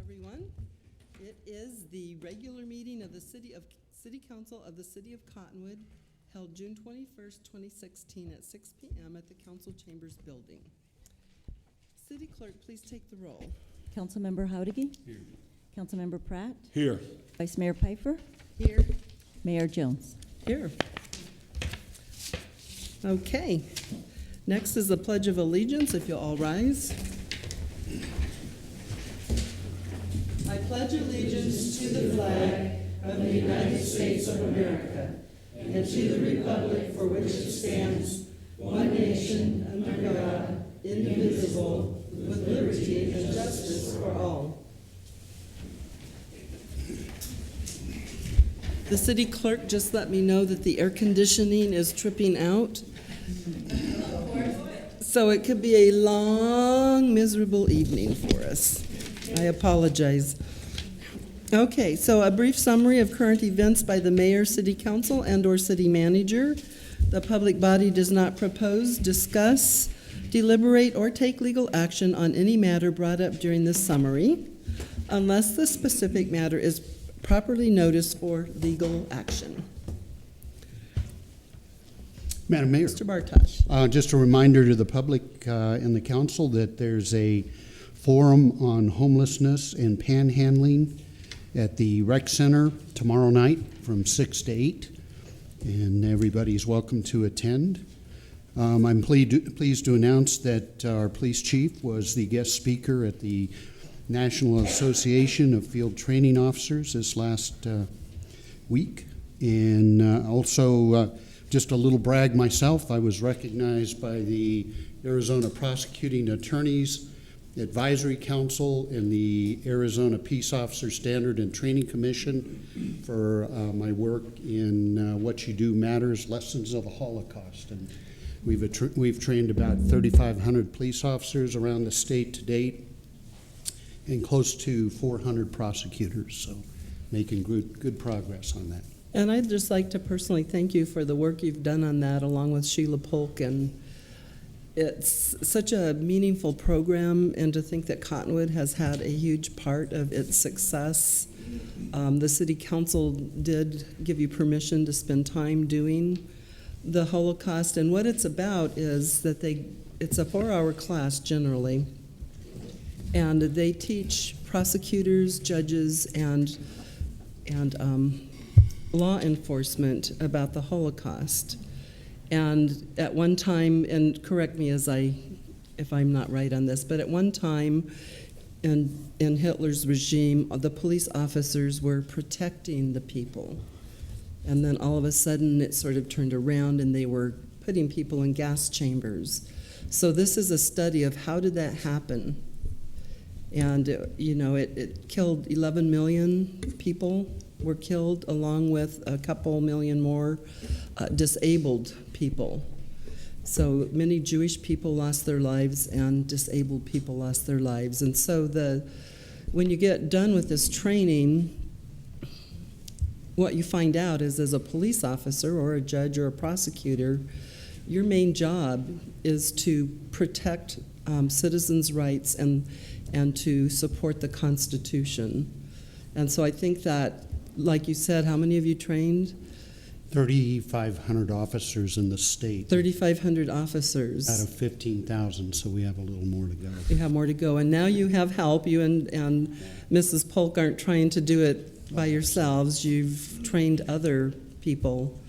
everyone. It is the regular meeting of the City Council of the City of Cottonwood, held June 21st, 2016 at 6 p.m. at the Council Chambers Building. City Clerk, please take the roll. Councilmember Howdigi. Here. Councilmember Pratt. Here. Vice Mayor Pfeiffer. Here. Mayor Jones. Here. Okay. Next is the Pledge of Allegiance, if you'll all rise. I pledge allegiance to the flag of the United States of America and to the republic for which it stands, one nation, under God, indivisible, with liberty and justice for all. The city clerk just let me know that the air conditioning is tripping out. So it could be a long, miserable evening for us. I apologize. Okay, so a brief summary of current events by the mayor, city council, and/or city manager. The public body does not propose, discuss, deliberate, or take legal action on any matter brought up during this summary, unless the specific matter is properly noticed for legal action. Madam Mayor, Mr. Bartosh. just a reminder to the public and the council that there's a forum on homelessness and panhandling at the rec center tomorrow night from 6 to 8, and everybody's welcome to attend. I'm pleased to announce that our police chief was the guest speaker at the National Association of Field Training Officers this last week, and also just a little brag myself, I was recognized by the Arizona Prosecuting Attorneys Advisory Council and the Arizona Peace Officer Standard and Training Commission for my work in What You Do Matters, Lessons of the Holocaust. And we've trained about 3,500 police officers around the state to date and close to 400 prosecutors, so making good progress on that. And I'd just like to personally thank you for the work you've done on that, along with Sheila Polk. And it's such a meaningful program, and to think that Cottonwood has had a huge part of its success. The city council did give you permission to spend time doing the Holocaust, and what it's about is that it's a 4-hour class generally, and they teach prosecutors, judges, and law enforcement about the Holocaust. And at one time, and correct me if I'm not right on this, but at one time in Hitler's regime, the police officers were protecting the people. And then all of a sudden it sort of turned around and they were putting people in gas chambers. So this is a study of how did that happen? And it killed 11 million people were killed, along with a couple million more disabled people. So many Jewish people lost their lives and disabled people lost their lives. And so when you get done with this training, what you find out is, as a police officer or a judge or a prosecutor, your main job is to protect citizens' rights and to support the Constitution. And so I think that, like you said, how many of you trained? 3,500 officers in the state. 3,500 officers. Out of 15,000, so we have a little more to go. You have more to go, and now you have help. You and Mrs. Polk aren't trying to do it by yourselves. You've trained other people.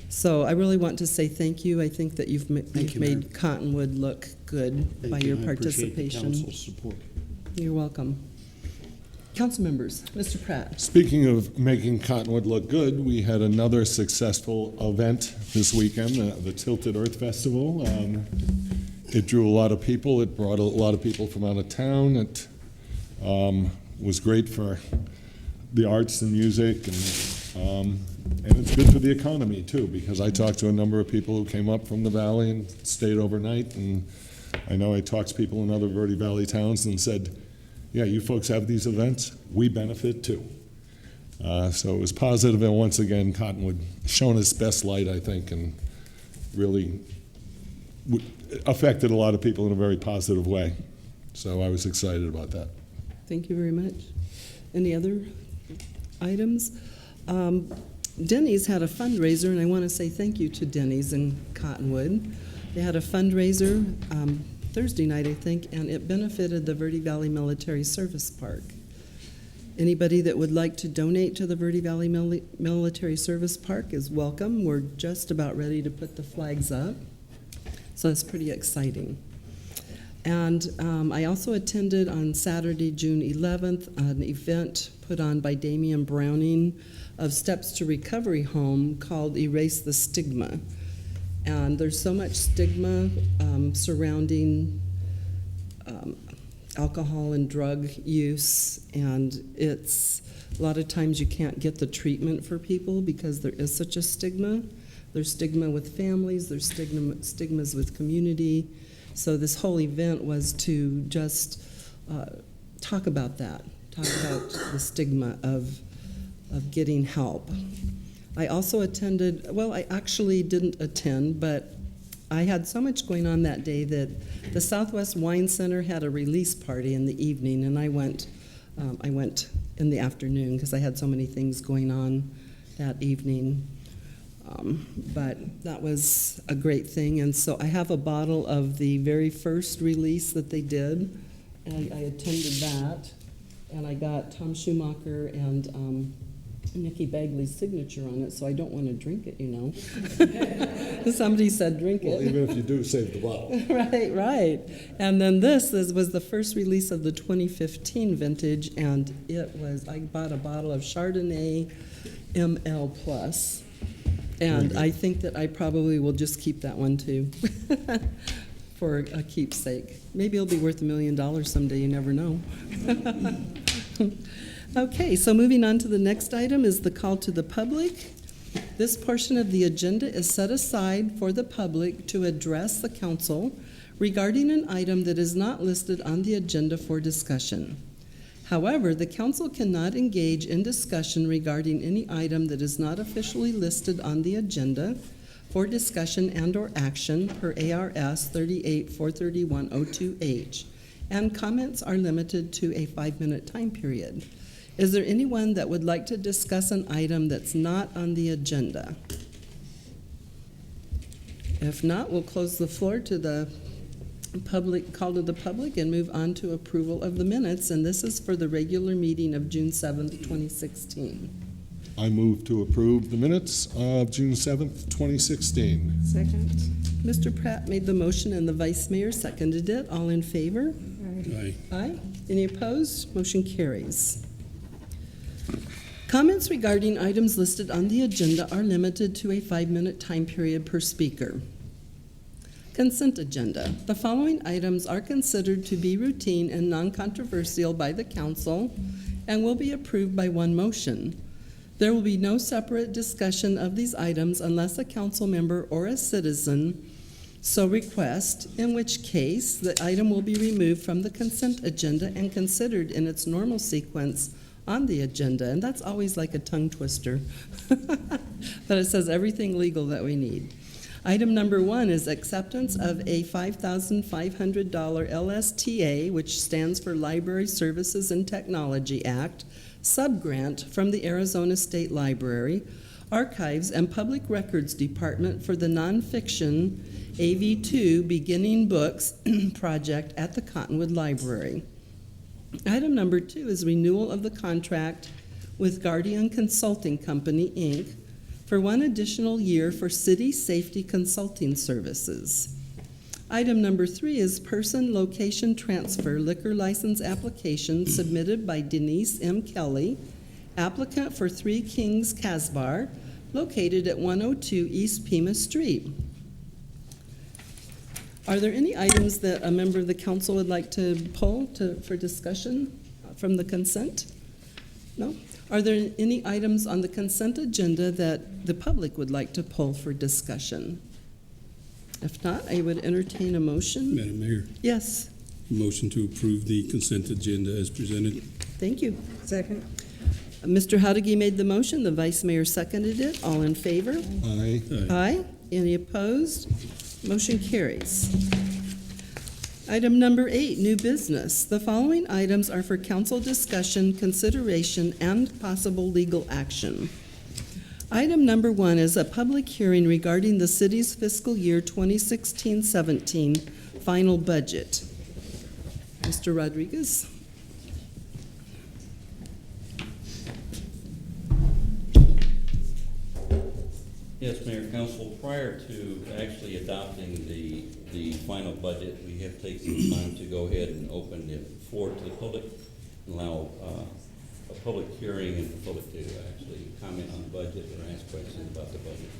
So I really want to say thank you. I think that you've made Cottonwood look good by your participation. I appreciate the council's support. You're welcome. Council members, Mr. Pratt. Speaking of making Cottonwood look good, we had another successful event this weekend, the Tilted Earth Festival. It drew a lot of people. It brought a lot of people from out of town. It was great for the arts and music, and it's good for the economy too, because I talked to a number of people who came up from the valley and stayed overnight, and I know I talked to people in other Verde Valley towns and said, yeah, you folks have these events, we benefit too. So it was positive, and once again, Cottonwood shone its best light, I think, and really affected a lot of people in a very positive way. So I was excited about that. Thank you very much. Any other items? Denny's had a fundraiser, and I want to say thank you to Denny's in Cottonwood. They had a fundraiser Thursday night, I think, and it benefited the Verde Valley Military Service Park. Anybody that would like to donate to the Verde Valley Military Service Park is welcome. We're just about ready to put the flags up, so that's pretty exciting. And I also attended on Saturday, June 11th, an event put on by Damian Browning of Steps to Recovery Home called Erase the Stigma. And there's so much stigma surrounding alcohol and drug use, and it's a lot of times you can't get the treatment for people because there is such a stigma. There's stigma with families, there's stigmas with community. So this whole event was to just talk about that, talk about the stigma of getting help. I also attended, well, I actually didn't attend, but I had so much going on that day that the Southwest Wine Center had a release party in the evening, and I went in the afternoon because I had so many things going on that evening. But that was a great thing, and so I have a bottle of the very first release that they did, and I attended that, and I got Tom Schumacher and Nikki Bagley's signature on it, so I don't want to drink it, you know. Somebody said drink it. Well, even if you do, save the bottle. Right. And then this was the first release of the 2015 vintage, and I bought a bottle of Chardonnay ML Plus, and I think that I probably will just keep that one too for a keepsake. Maybe it'll be worth $1 million someday, you never know. Okay, so moving on to the next item is the call to the public. This portion of the agenda is set aside for the public to address the council regarding an item that is not listed on the agenda for discussion. However, the council cannot engage in discussion regarding any item that is not officially listed on the agenda for discussion and/or action per A.R.S. 38-431-02H, and comments are limited to a 5-minute time period. Is there anyone that would like to discuss an item that's not on the agenda? If not, we'll close the floor to the public, call to the public, and move on to approval of the minutes, and this is for the regular meeting of June 7th, 2016. I move to approve the minutes of June 7th, 2016. Second. Mr. Pratt made the motion and the vice mayor seconded it. All in favor? Aye. Aye. Any opposed? Motion carries. Comments regarding items listed on the agenda are limited to a 5-minute time period per speaker. Consent agenda. The following items are considered to be routine and non-controversial by the council and will be approved by one motion. There will be no separate discussion of these items unless a council member or a citizen so request, in which case the item will be removed from the consent agenda and considered in its normal sequence on the agenda, and that's always like a tongue twister. But it says everything legal that we need. Item number 1 is acceptance of a $5,500 LSTA, which stands for Library Services and Technology Act, subgrant from the Arizona State Library, Archives and Public Records Department for the nonfiction AV2 Beginning Books project at the Cottonwood Library. Item number 2 is renewal of the contract with Guardian Consulting Company, Inc. for 1 additional year for city safety consulting services. Item number 3 is person location transfer liquor license application submitted by Denise M. Kelly, applicant for 3 Kings Casbar, located at 102 East Pima Street. Are there any items that a member of the council would like to pull for discussion from the consent? No? Are there any items on the consent agenda that the public would like to pull for discussion? If not, I would entertain a motion. Madam Mayor, Yes, motion to approve the consent agenda as presented. thank you. Second. Mr. Howdigi made the motion, the vice mayor seconded it. All in favor? Aye. Aye. Aye. Any opposed? Motion carries. Item number 8, new business. The following items are for council discussion, consideration, and possible legal action. Item number 1 is a public hearing regarding the city's fiscal year 2016-17 final budget. Mr. Rodriguez? Yes, Mayor, Council, prior to actually adopting the final budget, we have taken some time to go ahead and open the floor to the public, allow a public hearing and the public to actually comment on the budget or ask questions about the budget.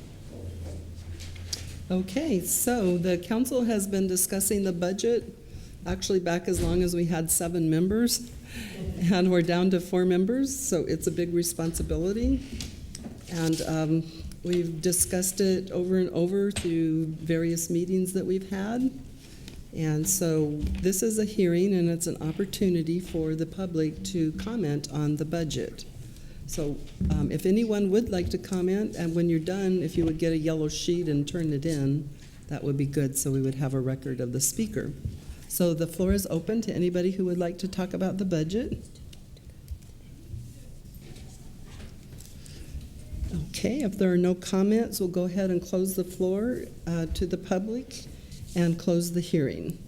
Okay, so the council has been discussing the budget, actually back as long as we had 7 members, and we're down to 4 members, so it's a big responsibility. And we've discussed it over and over through various meetings that we've had. And so this is a hearing, and it's an opportunity for the public to comment on the budget. So if anyone would like to comment, and when you're done, if you would get a yellow sheet and turn it in, that would be good, so we would have a record of the speaker. So the floor is open to anybody who would like to talk about the budget. Okay, if there are no comments, we'll go ahead and close the floor to the public and close the hearing.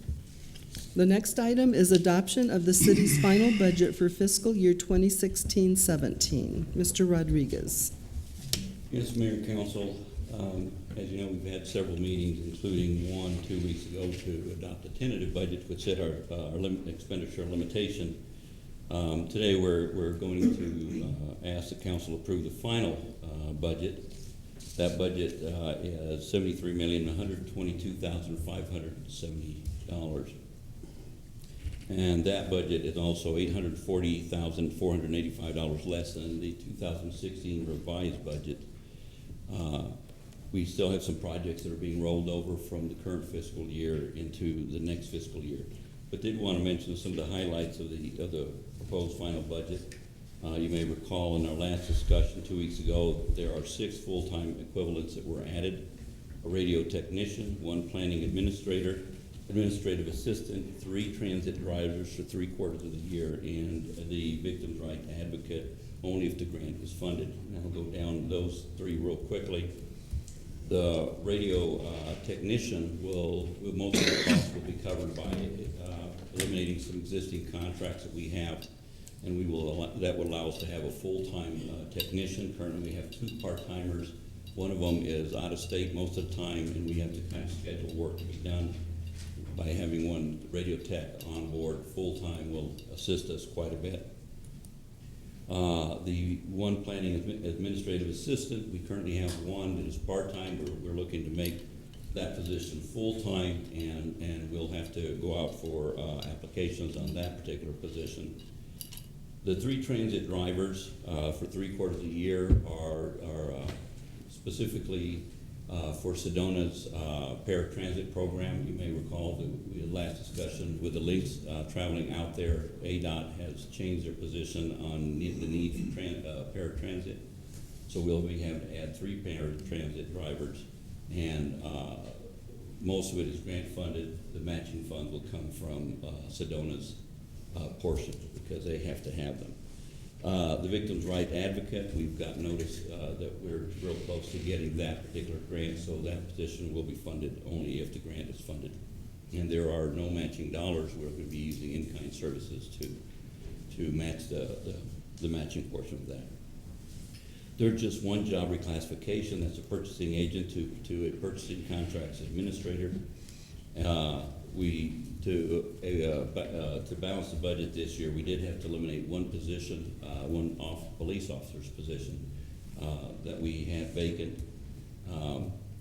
The next item is adoption of the city's final budget for fiscal year 2016-17. Mr. Rodriguez. Yes, Mayor, Council, as you know, we've had several meetings, including one 2 weeks ago to adopt a tentative budget which set our expenditure limitation. Today we're going to ask the council to approve the final budget. That budget is $73,122,570. And that budget is also $840,485 less than the 2016 revised budget. We still have some projects that are being rolled over from the current fiscal year into the next fiscal year. But did want to mention some of the highlights of the proposed final budget. You may recall in our last discussion 2 weeks ago, there are 6 full-time equivalents that were added: a radio technician, 1 planning administrator, administrative assistant, 3 transit drivers for 3/4 of the year, and the victim's right advocate only if the grant is funded. And I'll go down those 3 real quickly. The radio technician most of the costs will be covered by eliminating some existing contracts that we have, and that will allow us to have a full-time technician. Currently, we have 2 part-timers. One of them is out of state most of the time, and we have to kind of schedule work to be done. By having 1 radio tech on board full-time will assist us quite a bit. The 1 planning administrative assistant, we currently have 1 that is part-time. We're looking to make that position full-time, and we'll have to go out for applications on that particular position. The 3 transit drivers for 3/4 of the year are specifically for Sedona's paratransit program. You may recall that we had last discussion with the links traveling out there. ADOT has changed their position on the need for paratransit. So we'll be having to add 3 paratransit drivers, and most of it is grant funded. The matching funds will come from Sedona's portion because they have to have them. The victim's right advocate, we've got notice that we're real close to getting that particular grant, so that position will be funded only if the grant is funded. And there are no matching dollars. We're going to be using in-kind services to match the matching portion of that. There's just 1 job reclassification. That's a purchasing agent to a purchasing contracts administrator. To balance the budget this year, we did have to eliminate 1 position, one police officer's position that we had vacant.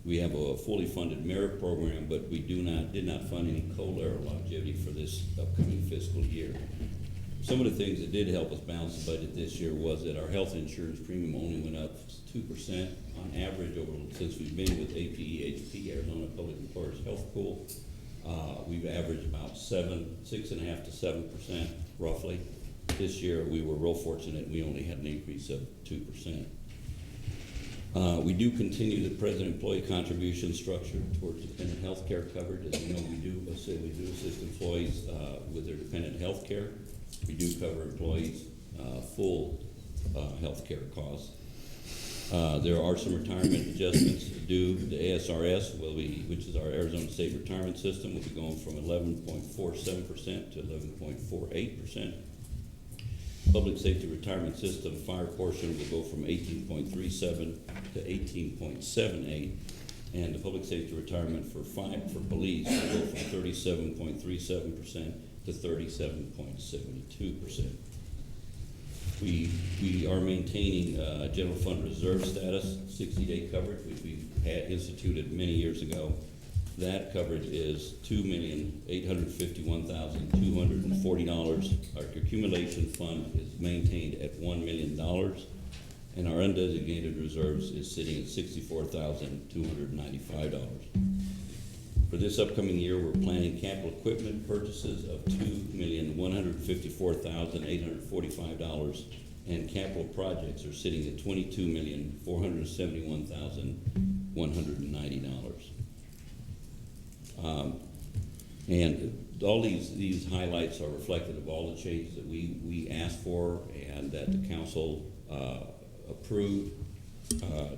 We have a fully funded merit program, but we did not fund any COLA or longevity for this upcoming fiscal year. Some of the things that did help us balance the budget this year was that our health insurance premium only went up 2% on average since we've been with APEHP, Arizona Public Employers Health Pool. We've averaged about 6.5% to 7% roughly. This year we were real fortunate; we only had an increase of 2%. We do continue the present employee contribution structure towards dependent health care coverage. As you know, we do assist employees with their dependent health care. We do cover employees' full health care costs. There are some retirement adjustments due. The A.R.S, which is our Arizona State Retirement System, will be going from 11.47% to 11.48%. Public Safety Retirement System fire portion will go from 18.37 to 18.78, and the Public Safety Retirement for police will go from 37.37% to 37.72%. We are maintaining general fund reserve status, 60-day coverage, which we had instituted many years ago. That coverage is $2,851,240. Our accumulation fund is maintained at $1 million, and our undesignated reserves is sitting at $64,295. For this upcoming year, we're planning capital equipment purchases of $2,154,845, and capital projects are sitting at $22,471,190. And all these highlights are reflective of all the changes that we asked for and that the council approved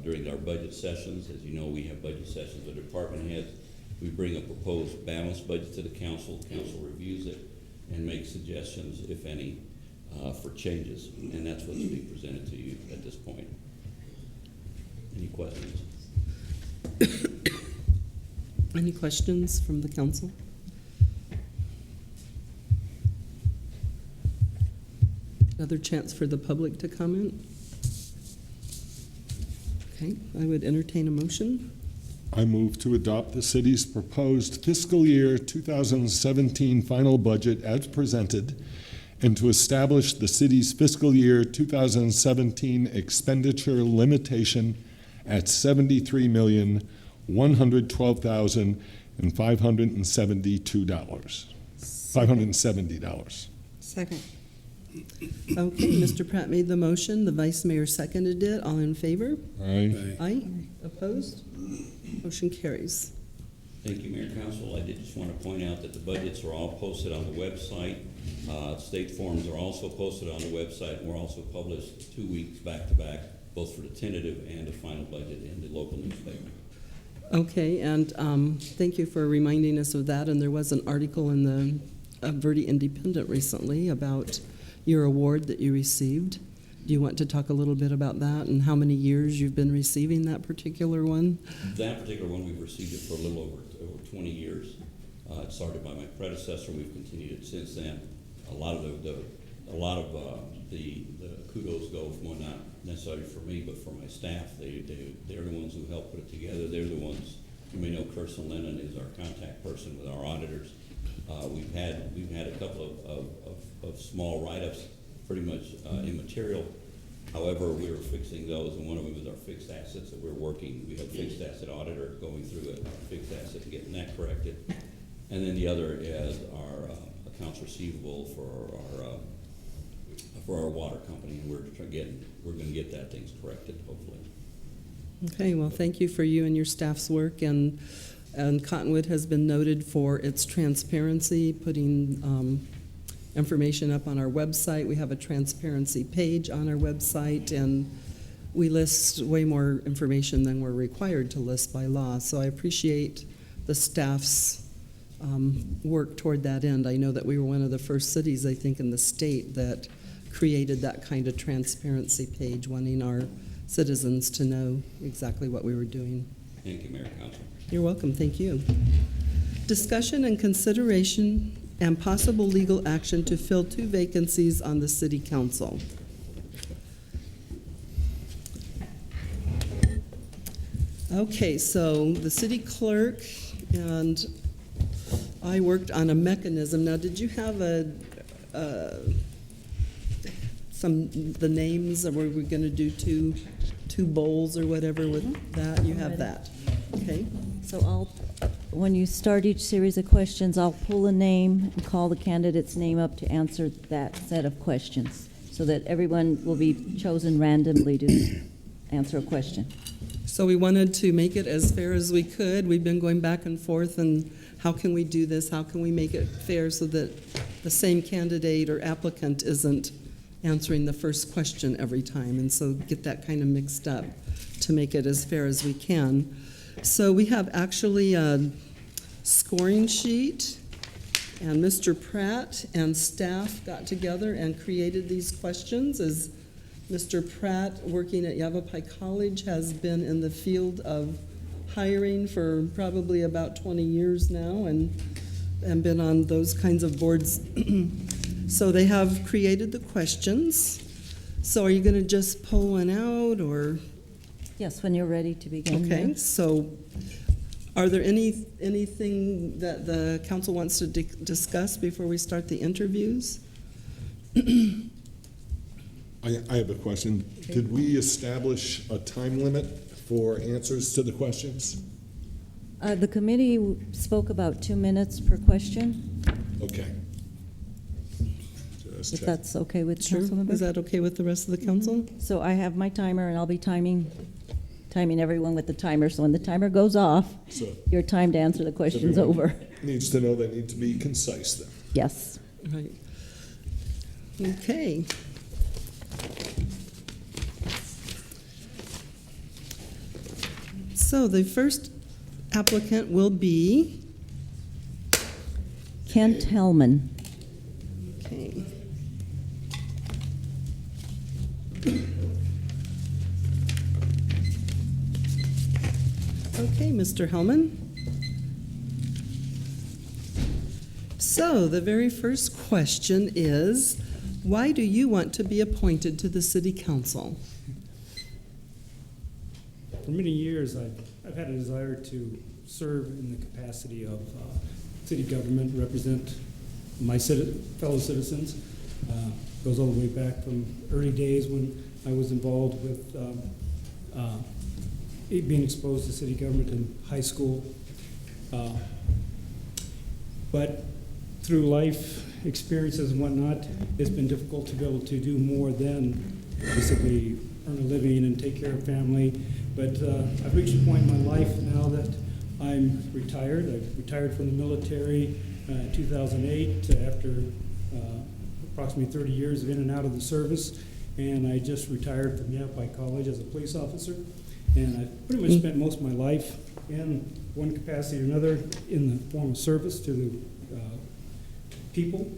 during our budget sessions. As you know, we have budget sessions with department heads. We bring a proposed balanced budget to the council. Council reviews it and makes suggestions, if any, for changes. And that's what's being presented to you at this point. Any questions? Any questions from the council? Another chance for the public to comment? Okay, I would entertain a motion. I move to adopt the city's proposed fiscal year 2017 final budget as presented, and to establish the city's fiscal year 2017 expenditure limitation at $73,112,570. Second. Okay, Mr. Pratt made the motion, the vice mayor seconded it. All in favor? Aye. Aye. Opposed? Motion carries. Thank you, Mayor and Council. I did just want to point out that the budgets are all posted on the website. State forms are also posted on the website, and we're also published 2 weeks back-to-back, both for the tentative and the final budget in the local newspaper. Okay, and thank you for reminding us of that. And there was an article in the Verde Independent recently about your award that you received. Do you want to talk a little bit about that and how many years you've been receiving that particular one? That particular one, we've received it for a little over 20 years. It started by my predecessor. We've continued it since then. A lot of the kudos go, well, not necessarily for me, but for my staff. They're the ones who help put it together. They're the ones, you may know Kirsten Lennon is our contact person with our auditors. We've had a couple of small write-ups, pretty much immaterial. However, we were fixing those, and one of them is our fixed assets that we're working. We have a fixed asset auditor going through a fixed asset and getting that corrected. And then the other is our accounts receivable for our water company, and we're going to get that things corrected, hopefully. Okay, well, thank you for you and your staff's work, and Cottonwood has been noted for its transparency, putting information up on our website. We have a transparency page on our website, and we list way more information than we're required to list by law. So I appreciate the staff's work toward that end. I know that we were one of the first cities, I think, in the state that created that kind of transparency page, wanting our citizens to know exactly what we were doing. Thank you, Mayor and Council. You're welcome. Thank you. Discussion and consideration and possible legal action to fill 2 vacancies on the City Council. Okay, so the city clerk and I worked on a mechanism. Now, did you have the names, or were we going to do two bowls or whatever with that? You have that. Okay. So when you start each series of questions, I'll pull a name and call the candidate's name up to answer that set of questions, so that everyone will be chosen randomly to answer a question. So we wanted to make it as fair as we could. We've been going back and forth, and how can we do this? How can we make it fair so that the same candidate or applicant isn't answering the first question every time? And so get that kind of mixed up to make it as fair as we can. So we have actually a scoring sheet, and Mr. Pratt and staff got together and created these questions. As Mr. Pratt, working at Yavapai College, has been in the field of hiring for probably about 20 years now, and been on those kinds of boards. So they have created the questions. So are you going to just pull one out, or? Yes, when you're ready to begin. Okay, Mayor. so are there anything that the council wants to discuss before we start the interviews? I have a question. Did we establish a time limit for answers to the questions? The committee spoke about 2 minutes per question, Okay. Just if check. that's okay with Sure. council members. Is that okay with the rest of the council? So I have my timer, and I'll be timing everyone with the timer. So when the timer goes off, So your time to answer the question's everyone over. needs to know they need to be concise then. Yes. Right. Okay. So the first applicant will be, Kent Hellman. okay. Okay, Mr. Hellman. So the very first question is, why do you want to be appointed to the city council? For many years, I've had a desire to serve in the capacity of city government, represent my fellow citizens. Goes all the way back from early days when I was involved with being exposed to city government in high school. But through life experiences and whatnot, it's been difficult to be able to do more than basically earn a living and take care of family. But I've reached a point in my life now that I'm retired. I've retired from the military in 2008 after approximately 30 years of in and out of the service. And I just retired from Yavapai College as a police officer. And I've pretty much spent most of my life in one capacity or another in the form of service to the people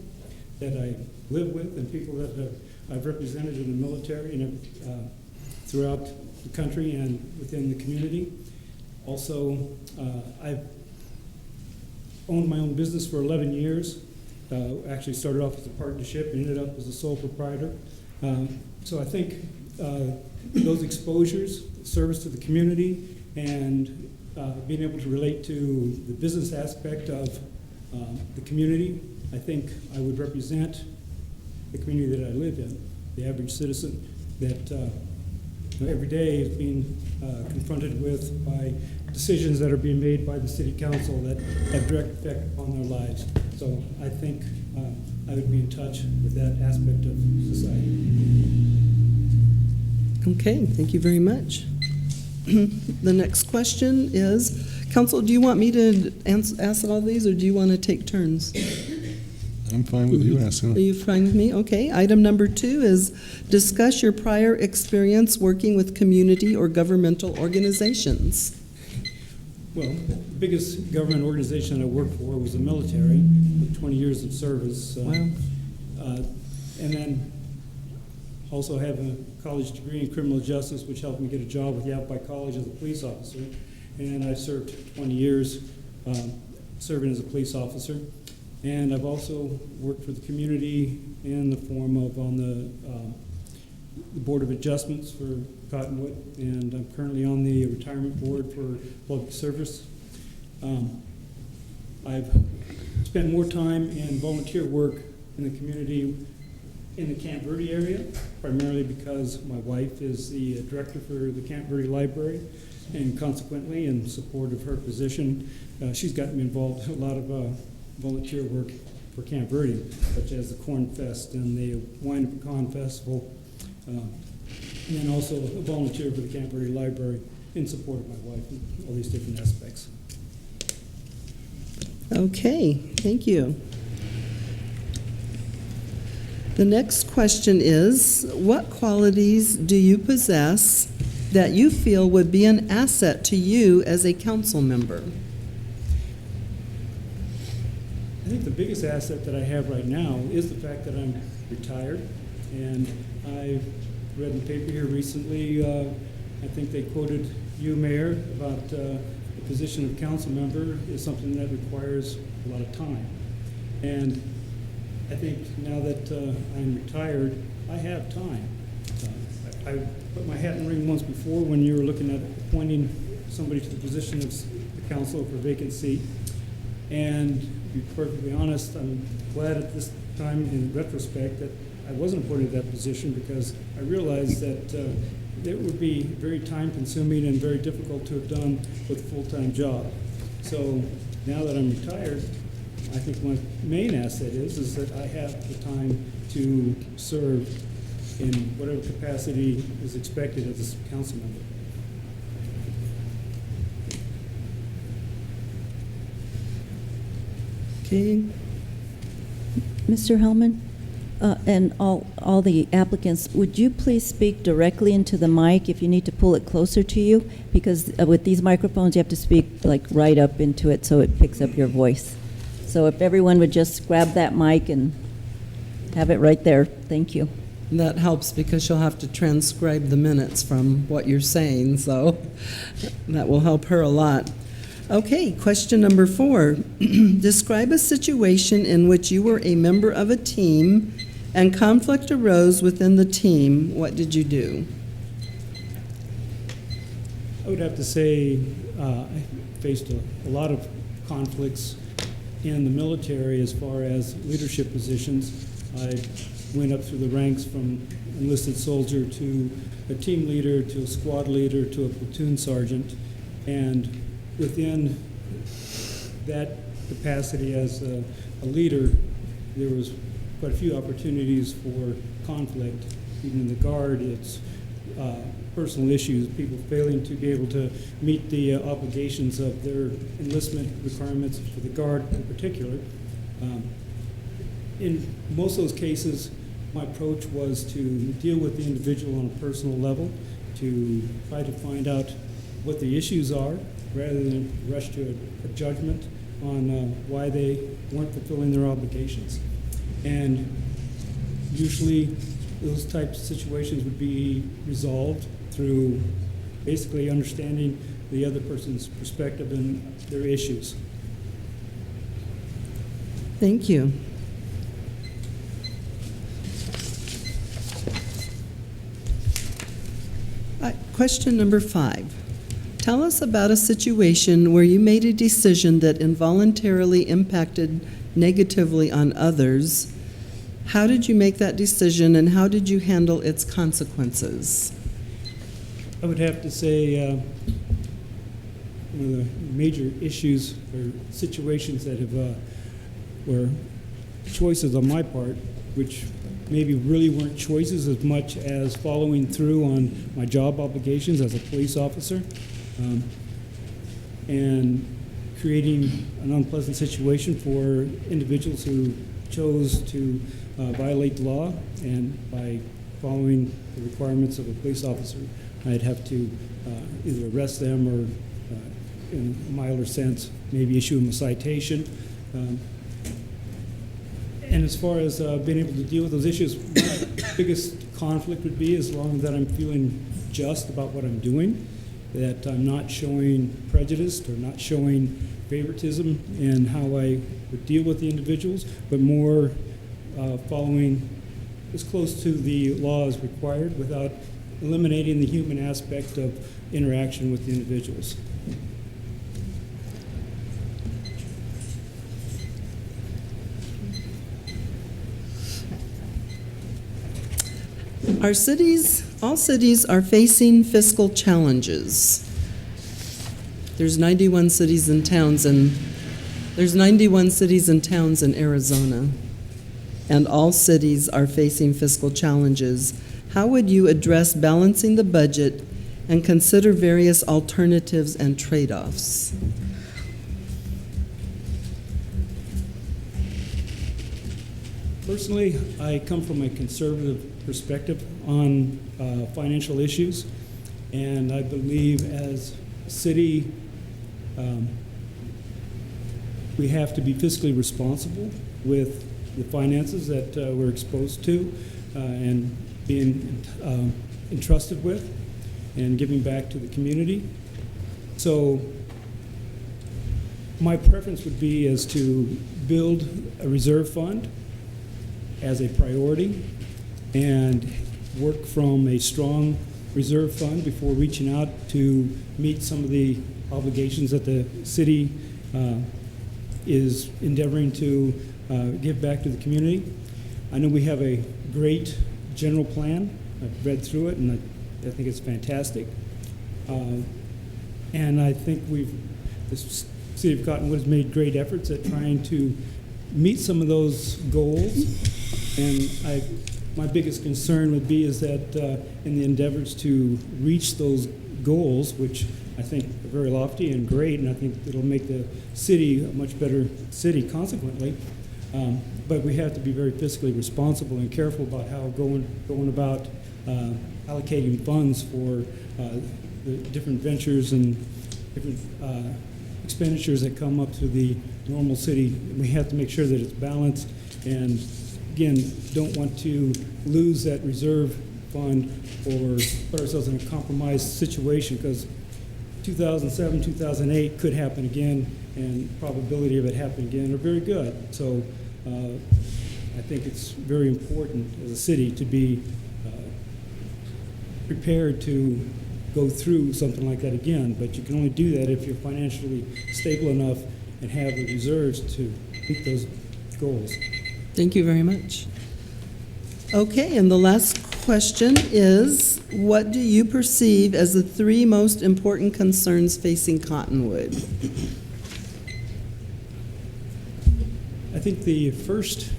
that I live with and people that I've represented in the military and throughout the country and within the community. Also, I've owned my own business for 11 years. Actually started off as a partnership and ended up as a sole proprietor. So I think those exposures, service to the community, and being able to relate to the business aspect of the community, I think I would represent the community that I live in, the average citizen that every day is being confronted with by decisions that are being made by the city council that have direct effect upon their lives. So I think I would be in touch with that aspect of society. Okay, thank you very much. The next question is, council, do you want me to ask all these, or do you want to take turns? I'm fine with you asking. Are you fine with me? Okay. Item number 2 is discuss your prior experience working with community or governmental organizations. Well, the biggest government organization I worked for was the military, with 20 years of service. Wow. And then also have a college degree in criminal justice, which helped me get a job with Yavapai College as a police officer. And I served 20 years serving as a police officer. And I've also worked for the community in the form of on the Board of Adjustments for Cottonwood, and I'm currently on the retirement board for public service. I've spent more time in volunteer work in the community in the Camp Verde area, primarily because my wife is the director for the Camp Verde Library, and consequently, in support of her position, she's gotten me involved in a lot of volunteer work for Camp Verde, such as the Corn Fest and the Wine and Pecan Festival, and then also a volunteer for the Camp Verde Library. in support of my wife in all these different aspects. Okay, thank you. The next question is, what qualities do you possess that you feel would be an asset to you as a council member? I think the biggest asset that I have right now is the fact that I'm retired, and I've read in the paper here recently, I think they quoted you, Mayor, about the position of council member is something that requires a lot of time. And I think now that I'm retired, I have time. I put my hat in the ring once before when you were looking at appointing somebody to the position of the council for a vacant seat. And to be perfectly honest, I'm glad at this time in retrospect that I wasn't appointed to that position, because I realized that it would be very time consuming and very difficult to have done with a full-time job. So now that I'm retired, I think my main asset is that I have the time to serve in whatever capacity is expected as a council member. Okay, Mr. Hellman, and all the applicants, would you please speak directly into the mic if you need to pull it closer to you? Because with these microphones, you have to speak like right up into it so it picks up your voice. So if everyone would just grab that mic and have it right there, thank you. that helps because she'll have to transcribe the minutes from what you're saying, so that will help her a lot. Okay, question number 4. Describe a situation in which you were a member of a team and conflict arose within the team. What did you do? I would have to say I faced a lot of conflicts in the military as far as leadership positions. I went up through the ranks from enlisted soldier to a team leader to a squad leader to a platoon sergeant, and within that capacity as a leader, there was quite a few opportunities for conflict. Even in the Guard, it's personal issues, people failing to be able to meet the obligations of their enlistment requirements for the Guard in particular. In most of those cases, my approach was to deal with the individual on a personal level, to try to find out what the issues are, rather than rush to a judgment on why they weren't fulfilling their obligations. And usually those types of situations would be resolved through basically understanding the other person's perspective and their issues. Thank you. Question number 5. Tell us about a situation where you made a decision that involuntarily impacted negatively on others. How did you make that decision, and how did you handle its consequences? I would have to say one of the major issues or situations that have were choices on my part, which maybe really weren't choices as much as following through on my job obligations as a police officer, and creating an unpleasant situation for individuals who chose to violate the law, and by following the requirements of a police officer, I'd have to either arrest them or, in a milder sense, maybe issue them a citation. And as far as being able to deal with those issues, my biggest conflict would be as long as that I'm feeling just about what I'm doing, that I'm not showing prejudice or not showing favoritism in how I would deal with the individuals, but more following as close to the law as required without eliminating the human aspect of interaction with the individuals. All cities are facing fiscal challenges. There's 91 cities and towns in Arizona, and all cities are facing fiscal challenges. How would you address balancing the budget and consider various alternatives and trade-offs. Personally, I come from a conservative perspective on financial issues, and I believe as a city, we have to be fiscally responsible with the finances that we're exposed to and being entrusted with, and giving back to the community. So my preference would be is to build a reserve fund as a priority and work from a strong reserve fund before reaching out to meet some of the obligations that the city is endeavoring to give back to the community. I know we have a great general plan. I've read through it, and I think it's fantastic. And I think the city of Cottonwood has made great efforts at trying to meet some of those goals. And my biggest concern would be is that in the endeavors to reach those goals, which I think are very lofty and great, and I think it'll make the city a much better city consequently, but we have to be very fiscally responsible and careful about how going about allocating funds for the different ventures and different expenditures that come up to the normal city. We have to make sure that it's balanced, and again, don't want to lose that reserve fund or put ourselves in a compromised situation, because 2007, 2008 could happen again, and probability of it happening again are very good. So I think it's very important as a city to be prepared to go through something like that again, but you can only do that if you're financially stable enough and have the reserves to meet those goals. Thank you very much. Okay, and the last question is, what do you perceive as the 3 most important concerns facing Cottonwood? I think the first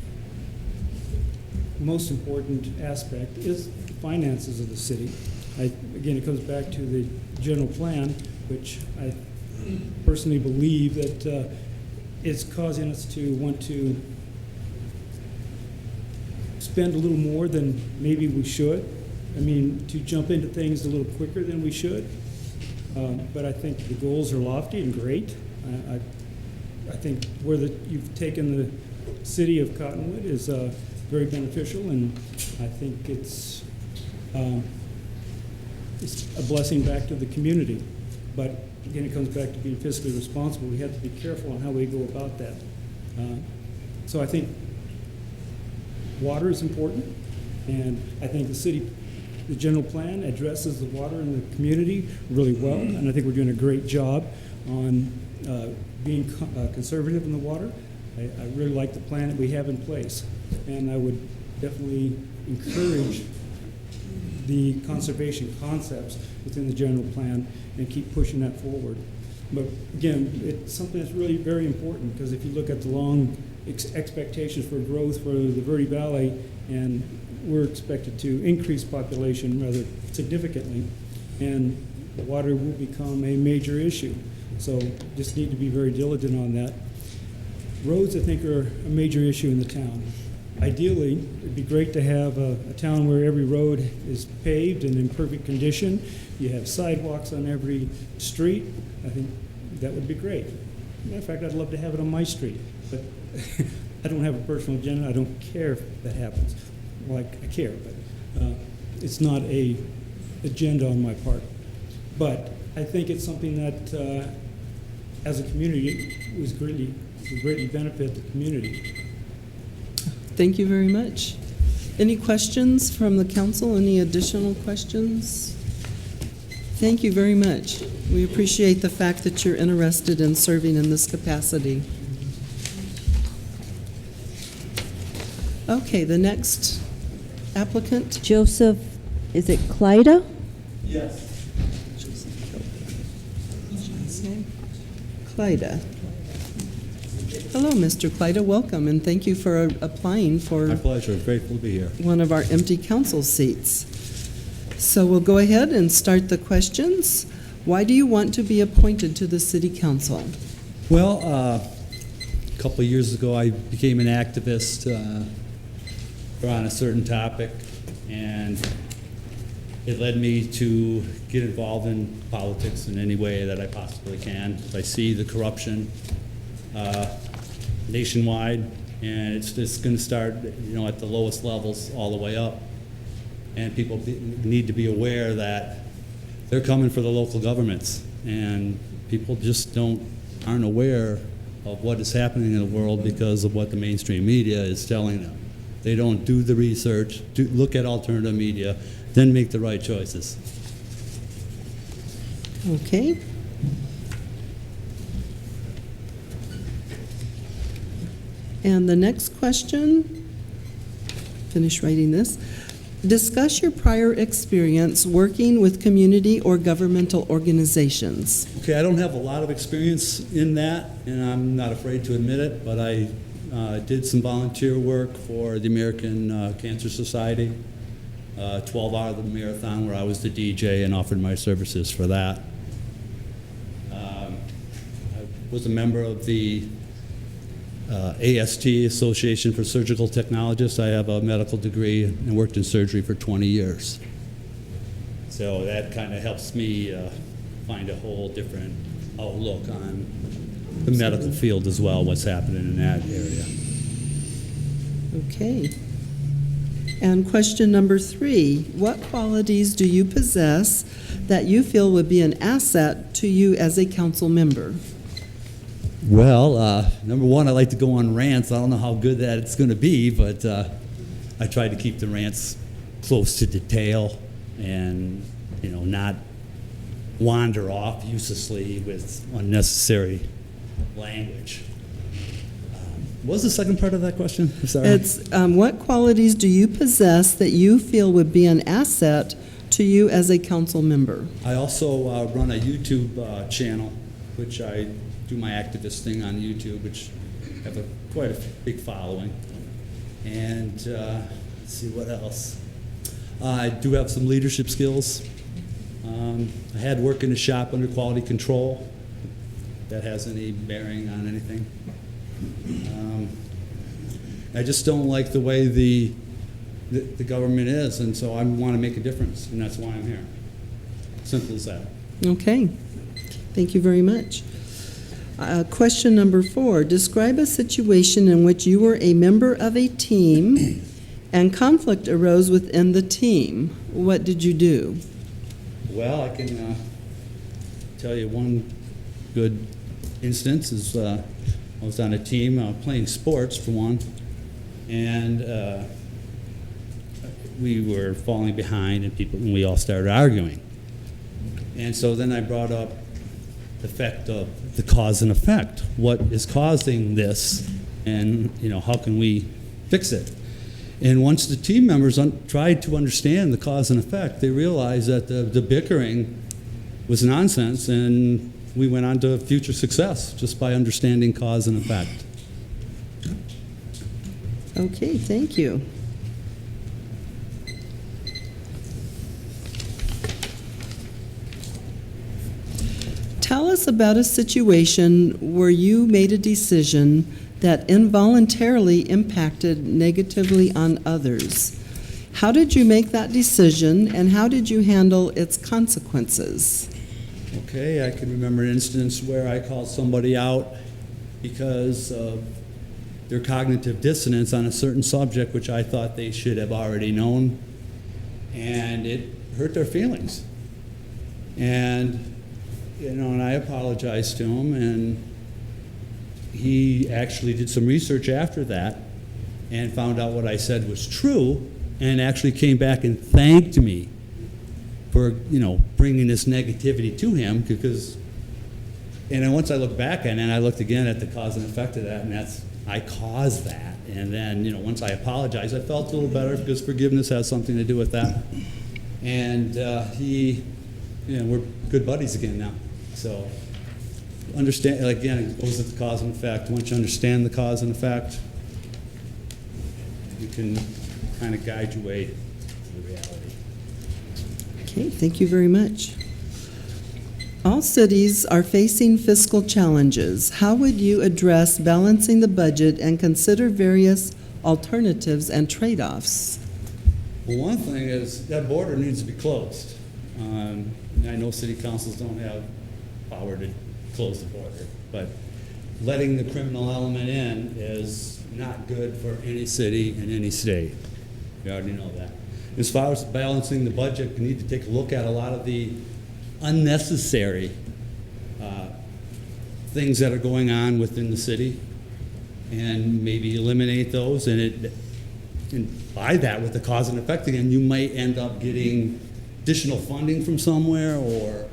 most important aspect is the finances of the city. Again, it comes back to the general plan, which I personally believe that it's causing us to want to spend a little more than maybe we should. I mean, to jump into things a little quicker than we should. But I think the goals are lofty and great. I think where you've taken the city of Cottonwood is very beneficial, and I think it's a blessing back to the community. But again, it comes back to being fiscally responsible. We have to be careful on how we go about that. So I think water is important, and I think the general plan addresses the water in the community really well, and I think we're doing a great job on being conservative in the water. I really like the plan that we have in place, and I would definitely encourage the conservation concepts within the general plan and keep pushing that forward. But again, it's something that's really very important, because if you look at the long expectations for growth for the Verde Valley, and we're expected to increase population rather significantly, and water will become a major issue. So just need to be very diligent on that. Roads, I think, are a major issue in the town. Ideally, it'd be great to have a town where every road is paved and in perfect condition. You have sidewalks on every street. I think that would be great. Matter of fact, I'd love to have it on my street, but I don't have a personal agenda. I don't care if that happens. Well, I care, but it's not a agenda on my part. But I think it's something that, as a community, would greatly benefit the community. Thank you very much. Any questions from the council? Any additional questions? Thank you very much. We appreciate the fact that you're interested in serving in this capacity. Okay, the next applicant. Joseph, is it Clyda? Clyda. Hello, Mr. Clyda. Welcome, and thank you for applying for My pleasure. Grateful to be here. one of our empty council seats. So we'll go ahead and start the questions. Why do you want to be appointed to the city council? Well, a couple of years ago, I became an activist on a certain topic, and it led me to get involved in politics in any way that I possibly can. I see the corruption nationwide, and it's just going to start, at the lowest levels all the way up. And people need to be aware that they're coming for the local governments, and people just aren't aware of what is happening in the world because of what the mainstream media is telling them. They don't do the research, look at alternative media, then make the right choices. Okay. And the next question, finish writing this. Discuss your prior experience working with community or governmental organizations. Okay, I don't have a lot of experience in that, and I'm not afraid to admit it, but I did some volunteer work for the American Cancer Society, 12-hour marathon where I was the DJ and offered my services for that. I was a member of the AST, Association for Surgical Technologists. I have a medical degree and worked in surgery for 20 years. So that kind of helps me find a whole different outlook on the medical field as well, what's happening in that area. Okay. And question number 3, what qualities do you possess that you feel would be an asset to you as a council member? Well, number one, I like to go on rants. I don't know how good that it's going to be, but I try to keep the rants close to detail and, not wander off uselessly with unnecessary language. What was the second part of that question? I'm sorry. It's what qualities do you possess that you feel would be an asset to you as a council member? I also run a YouTube channel, which I do my activist thing on YouTube, which have quite a big following. And let's see what else. I do have some leadership skills. I had work in a shop under quality control. If that has any bearing on anything. I just don't like the way the government is, and so I want to make a difference, and that's why I'm here. Simple as that. Okay. Thank you very much. Question number 4, describe a situation in which you were a member of a team and conflict arose within the team. What did you do? Well, I can tell you one good instance is I was on a team playing sports for one, and we were falling behind, and we all started arguing. And so then I brought up the fact of the cause and effect. What is causing this, and how can we fix it? And once the team members tried to understand the cause and effect, they realized that the bickering was nonsense, and we went on to future success just by understanding cause and effect. Okay, thank you. Tell us about a situation where you made a decision that involuntarily impacted negatively on others. How did you make that decision, and how did you handle its consequences? Okay, I can remember an instance where I called somebody out because of their cognitive dissonance on a certain subject which I thought they should have already known, and it hurt their feelings. And and I apologized to him, and he actually did some research after that and found out what I said was true, and actually came back and thanked me for bringing this negativity to him, and then once I looked back and then I looked again at the cause and effect of that, and I caused that. And then once I apologized, I felt a little better because forgiveness has something to do with that. And we're good buddies again now. So understand, again, it goes with the cause and effect. Once you understand the cause and effect, you can kind of guide your way to the reality. Okay, thank you very much. All cities are facing fiscal challenges. How would you address balancing the budget and consider various alternatives and trade-offs? Well, one thing is that border needs to be closed. I know city councils don't have power to close the border, but letting the criminal element in is not good for any city and any state. We already know that. As far as balancing the budget, we need to take a look at a lot of the unnecessary things that are going on within the city and maybe eliminate those, and by that, with the cause and effect again, you might end up getting additional funding from somewhere, or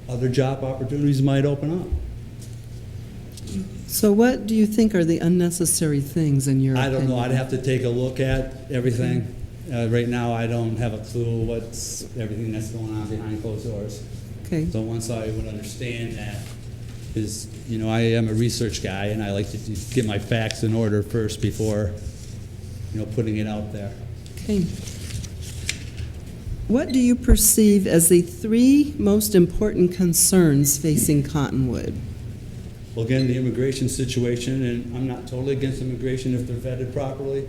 other job opportunities might open up. So what do you think are the unnecessary things in your I don't know, opinion? I'd have to take a look at everything. Right now, I don't have a clue what's everything that's going on behind closed doors. Okay, So once I would understand that, is, you know, I am a research guy, and I like to just get my facts in order first before, you know, putting it out there. okay. What do you perceive as the 3 most important concerns facing Cottonwood? Well, again, the immigration situation, and I'm not totally against immigration if they're vetted properly,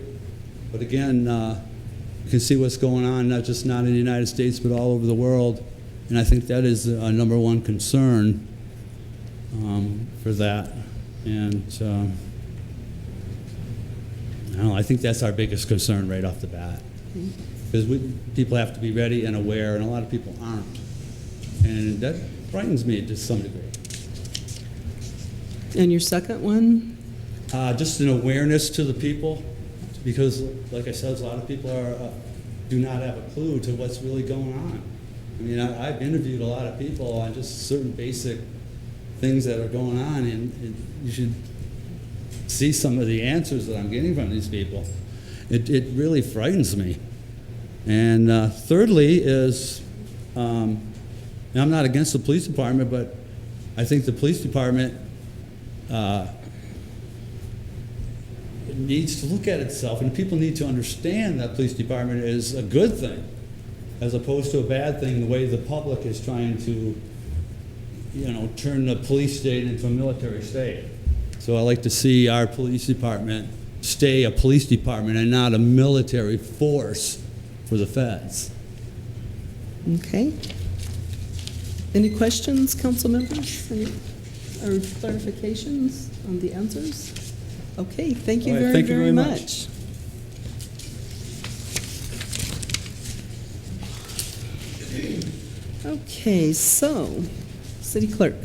but again, you can see what's going on, not in the United States, but all over the world, and I think that is a number 1 concern for that. And I don't know, I think that's our biggest concern right off the bat. Because people have to be ready and aware, and a lot of people aren't. And that frightens me to some degree. And your second one? Just an awareness to the people, because, like I said, a lot of people do not have a clue to what's really going on. I mean, I've interviewed a lot of people on just certain basic things that are going on, and you should see some of the answers that I'm getting from these people. It really frightens me. And thirdly is, and I'm not against the police department, but I think the police department needs to look at itself, and people need to understand that police department is a good thing, as opposed to a bad thing, the way the public is trying to, you know, turn the police state into a military state. So I like to see our police department stay a police department and not a military force for the feds. Okay. Any questions, council members? Or clarifications on the answers? Okay, thank you All right, very, thank you very very much. Okay, so, city clerk.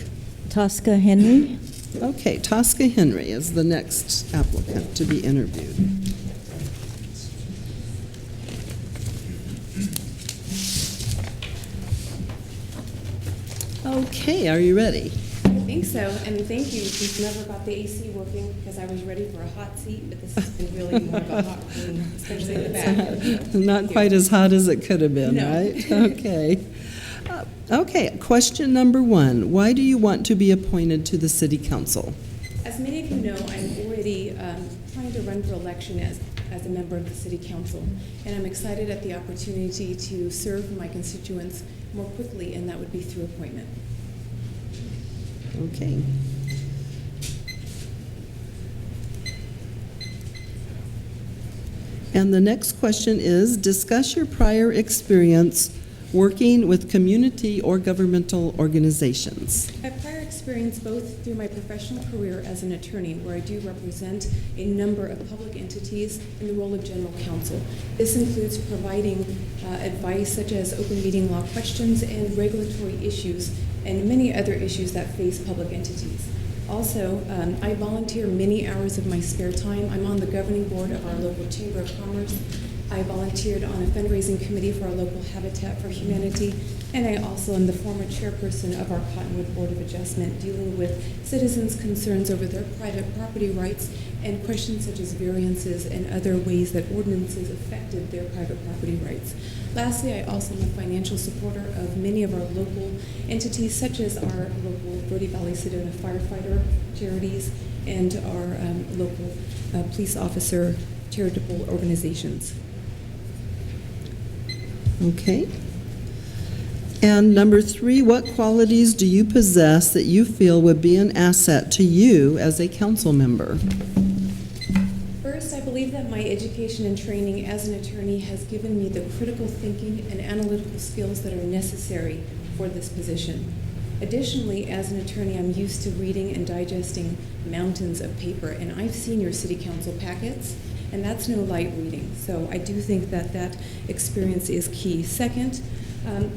Tosca Henry. Okay, Tosca Henry is the next applicant to be interviewed. Okay, are you ready? I think so, and thank you. We've never got the AC working because I was ready for a hot seat, but this has been really more of a hot room, especially in the back. Not quite as hot as it could have been, No. right? Okay. Okay, question number 1. Why do you want to be appointed to the city council? As many of you know, I'm already trying to run for election as a member of the city council, and I'm excited at the opportunity to serve my constituents more quickly, and that would be through appointment. Okay. And the next question is, discuss your prior experience working with community or governmental organizations. I have prior experience both through my professional career as an attorney, where I do represent a number of public entities in the role of general counsel. This includes providing advice such as open meeting law questions and regulatory issues and many other issues that face public entities. Also, I volunteer many hours of my spare time. I'm on the governing board of our local Chamber of Commerce. I volunteered on a fundraising committee for our local Habitat for Humanity, and I also am the former chairperson of our Cottonwood Board of Adjustment, dealing with citizens' concerns over their private property rights and questions such as variances and other ways that ordinances affected their private property rights. Lastly, I also am a financial supporter of many of our local entities, such as our local Verde Valley Sedona firefighter charities and our local police officer charitable organizations. Okay. And number 3, what qualities do you possess that you feel would be an asset to you as a council member? First, I believe that my education and training as an attorney has given me the critical thinking and analytical skills that are necessary for this position. Additionally, as an attorney, I'm used to reading and digesting mountains of paper, and I've seen your city council packets, and that's no light reading. So I do think that that experience is key. Second,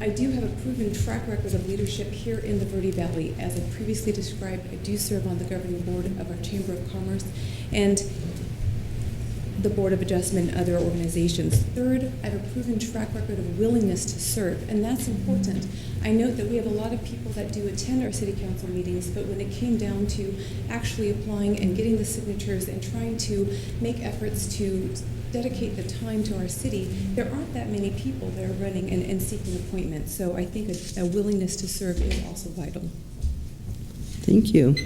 I do have a proven track record of leadership here in the Verde Valley. As I previously described, I do serve on the governing board of our Chamber of Commerce and the Board of Adjustment and other organizations. Third, I have a proven track record of willingness to serve, and that's important. I note that we have a lot of people that do attend our city council meetings, but when it came down to actually applying and getting the signatures and trying to make efforts to dedicate the time to our city, there aren't that many people that are running and seeking appointments. So I think a willingness to serve is also vital. Thank you.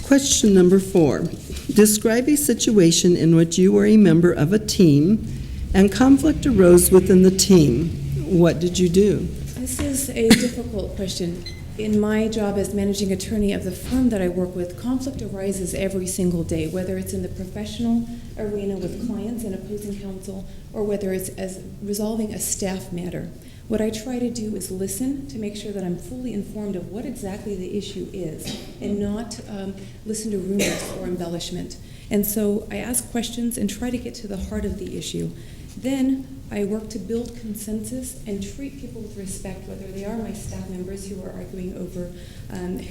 Question number 4. Describe a situation in which you were a member of a team and conflict arose within the team. What did you do? This is a difficult question. In my job as managing attorney of the firm that I work with, conflict arises every single day, whether it's in the professional arena with clients and opposing counsel, or whether it's as resolving a staff matter. What I try to do is listen to make sure that I'm fully informed of what exactly the issue is, and not listen to rumors or embellishment. And so I ask questions and try to get to the heart of the issue. Then I work to build consensus and treat people with respect, whether they are my staff members who are arguing over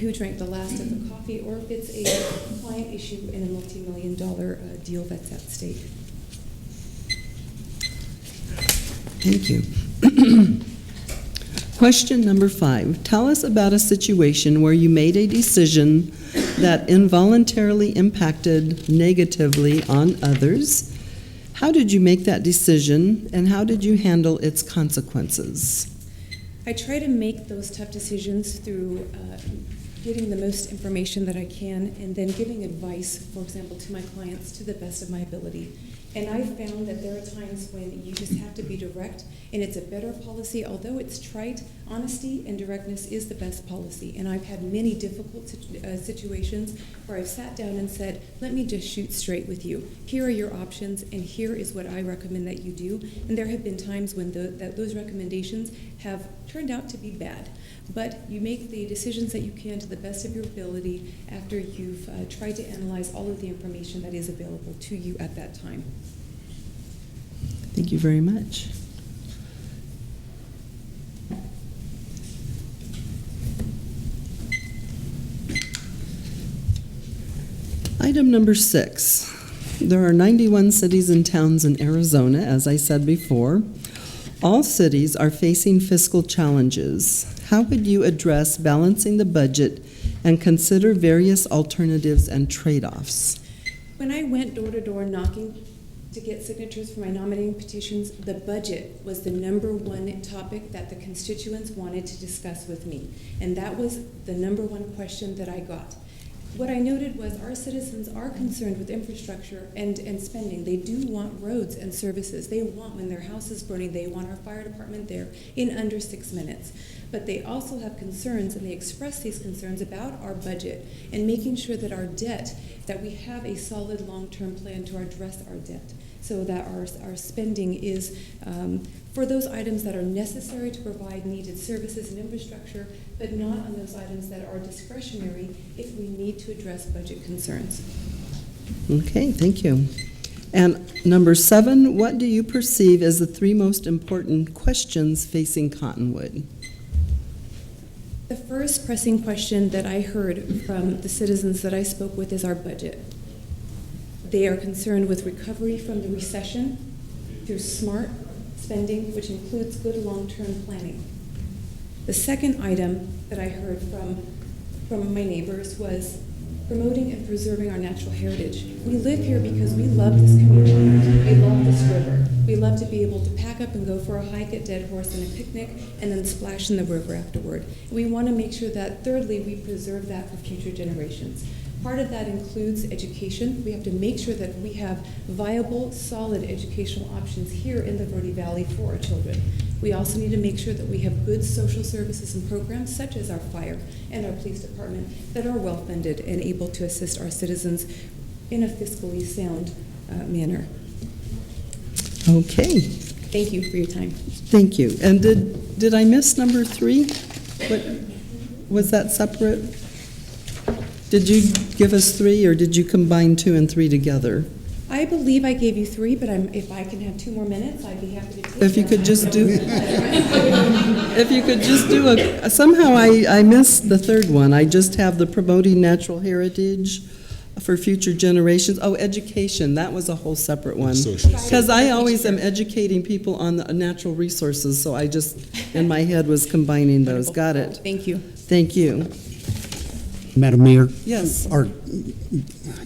who drank the last of the coffee, or if it's a client issue in a multi-million-dollar deal that's at stake. Thank you. Question number 5. Tell us about a situation where you made a decision that involuntarily impacted negatively on others. How did you make that decision, and how did you handle its consequences? I try to make those tough decisions through getting the most information that I can, and then giving advice, for example, to my clients to the best of my ability. And I've found that there are times when you just have to be direct, and it's a better policy. Although it's trite, honesty and directness is the best policy. And I've had many difficult situations where I've sat down and said, let me just shoot straight with you. Here are your options, and here is what I recommend that you do. And there have been times when those recommendations have turned out to be bad. But you make the decisions that you can to the best of your ability after you've tried to analyze all of the information that is available to you at that time. Thank you very much. Item number 6. There are 91 cities and towns in Arizona, as I said before. All cities are facing fiscal challenges. How would you address balancing the budget and consider various alternatives and trade-offs? When I went door to door knocking to get signatures for my nominating petitions, the budget was the #1 topic that the constituents wanted to discuss with me. And that was the #1 question that I got. What I noted was our citizens are concerned with infrastructure and spending. They do want roads and services. They want, when their house is burning, they want our fire department there in under 6 minutes. But they also have concerns, and they express these concerns about our budget and making sure that our debt, that we have a solid long-term plan to address our debt, so that our spending is for those items that are necessary to provide needed services and infrastructure, but not on those items that are discretionary if we need to address budget concerns. Okay, thank you. And number 7, what do you perceive as the 3 most important questions facing Cottonwood? The first pressing question that I heard from the citizens that I spoke with is our budget. They are concerned with recovery from the recession through smart spending, which includes good long-term planning. The second item that I heard from my neighbors was promoting and preserving our natural heritage. We live here because we love this community. We love this river. We love to be able to pack up and go for a hike at Dead Horse and a picnic, and then splash in the river afterward. We want to make sure that, thirdly, we preserve that for future generations. Part of that includes education. We have to make sure that we have viable, solid educational options here in the Verde Valley for our children. We also need to make sure that we have good social services and programs, such as our fire and our police department, that are well-funded and able to assist our citizens in a fiscally sound manner. Okay, Thank you for your time. thank you. And did I miss number 3? What, was that separate? Did you give us 3, or did you combine 2 and 3 together? I believe I gave you 3, but if I can have 2 more minutes, I'd be happy to take If you that. could just do, if you could just do somehow I missed the 3rd one. I just have the promoting natural heritage for future generations. Oh, education, that was a whole separate one. Social Because I always am educating people on the natural resources, so I just, in my head, was combining those. Got it. Thank you. Thank you. Madam Mayor? Yes. Our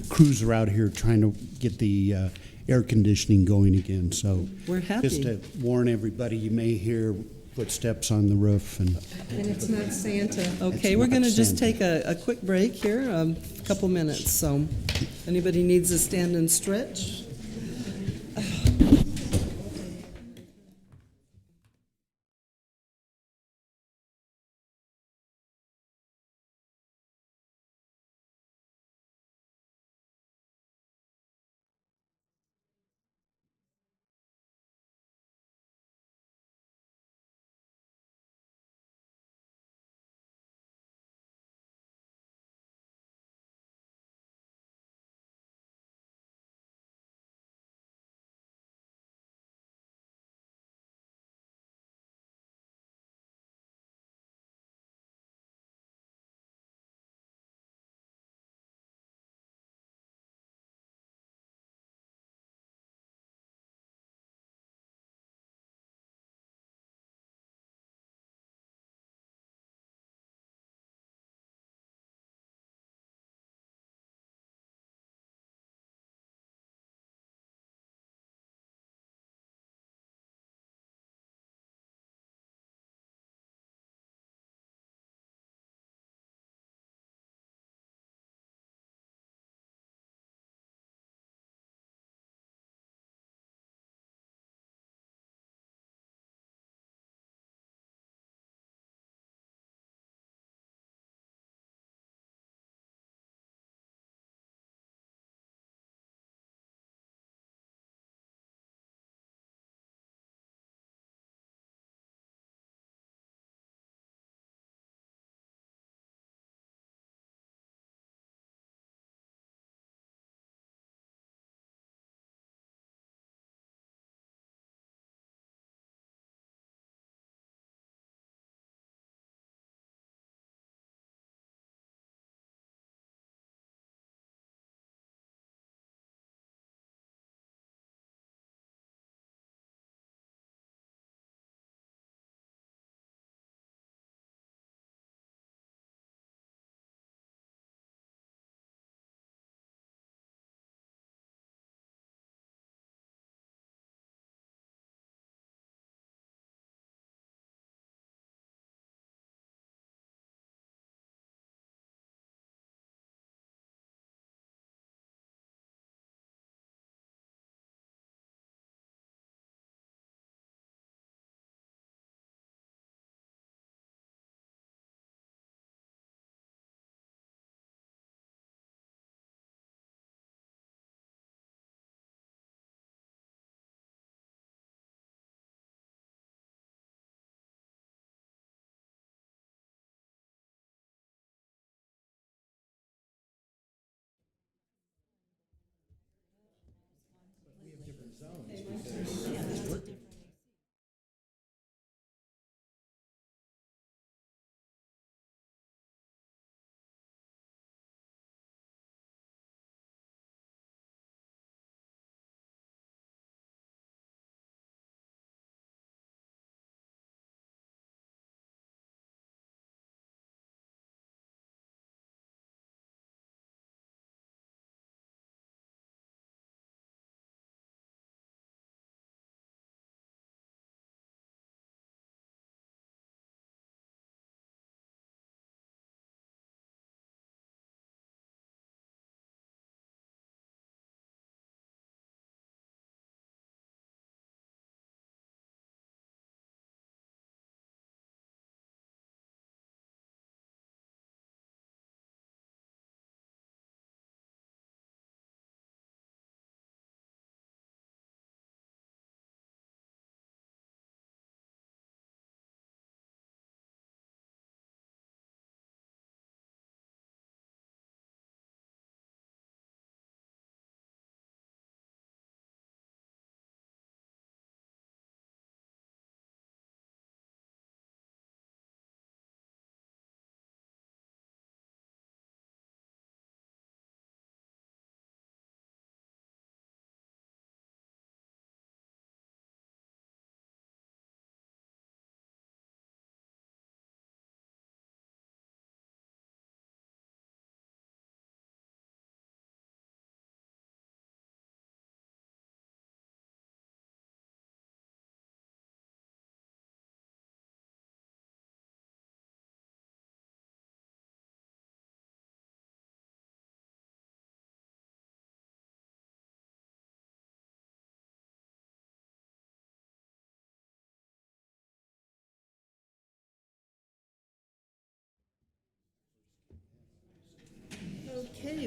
crews are out here trying to get the air conditioning going again, so. We're happy. Just to warn everybody, you may hear footsteps on the roof and. And it's not Santa. Okay, It's we're not going to just Santa. take a quick break here, a couple minutes. So anybody needs to stand and stretch?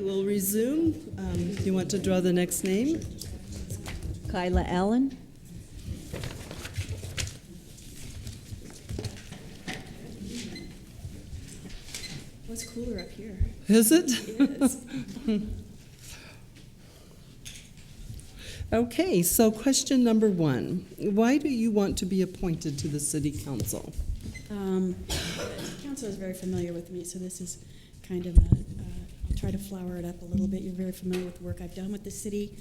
we'll resume. Do you want to draw the next name? Kyla Allen. What's cooler up here? Is it? Yes. Okay, so question number 1. Why do you want to be appointed to the city council? Council is very familiar with me, so this is kind of I'll try to flower it up a little bit. You're very familiar with the work I've done with the city.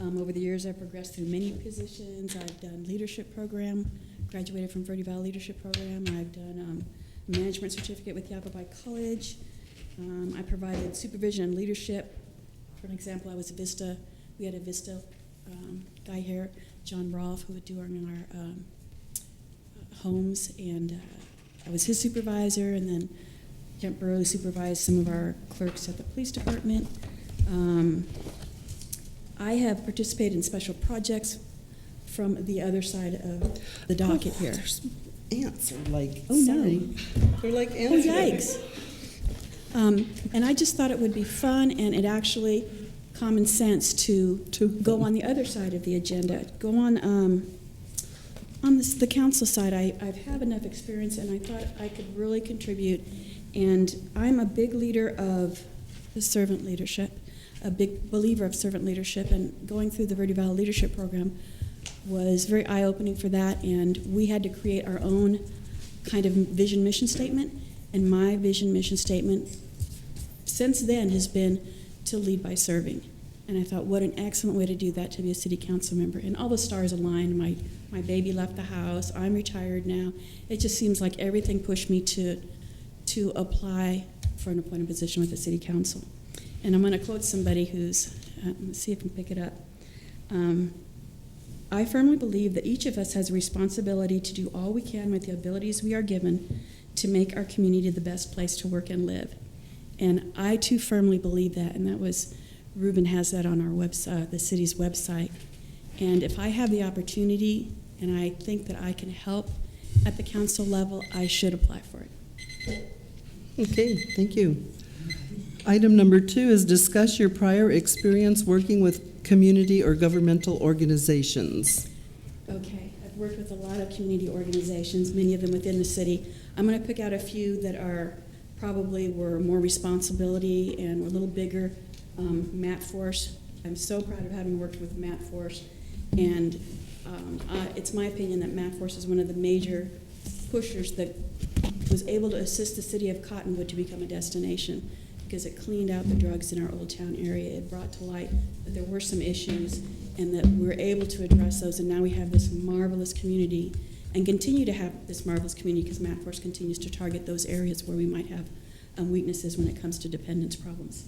Over the years, I've progressed through many positions. I've done leadership program, graduated from Verde Valley Leadership Program. I've done a management certificate with Yavapai College. I provided supervision and leadership. For an example, I was a Vista. We had a Vista guy here, John Rolfe, who would do our homes, and I was his supervisor, and then Kent Burrow supervised some of our clerks at the police department. I have participated in special projects from the other side of the docket here. There's ants are like, Oh, no. sorry. They're like Oh, ants. yikes. And I just thought it would be fun, and it actually common sense to go on the other side of the agenda. Go on the council side. I have enough experience, and I thought I could really contribute. And I'm a big leader of the servant leadership, a big believer of servant leadership, and going through the Verde Valley Leadership Program was very eye-opening for that, and we had to create our own kind of vision mission statement, and my vision mission statement since then has been to lead by serving. And I thought, what an excellent way to do that, to be a city council member. And all the stars aligned. My baby left the house. I'm retired now. It just seems like everything pushed me to apply for an appointed position with the city council. And I'm going to quote somebody who's, let's see if I can pick it up. I firmly believe that each of us has a responsibility to do all we can with the abilities we are given to make our community the best place to work and live. And I too firmly believe that, and that was, Ruben has that on our website, the city's website. And if I have the opportunity and I think that I can help at the council level, I should apply for it. Okay, thank you. Item number 2 is discuss your prior experience working with community or governmental organizations. Okay, I've worked with a lot of community organizations, many of them within the city. I'm going to pick out a few that are were more responsibility and were a little bigger. Matt Force, I'm so proud of having worked with Matt Force, and it's my opinion that Matt Force is one of the major pushers that was able to assist the city of Cottonwood to become a destination, because it cleaned out the drugs in our Old Town area. It brought to light that there were some issues and that we were able to address those, and now we have this marvelous community and continue to have this marvelous community because Matt Force continues to target those areas where we might have weaknesses when it comes to dependence problems.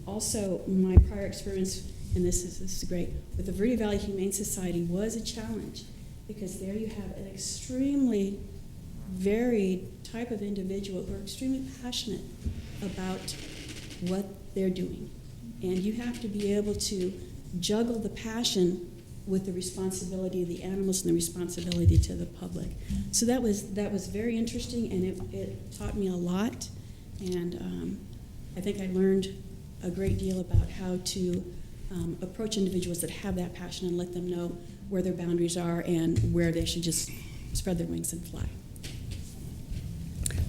Also, my prior experience, and this is great, with the Verde Valley Humane Society was a challenge, because there you have an extremely varied type of individual who are extremely passionate about what they're doing. And you have to be able to juggle the passion with the responsibility of the animals and the responsibility to the public. So that was very interesting, and it taught me a lot. And I think I learned a great deal about how to approach individuals that have that passion and let them know where their boundaries are and where they should just spread their wings and fly.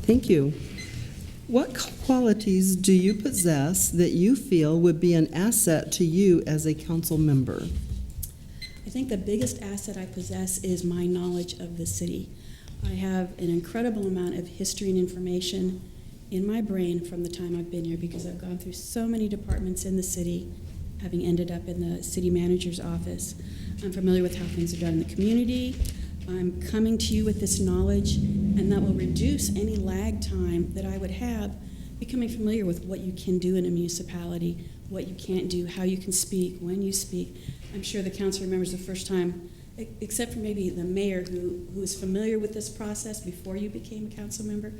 Thank you. What qualities do you possess that you feel would be an asset to you as a council member? I think the biggest asset I possess is my knowledge of the city. I have an incredible amount of history and information in my brain from the time I've been here, because I've gone through so many departments in the city, having ended up in the city manager's office. I'm familiar with how things are done in the community. I'm coming to you with this knowledge, and that will reduce any lag time that I would have becoming familiar with what you can do in a municipality, what you can't do, how you can speak, when you speak. I'm sure the council remembers the first time, except for maybe the mayor who was familiar with this process before you became a council member.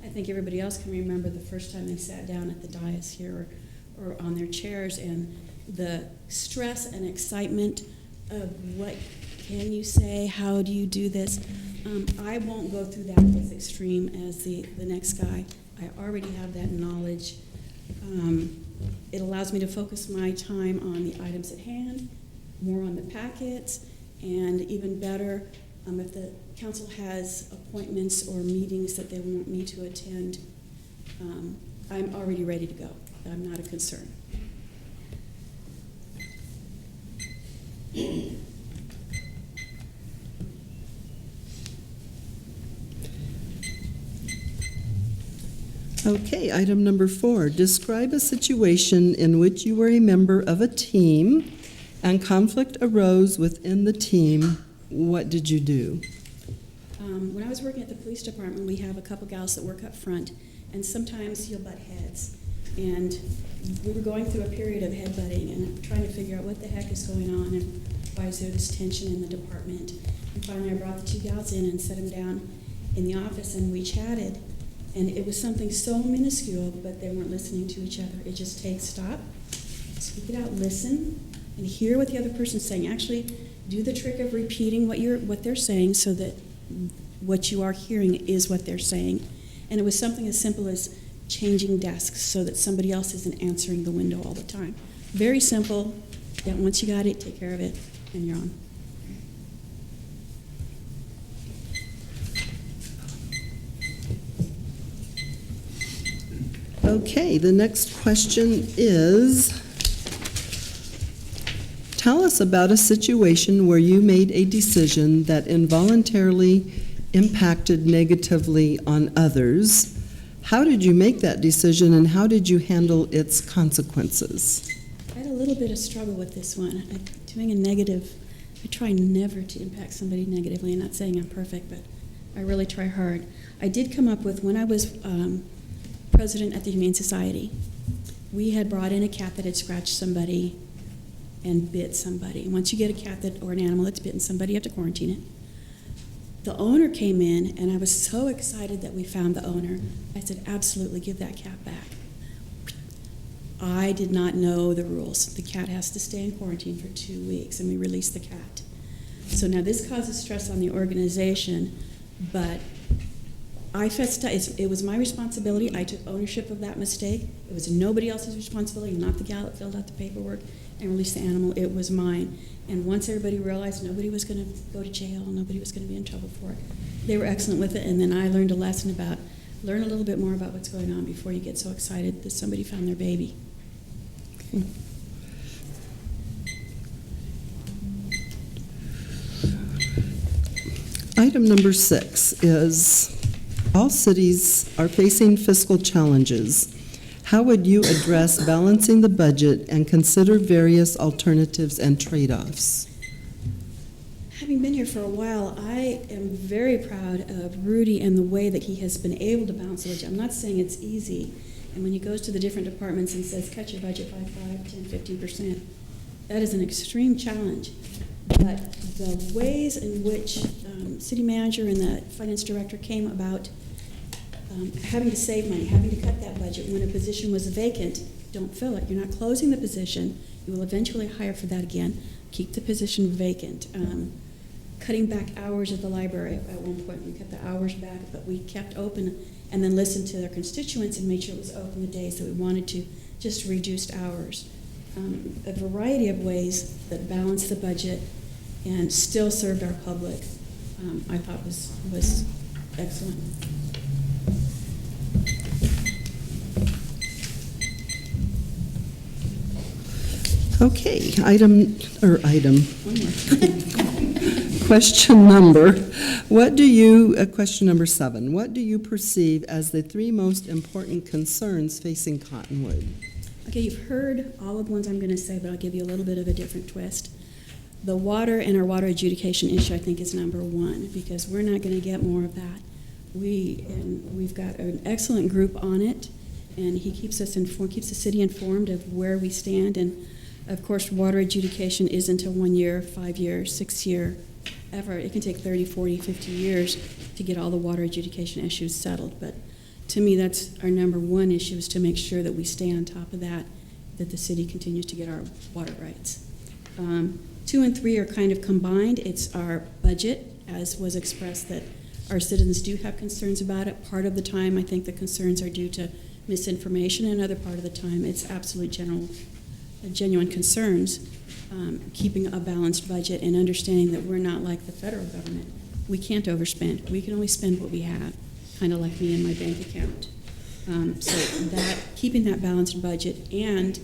I think everybody else can remember the first time they sat down at the dais here or on their chairs, and the stress and excitement of what can you say, how do you do this. I won't go through that as extreme as the next guy. I already have that knowledge. It allows me to focus my time on the items at hand, more on the packets, and even better, if the council has appointments or meetings that they want me to attend, I'm already ready to go. I'm not a concern. Okay, item number 4. Describe a situation in which you were a member of a team and conflict arose within the team. What did you do? When I was working at the police department, we have a couple gals that work up front, and sometimes you'll butt heads. And we were going through a period of headbutting and trying to figure out what the heck is going on and why is there this tension in the department. And finally, I brought the 2 gals in and set them down in the office, and we chatted. And it was something so minuscule, but they weren't listening to each other. It just takes stop, speak it out, listen, and hear what the other person's saying. Actually, do the trick of repeating what they're saying so that what you are hearing is what they're saying. And it was something as simple as changing desks so that somebody else isn't answering the window all the time. Very simple. Yeah, once you got it, take care of it, and you're on. Okay, the next question is, tell us about a situation where you made a decision that involuntarily impacted negatively on others. How did you make that decision, and how did you handle its consequences? I had a little bit of struggle with this one. Doing a negative, I try never to impact somebody negatively. I'm not saying I'm perfect, but I really try hard. I did come up with, when I was president at the Humane Society, we had brought in a cat that had scratched somebody and bit somebody. And once you get a cat or an animal that's bitten somebody, you have to quarantine it. The owner came in, and I was so excited that we found the owner. I said, absolutely, give that cat back. I did not know the rules. The cat has to stay in quarantine for 2 weeks, and we released the cat. So now this causes stress on the organization, but it was my responsibility. I took ownership of that mistake. It was nobody else's responsibility, not the gal that filled out the paperwork and released the animal. It was mine. And once everybody realized nobody was going to go to jail, nobody was going to be in trouble for it, they were excellent with it. And then I learned a lesson about, learn a little bit more about what's going on before you get so excited that somebody found their baby. Okay. Item number 6 is, all cities are facing fiscal challenges. How would you address balancing the budget and consider various alternatives and trade-offs? Having been here for a while, I am very proud of Rudy and the way that he has been able to balance the budget. I'm not saying it's easy. And when he goes to the different departments and says, cut your budget by 5, 10, 15%, that is an extreme challenge. But the ways in which city manager and the finance director came about having to save money, having to cut that budget when a position was vacant, don't fill it. You're not closing the position. You will eventually hire for that again. Keep the position vacant. Cutting back hours at the library. At one point, we cut the hours back, but we kept open and then listened to their constituents and made sure it was open the days that we wanted to, just reduced hours. A variety of ways that balanced the budget and still served our public, I thought was excellent. Okay, question number 7. What do you perceive as the 3 most important concerns facing Cottonwood? Okay, you've heard all of the ones I'm going to say, but I'll give you a little bit of a different twist. The water and our water adjudication issue, I think, is number 1, because we're not going to get more of that. We've got an excellent group on it, and he keeps us informed, keeps the city informed of where we stand. And of course, water adjudication isn't a 1 year, 5 year, 6 year, ever. It can take 30, 40, 50 years to get all the water adjudication issues settled. But to me, that's our number 1 issue, is to make sure that we stay on top of that the city continues to get our water rights. 2 and 3 are kind of combined. It's our budget, as was expressed, that our citizens do have concerns about it. Part of the time, I think the concerns are due to misinformation, and other part of the time it's absolute genuine concerns. Keeping a balanced budget and understanding that we're not like the federal government. We can't overspend. We can only spend what we have, kind of like me and my bank account. So that keeping that balanced budget and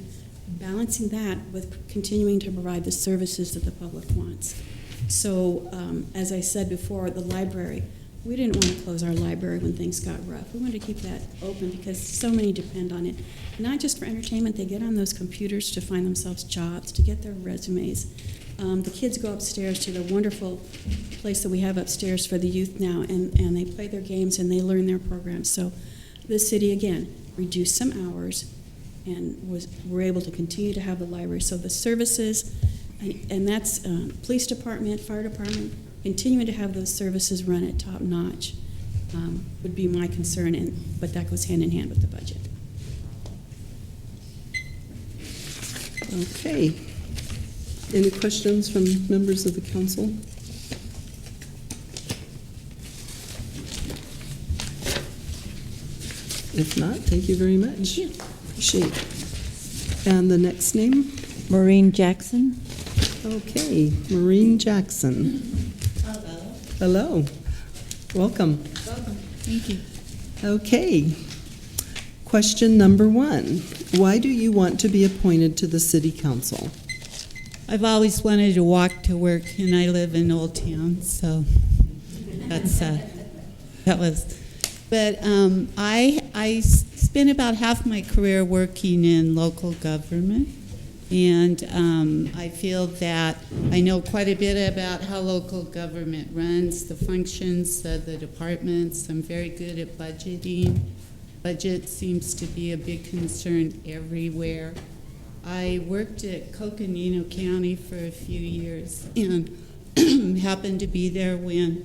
balancing that with continuing to provide the services that the public wants. So as I said before, the library, we didn't want to close our library when things got rough. We wanted to keep that open because so many depend on it. Not just for entertainment, they get on those computers to find themselves jobs, to get their resumes. The kids go upstairs to the wonderful place that we have upstairs for the youth now, and they play their games and they learn their programs. So the city, again, reduced some hours and we're able to continue to have the library. So the services, and that's police department, fire department, continuing to have those services run at top notch would be my concern, but that goes hand in hand with the budget. Okay. Any questions from members of the council? If not, thank you very much. Appreciate it. And the next name? Maureen Jackson. Okay, Maureen Jackson. Hello. Welcome. Thank you. Okay. Question number 1. Why do you want to be appointed to the city council? I've always wanted to walk to work, and I live in Old Town, so that's that was. But I spent about half my career working in local government, and I feel that I know quite a bit about how local government runs, the functions of the departments. I'm very good at budgeting. Budget seems to be a big concern everywhere. I worked at Coconino County for a few years and happened to be there when,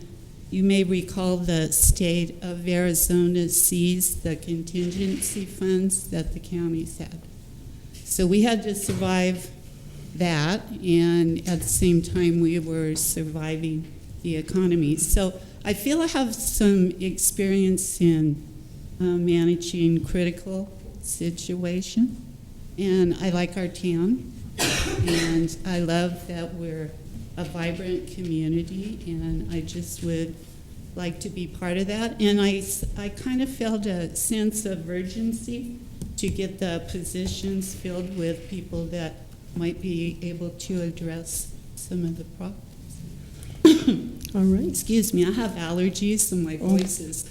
you may recall, the state of Arizona seized the contingency funds that the counties had. So we had to survive that, and at the same time we were surviving the economy. So I feel I have some experience in managing critical situations. And I like our town, and I love that we're a vibrant community, and I just would like to be part of that. And I kind of felt a sense of urgency to get the positions filled with people that might be able to address some of the problems. All right. Excuse me, I have allergies, so my voice is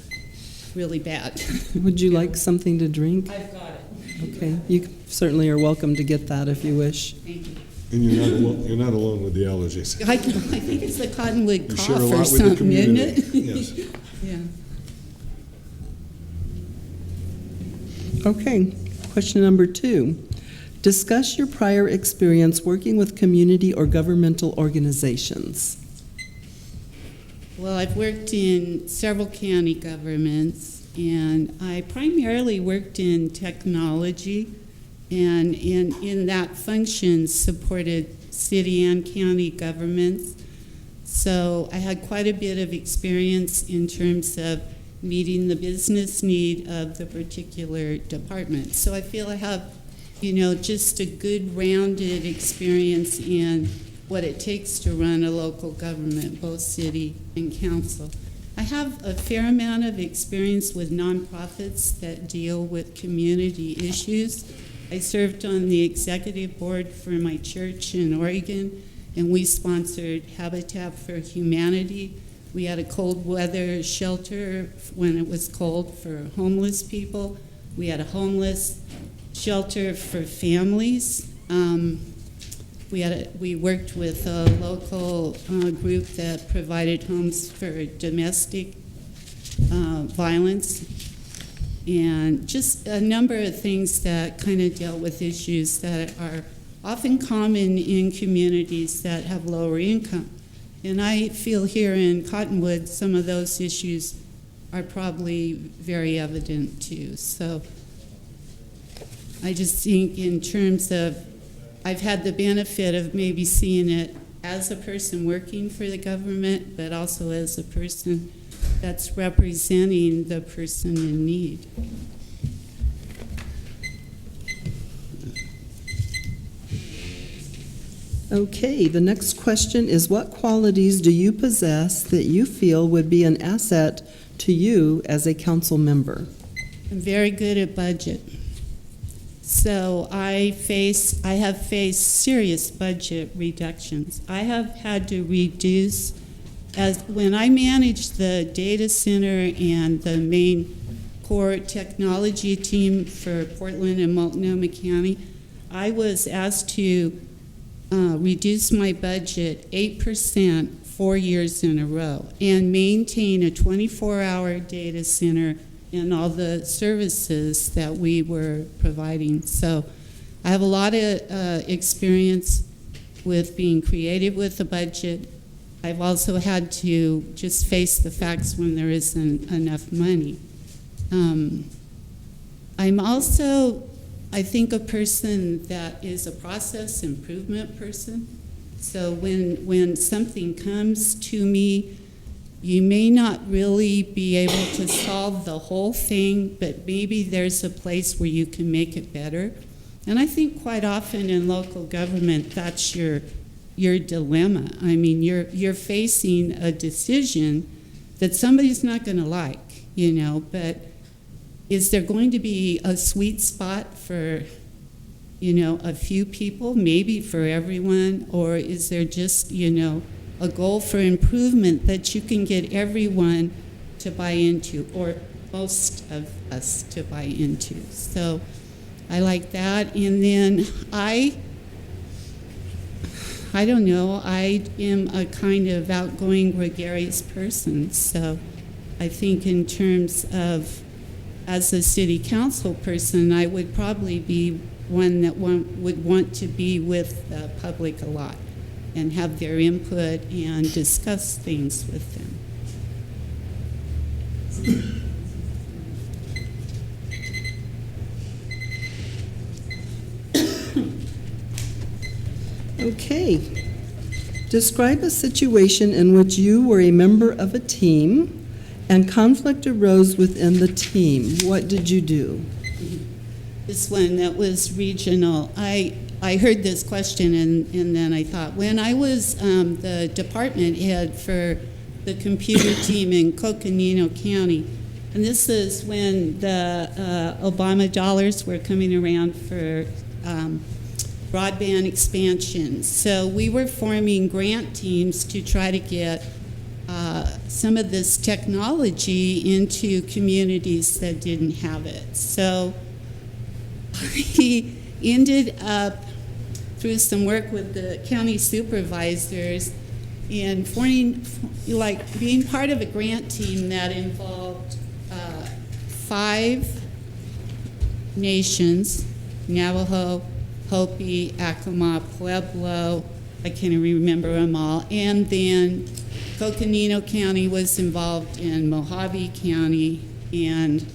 really bad. Would you like something to drink? I've got it. Okay. You certainly are welcome to get that if you wish. Thank you. And you're not alone with the allergies. I think it's the Cottonwood You cough share a lot or with the something, isn't it? community. Yes. Yeah. Okay. Question number 2. Discuss your prior experience working with community or governmental organizations. Well, I've worked in several county governments, and I primarily worked in technology, and in that function supported city and county governments. So I had quite a bit of experience in terms of meeting the business need of the particular department. So I feel I have, just a good rounded experience in what it takes to run a local government, both city and council. I have a fair amount of experience with nonprofits that deal with community issues. I served on the executive board for my church in Oregon, and we sponsored Habitat for Humanity. We had a cold weather shelter when it was cold for homeless people. We had a homeless shelter for families. We worked with a local group that provided homes for domestic violence, and just a number of things that kind of dealt with issues that are often common in communities that have lower income. And I feel here in Cottonwood some of those issues are probably very evident too. So I just think in terms of, I've had the benefit of maybe seeing it as a person working for the government, but also as a person that's representing the person in need. Okay, the next question is, what qualities do you possess that you feel would be an asset to you as a council member? I'm very good at budget. So I have faced serious budget reductions. I have had to reduce, as when I managed the data center and the main core technology team for Portland and Multnomah County, I was asked to reduce my budget 8% 4 years in a row and maintain a 24-hour data center and all the services that we were providing. So I have a lot of experience with being creative with the budget. I've also had to just face the facts when there isn't enough money. I'm also, I think, a person that is a process improvement person. So when something comes to me, you may not really be able to solve the whole thing, but maybe there's a place where you can make it better. And I think quite often in local government, that's your dilemma. I mean, you're facing a decision that somebody's not going to like, you know, but is there going to be a sweet spot for, you know, a few people, maybe for everyone, or is there just, you know, a goal for improvement that you can get everyone to buy into, or most of us to buy into? So I like that. And then I don't know, I am a kind of outgoing, gregarious person. So I think in terms of, as a city council person, I would probably be one that would want to be with the public a lot and have their input and discuss things with them. Okay. Describe a situation in which you were a member of a team and conflict arose within the team. What did you do? This one that was regional. I heard this question and then I thought, when I was the department head for the computer team in Coconino County, and this is when the Obama dollars were coming around for broadband expansion. So we were forming grant teams to try to get some of this technology into communities that didn't have it. So he ended up, through some work with the county supervisors, and being part of a grant team that involved 5 nations: Navajo, Hopi, Acoma, Pueblo, I can't even remember them all, and then Coconino County was involved in Mojave County, and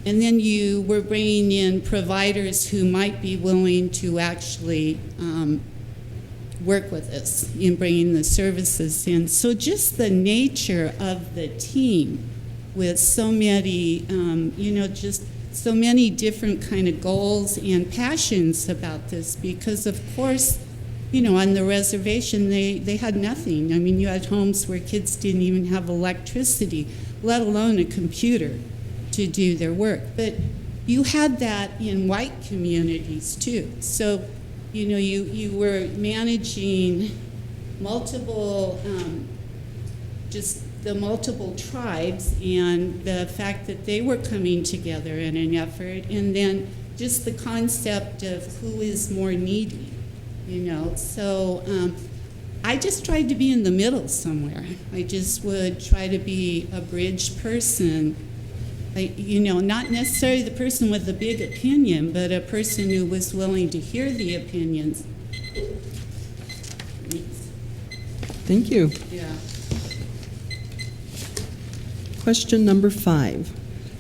then you were bringing in providers who might be willing to actually work with us in bringing the services in. So just the nature of the team with so many, just so many different kind of goals and passions about this, because of course, on the reservation, they had nothing. I mean, you had homes where kids didn't even have electricity, let alone a computer to do their work. But you had that in white communities too. So, you were managing multiple, just the multiple tribes and the fact that they were coming together in an effort, and then just the concept of who is more needy, So I just tried to be in the middle somewhere. I just would try to be a bridge person. Not necessarily the person with the big opinion, but a person who was willing to hear the opinions. Thank you. Yeah. Question number 5.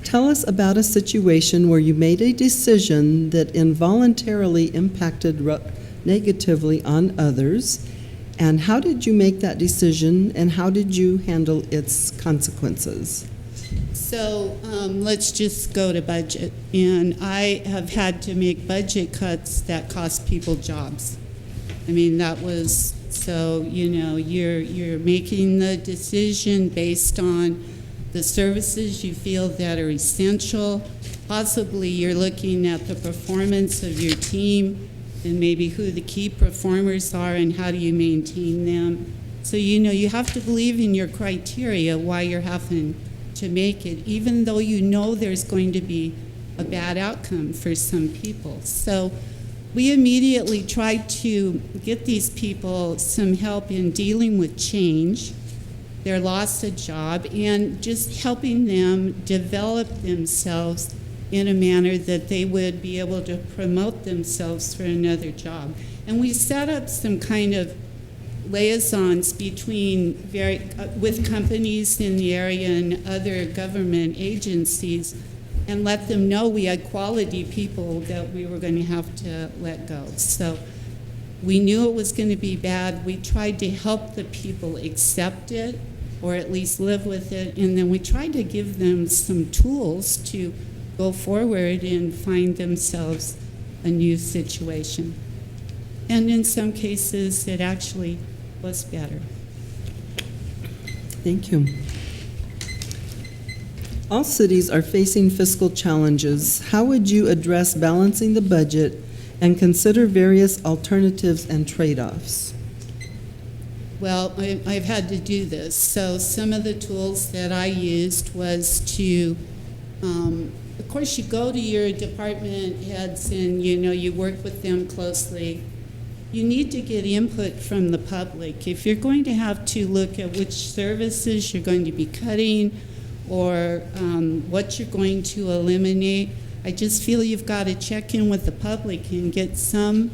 Tell us about a situation where you made a decision that involuntarily impacted negatively on others, and how did you make that decision, and how did you handle its consequences? So let's just go to budget. And I have had to make budget cuts that cost people jobs. I mean, that was, so, you know, you're making the decision based on the services you feel that are essential. Possibly you're looking at the performance of your team and maybe who the key performers are and how do you maintain them. So, you know, you have to believe in your criteria why you're having to make it, even though you know there's going to be a bad outcome for some people. So we immediately tried to get these people some help in dealing with change, their loss of job, and just helping them develop themselves in a manner that they would be able to promote themselves for another job. And we set up some kind of liaisons between with companies in the area and other government agencies, and let them know we had quality people that we were going to have to let go. So we knew it was going to be bad. We tried to help the people accept it, or at least live with it, and then we tried to give them some tools to go forward and find themselves a new situation. And in some cases, it actually was better. Thank you. All cities are facing fiscal challenges. How would you address balancing the budget and consider various alternatives and trade-offs? Well, I've had to do this. So some of the tools that I used was to, of course, you go to your department heads and, you know, you work with them closely. You need to get input from the public. If you're going to have to look at which services you're going to be cutting or what you're going to eliminate, I just feel you've got to check in with the public and get some,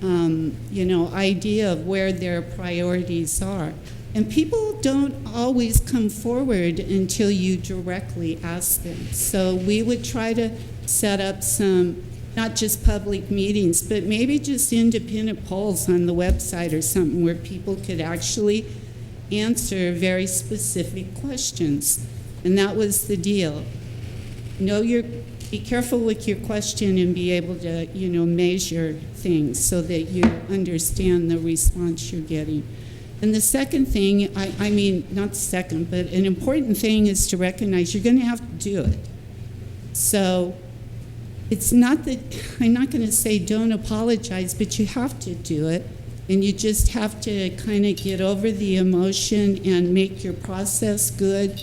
you know, idea of where their priorities are. And people don't always come forward until you directly ask them. So we would try to set up some, not just public meetings, but maybe just independent polls on the website or something where people could actually answer very specific questions. And that was the deal. Be careful with your question and be able to, you know, measure things so that you understand the response you're getting. And the second thing, I mean, not the second, but an important thing is to recognize you're going to have to do it. So it's not that, I'm not going to say don't apologize, but you have to do it. And you just have to kind of get over the emotion and make your process good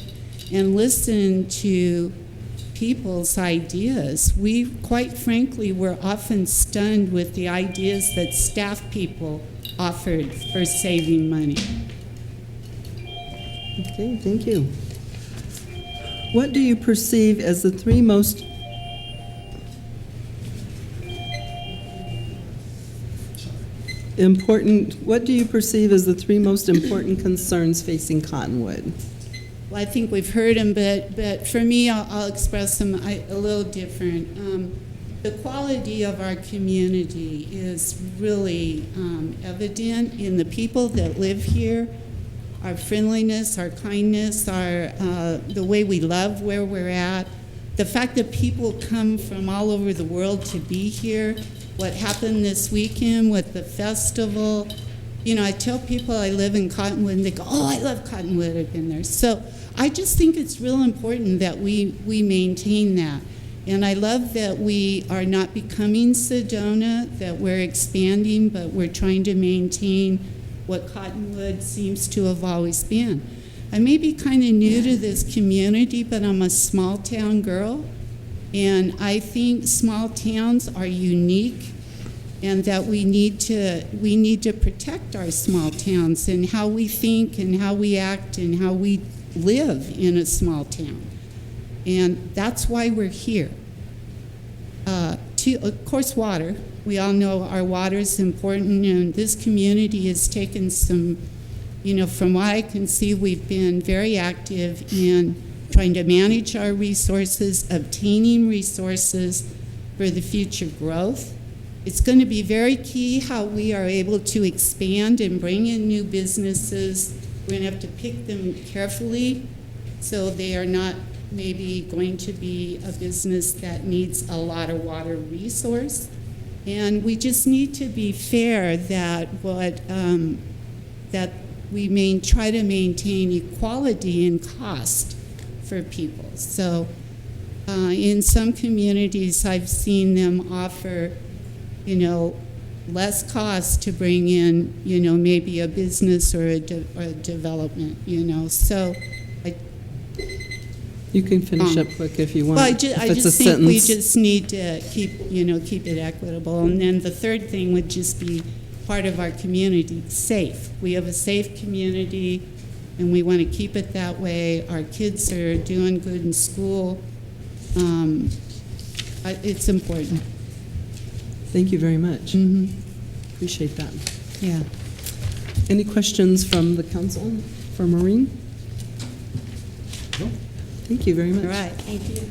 and listen to people's ideas. We, quite frankly, were often stunned with the ideas that staff people offered for saving money. Okay, thank you. What do you perceive as the three most important concerns facing Cottonwood? Well, I think we've heard them, but for me, I'll express them a little different. The quality of our community is really evident in the people that live here, our friendliness, our kindness, the way we love where we're at, the fact that people come from all over the world to be here, what happened this weekend with the festival. You know, I tell people I live in Cottonwood, and they go, oh, I love Cottonwood, I've been there. So I just think it's real important that we maintain that. And I love that we are not becoming Sedona, that we're expanding, but we're trying to maintain what Cottonwood seems to have always been. I may be kind of new to this community, but I'm a small town girl, and I think small towns are unique, and that we need to protect our small towns and how we think and how we act and how we live in a small town. And that's why we're here. Of course, water. We all know our water is important, and this community has taken some, you know, from what I can see, we've been very active in trying to manage our resources, obtaining resources for the future growth. It's going to be very key how we are able to expand and bring in new businesses. We're going to have to pick them carefully so they are not maybe going to be a business that needs a lot of water resource. And we just need to be fair that that we try to maintain equality in cost for people. So in some communities, I've seen them offer, less cost to bring in, maybe a business or a development, So You can finish up quick if you want. well, I if it's just a think we sentence. just need to keep it equitable. And then the third thing would just be part of our community, safe. We have a safe community, and we want to keep it that way. Our kids are doing good in school. It's important. Thank you very much. Mm-hmm. Appreciate that. Yeah. Any questions from the council for Maureen? No. Thank you very much. All right. Thank you.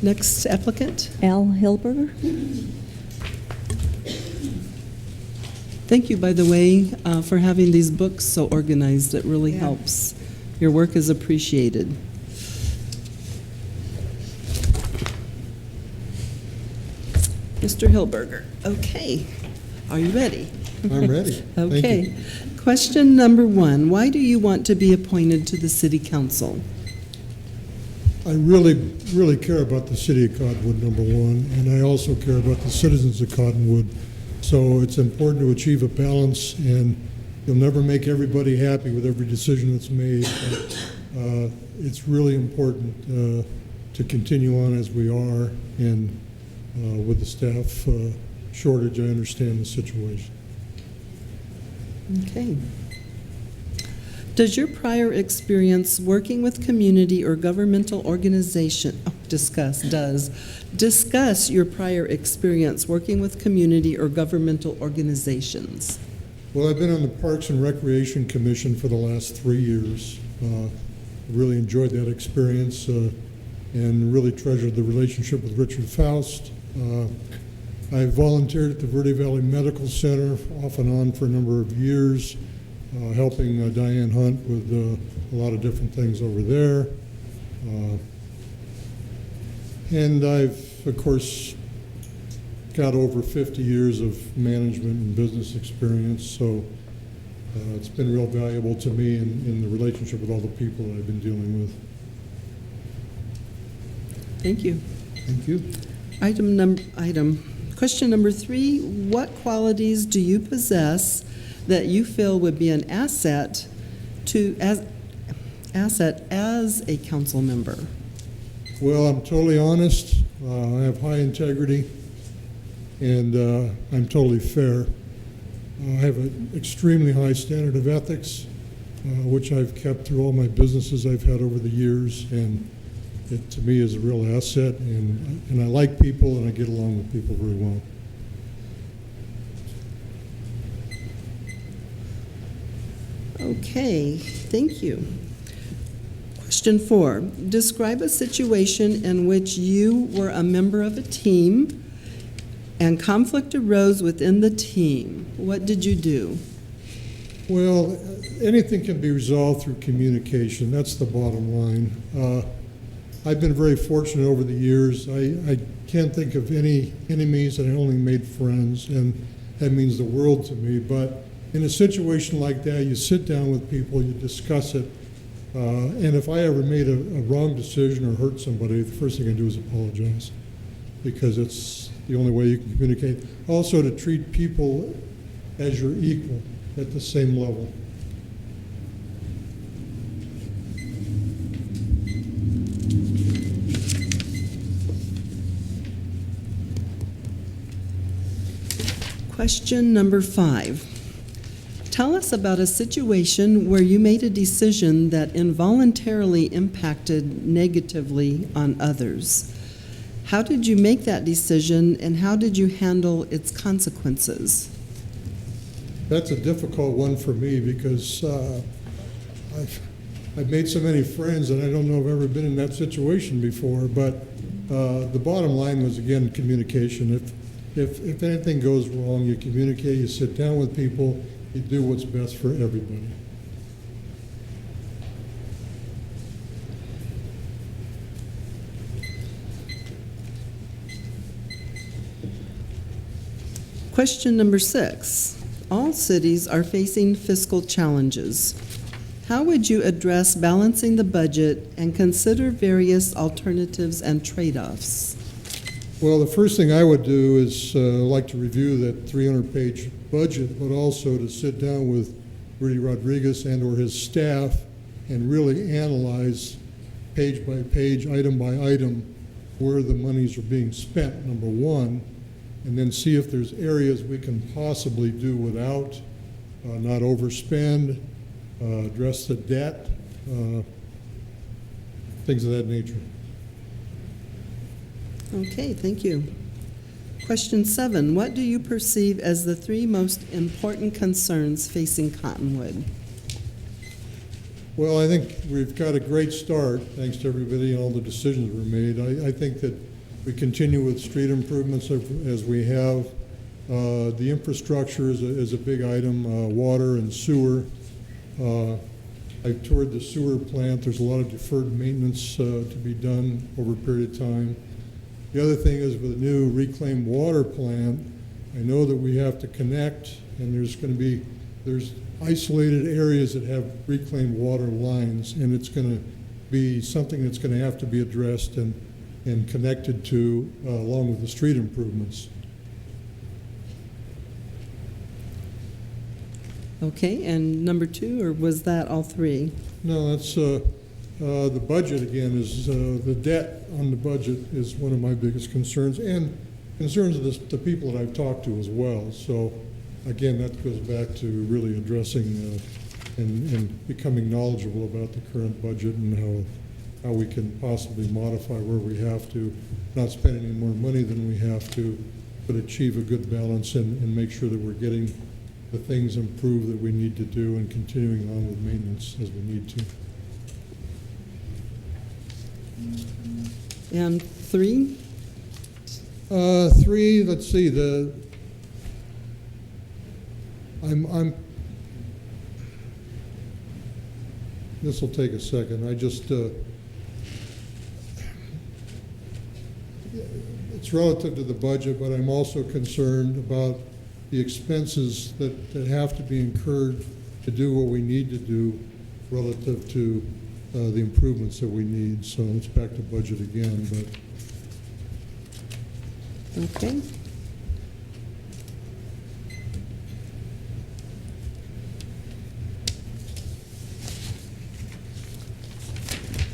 Next applicant. Al Hilberger? Thank you, by the way, for having these books so organized. It really helps. Your work is appreciated. Mr. Hilberger. Okay. Are you ready? I'm ready. Thank Okay. you. Question number 1. Why do you want to be appointed to the city council? I really, really care about the city of Cottonwood, number one, and I also care about the citizens of Cottonwood. So it's important to achieve a balance, and you'll never make everybody happy with every decision that's made. But, it's really important to continue on as we are, and with the staff shortage, I understand the situation. Okay. Does your prior experience working with community or governmental organization, discuss your prior experience working with community or governmental organizations? Well, I've been on the Parks and Recreation Commission for the last 3 years. Really enjoyed that experience and really treasured the relationship with Richard Faust. I volunteered at the Verde Valley Medical Center off and on for a number of years, helping Diane Hunt with a lot of different things over there. And I've, of course, got over 50 years of management and business experience, so it's been real valuable to me in the relationship with all the people that I've been dealing with. Thank you. Thank you. Question number 3, what qualities do you possess that you feel would be an asset as a council member? Well, I'm totally honest. I have high integrity, and I'm totally fair. I have an extremely high standard of ethics, which I've kept through all my businesses I've had over the years, and it to me is a real asset, and I like people, and I get along with people very well. Okay, thank you. Question 4, describe a situation in which you were a member of a team and conflict arose within the team. What did you do? Well, anything can be resolved through communication. That's the bottom line. I've been very fortunate over the years. I can't think of any enemies, and I only made friends, and that means the world to me. But in a situation like that, you sit down with people, you discuss it, and if I ever made a wrong decision or hurt somebody, the first thing I do is apologize, because it's the only way you can communicate. Also, to treat people as your equal at the same level. Question number 5. Tell us about a situation where you made a decision that involuntarily impacted negatively on others. How did you make that decision, and how did you handle its consequences? That's a difficult one for me, because I've made so many friends, and I don't know if I've ever been in that situation before. But the bottom line was, again, communication. If anything goes wrong, you communicate, you sit down with people, you do what's best for everybody. Question number 6. All cities are facing fiscal challenges. How would you address balancing the budget and consider various alternatives and trade-offs? Well, the first thing I would do is like to review that 300-page budget, but also to sit down with Rudy Rodriguez and or his staff and really analyze page by page, item by item, where the monies are being spent, number one, and then see if there's areas we can possibly do without, not overspend, address the debt, things of that nature. Okay, thank you. Question 7. What do you perceive as the 3 most important concerns facing Cottonwood? Well, I think we've got a great start, thanks to everybody and all the decisions were made. I think that we continue with street improvements as we have. The infrastructure is a big item, water and sewer. I toured the sewer plant. There's a lot of deferred maintenance to be done over a period of time. The other thing is with the new reclaimed water plant, I know that we have to connect, and there's isolated areas that have reclaimed water lines, and it's going to be something that's going to have to be addressed and connected to along with the street improvements. Okay, and number 2, or was that all 3? No, that's the budget again is the debt on the budget is one of my biggest concerns, and concerns of the people that I've talked to as well. So again, that goes back to really addressing and becoming knowledgeable about the current budget and how we can possibly modify where we have to, not spend any more money than we have to, but achieve a good balance and make sure that we're getting the things improved that we need to do and continuing on with maintenance as we need to. And 3? 3, let's see, this will take a second. It's relative to the budget, but I'm also concerned about the expenses that have to be incurred to do what we need to do relative to the improvements that we need. So it's back to budget again, but. Okay.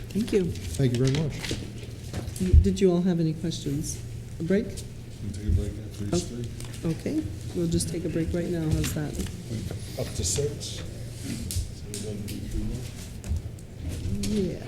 Thank you. Thank you very much. Did you all have any questions? A break? Can we take a break after these 3? Okay, we'll just take a break right now. How's that? Up to 6? Yeah.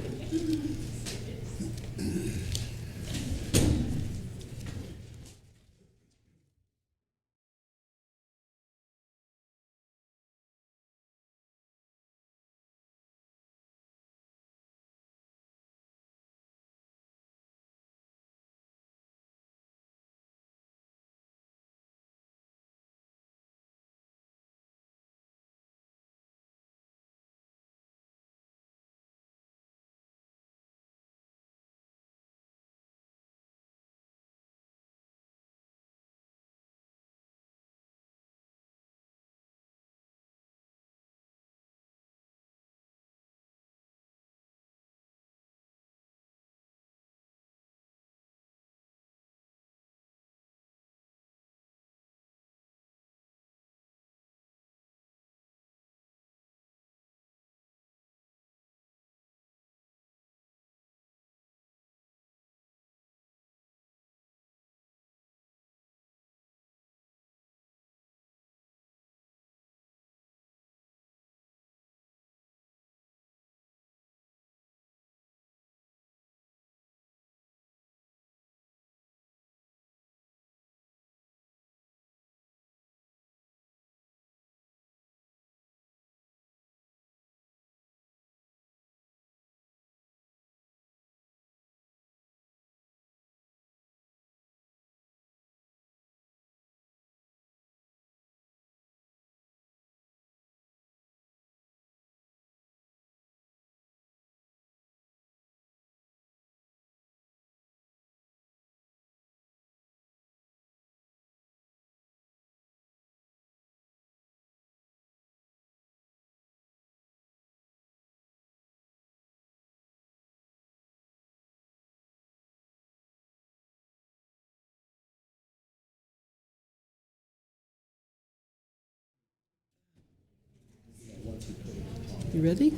You ready?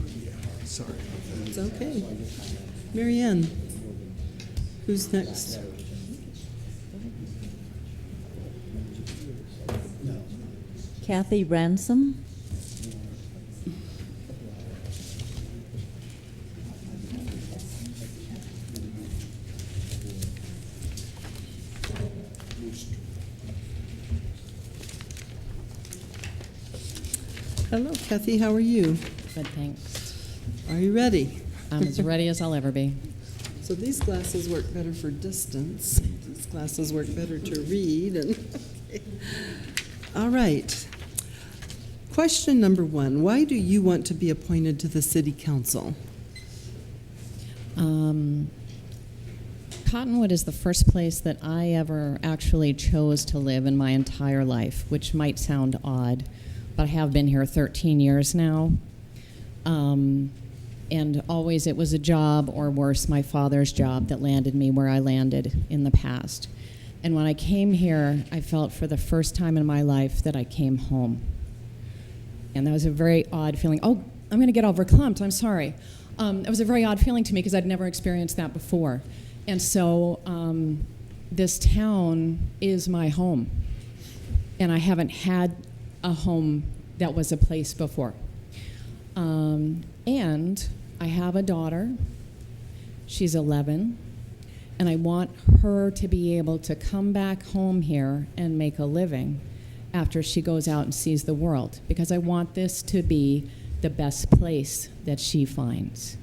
Sorry. It's okay. Mary Ann, who's next? Kathy Ransom. Hello, Kathy, how are you? Good, thanks. Are you ready? I'm as ready as I'll ever be. So these glasses work better for distance. These glasses work better to read. And all right. Question number 1. Why do you want to be appointed to the city council? Cottonwood is the first place that I ever actually chose to live in my entire life, which might sound odd, but I have been here 13 years now. And always it was a job, or worse, my father's job, that landed me where I landed in the past. And when I came here, I felt for the first time in my life that I came home. And that was a very odd feeling. Oh, I'm going to get all verklempt, I'm sorry. It was a very odd feeling to me because I'd never experienced that before. And so this town is my home. And I haven't had a home that was a place before. And I have a daughter. She's 11. And I want her to be able to come back home here and make a living after she goes out and sees the world, because I want this to be the best place that she finds.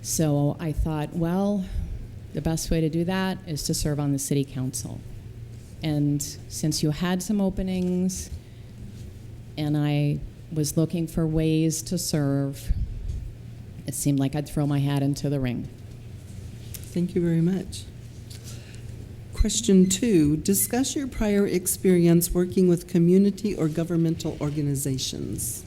So I thought, well, the best way to do that is to serve on the city council. And since you had some openings and I was looking for ways to serve, it seemed like I'd throw my hat into the ring. Thank you very much. Question 2, discuss your prior experience working with community or governmental organizations.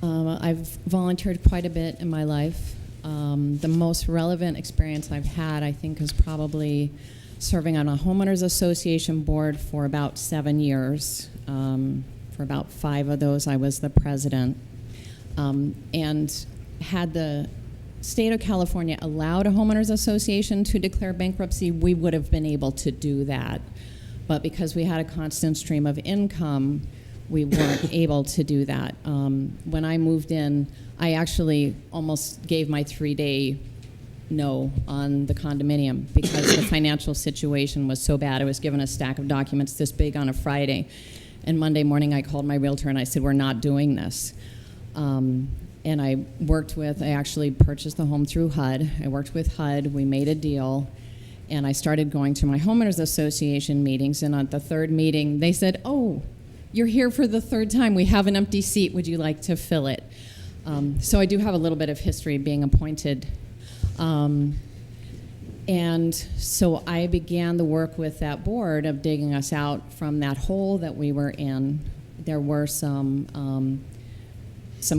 I've volunteered quite a bit in my life. The most relevant experience I've had, I think, is probably serving on a homeowners association board for about 7 years. For about 5 of those, I was the president. And had the state of California allowed a homeowners association to declare bankruptcy, we would have been able to do that. But because we had a constant stream of income, we weren't able to do that. When I moved in, I actually almost gave my 3-day no on the condominium because the financial situation was so bad. I was given a stack of documents this big on a Friday. And Monday morning I called my realtor and I said, we're not doing this. And I actually purchased the home through HUD. I worked with HUD, we made a deal, and I started going to my homeowners association meetings, and at the 3rd meeting, they said, oh, you're here for the 3rd time, we have an empty seat, would you like to fill it? So I do have a little bit of history being appointed. And so I began the work with that board of digging us out from that hole that we were in. There were some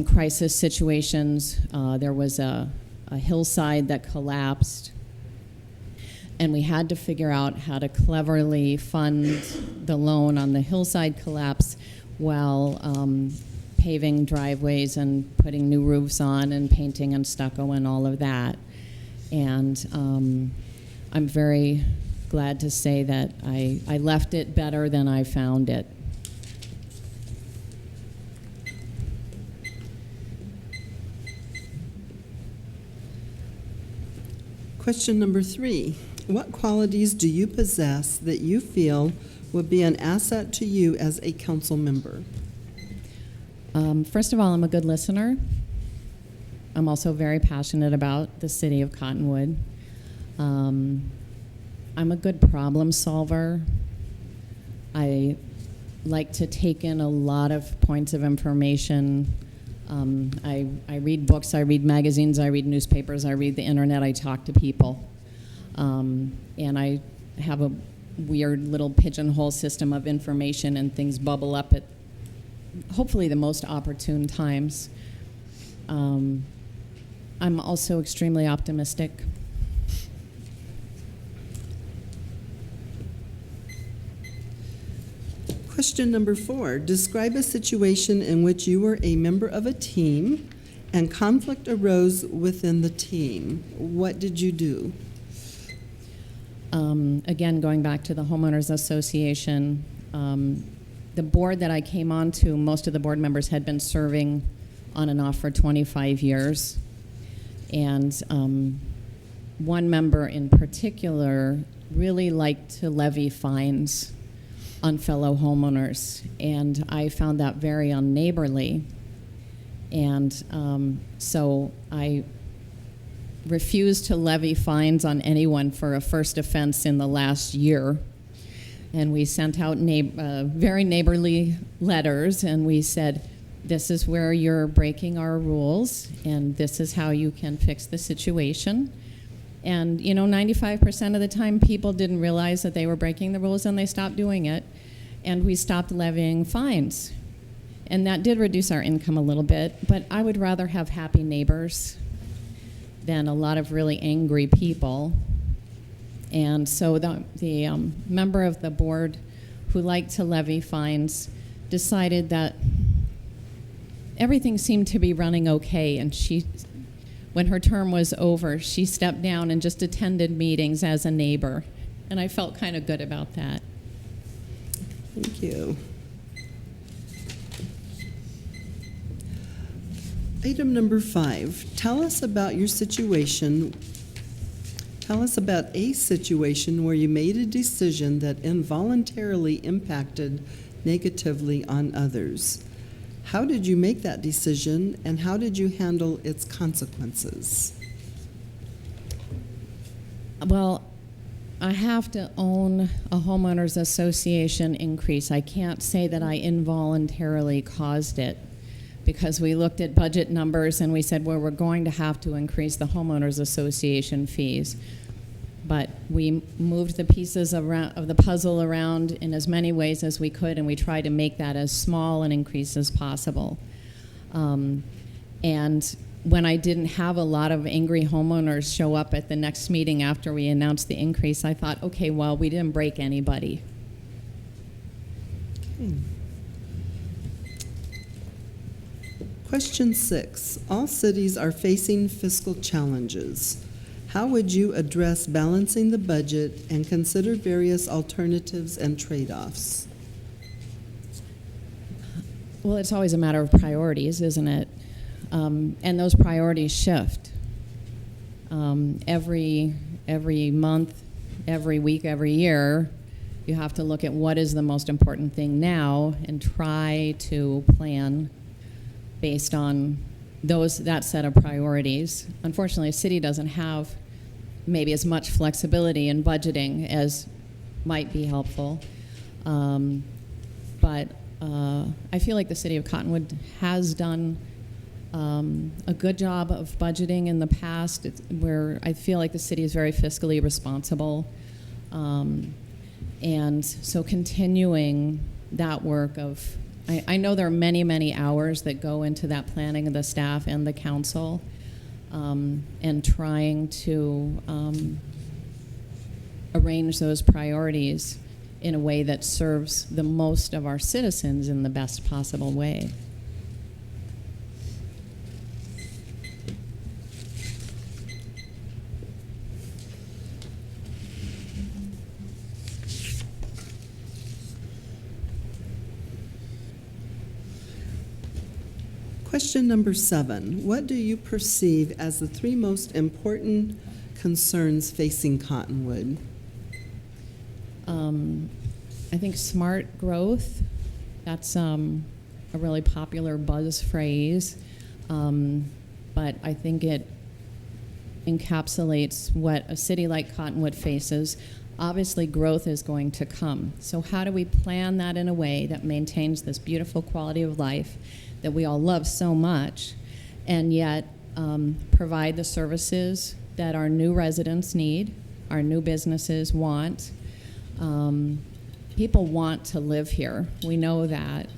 crisis situations. There was a hillside that collapsed, and we had to figure out how to cleverly fund the loan on the hillside collapse while paving driveways and putting new roofs on and painting and stucco and all of that. And I'm very glad to say that I left it better than I found it. Question number 3, what qualities do you possess that you feel would be an asset to you as a council member? First of all, I'm a good listener. I'm also very passionate about the city of Cottonwood. I'm a good problem solver. I like to take in a lot of points of information. I read books, I read magazines, I read newspapers, I read the internet, I talk to people. And I have a weird little pigeonhole system of information, and things bubble up at hopefully the most opportune times. I'm also extremely optimistic. Question number 4, describe a situation in which you were a member of a team and conflict arose within the team. What did you do? Again, going back to the homeowners association, the board that I came on to, most of the board members had been serving on and off for 25 years. And one member in particular really liked to levy fines on fellow homeowners. And I found that very unneighborly. And so I refused to levy fines on anyone for a first offense in the last year. And we sent out very neighborly letters, and we said, this is where you're breaking our rules, and this is how you can fix the situation. And, 95% of the time, people didn't realize that they were breaking the rules, and they stopped doing it. And we stopped levying fines. And that did reduce our income a little bit, but I would rather have happy neighbors than a lot of really angry people. And so the member of the board who liked to levy fines decided that everything seemed to be running okay, and when her term was over, she stepped down and just attended meetings as a neighbor. And I felt kind of good about that. Thank you. Item number 5, tell us about your situation. Tell us about a situation where you made a decision that involuntarily impacted negatively on others. How did you make that decision, and how did you handle its consequences? Well, I have to own a homeowners association increase. I can't say that I involuntarily caused it, because we looked at budget numbers and we said, well, we're going to have to increase the homeowners association fees. But we moved the pieces of the puzzle around in as many ways as we could, and we tried to make that as small an increase as possible. And when I didn't have a lot of angry homeowners show up at the next meeting after we announced the increase, I thought, okay, well, we didn't break anybody. Question 6. All cities are facing fiscal challenges. How would you address balancing the budget and consider various alternatives and trade-offs? Well, it's always a matter of priorities, isn't it? And those priorities shift. Every month, every week, every year, you have to look at what is the most important thing now and try to plan based on that set of priorities. Unfortunately, a city doesn't have maybe as much flexibility in budgeting as might be helpful. But I feel like the city of Cottonwood has done a good job of budgeting in the past, where I feel like the city is very fiscally responsible. And so continuing that work of, I know there are many, many hours that go into that planning of the staff and the council, and trying to arrange those priorities in a way that serves the most of our citizens in the best possible way. Question number 7. What do you perceive as the 3 most important concerns facing Cottonwood? I think smart growth, that's a really popular buzz phrase, but I think it encapsulates what a city like Cottonwood faces. Obviously, growth is going to come. So how do we plan that in a way that maintains this beautiful quality of life that we all love so much, and yet provide the services that our new residents need, our new businesses want. People want to live here. We know that.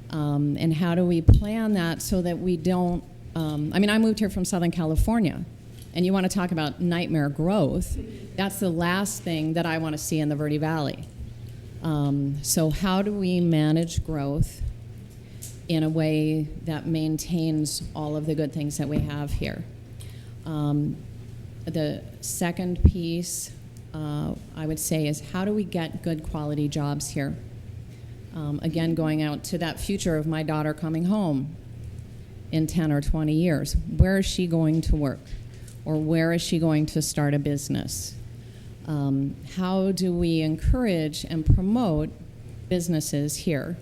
And how do we plan that so that we don't, I moved here from Southern California, and you want to talk about nightmare growth, that's the last thing that I want to see in the Verde Valley. So how do we manage growth in a way that maintains all of the good things that we have here. The second piece, I would say, is how do we get good quality jobs here? Again, going out to that future of my daughter coming home in 10 or 20 years. Where is she going to work? Or where is she going to start a business? How do we encourage and promote businesses here?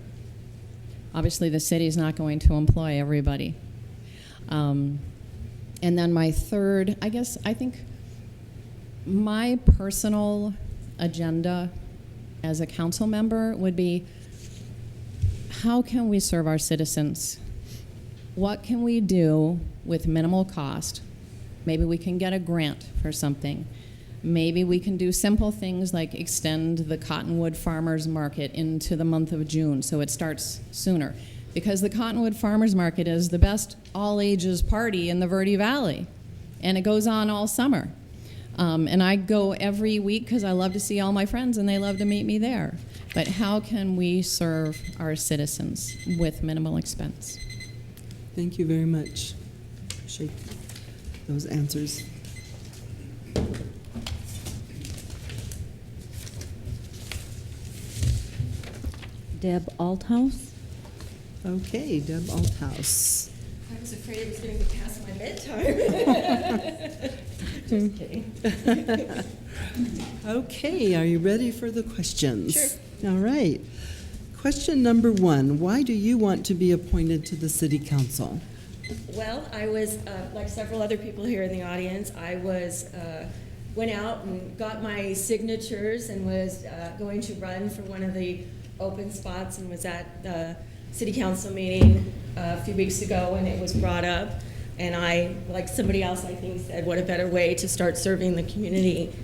Obviously, the city is not going to employ everybody. And then my third, I think my personal agenda as a council member would be, how can we serve our citizens? What can we do with minimal cost? Maybe we can get a grant for something. Maybe we can do simple things like extend the Cottonwood Farmers Market into the month of June so it starts sooner. Because the Cottonwood Farmers Market is the best all-ages party in the Verde Valley, and it goes on all summer. And I go every week because I love to see all my friends and they love to meet me there. But how can we serve our citizens with minimal expense? Thank you very much. Appreciate those answers. Deb Althouse? Okay, Deb Althouse. I was afraid it was going to get past my bedtime. Just kidding. Okay, are you ready for the questions? Sure. All right. Question number 1, why do you want to be appointed to the City Council? Well, I was, like several other people here in the audience, I went out and got my signatures and was going to run for one of the open spots, and was at the City Council meeting a few weeks ago when it was brought up. And I, like somebody else, I think, said, what a better way to start serving the community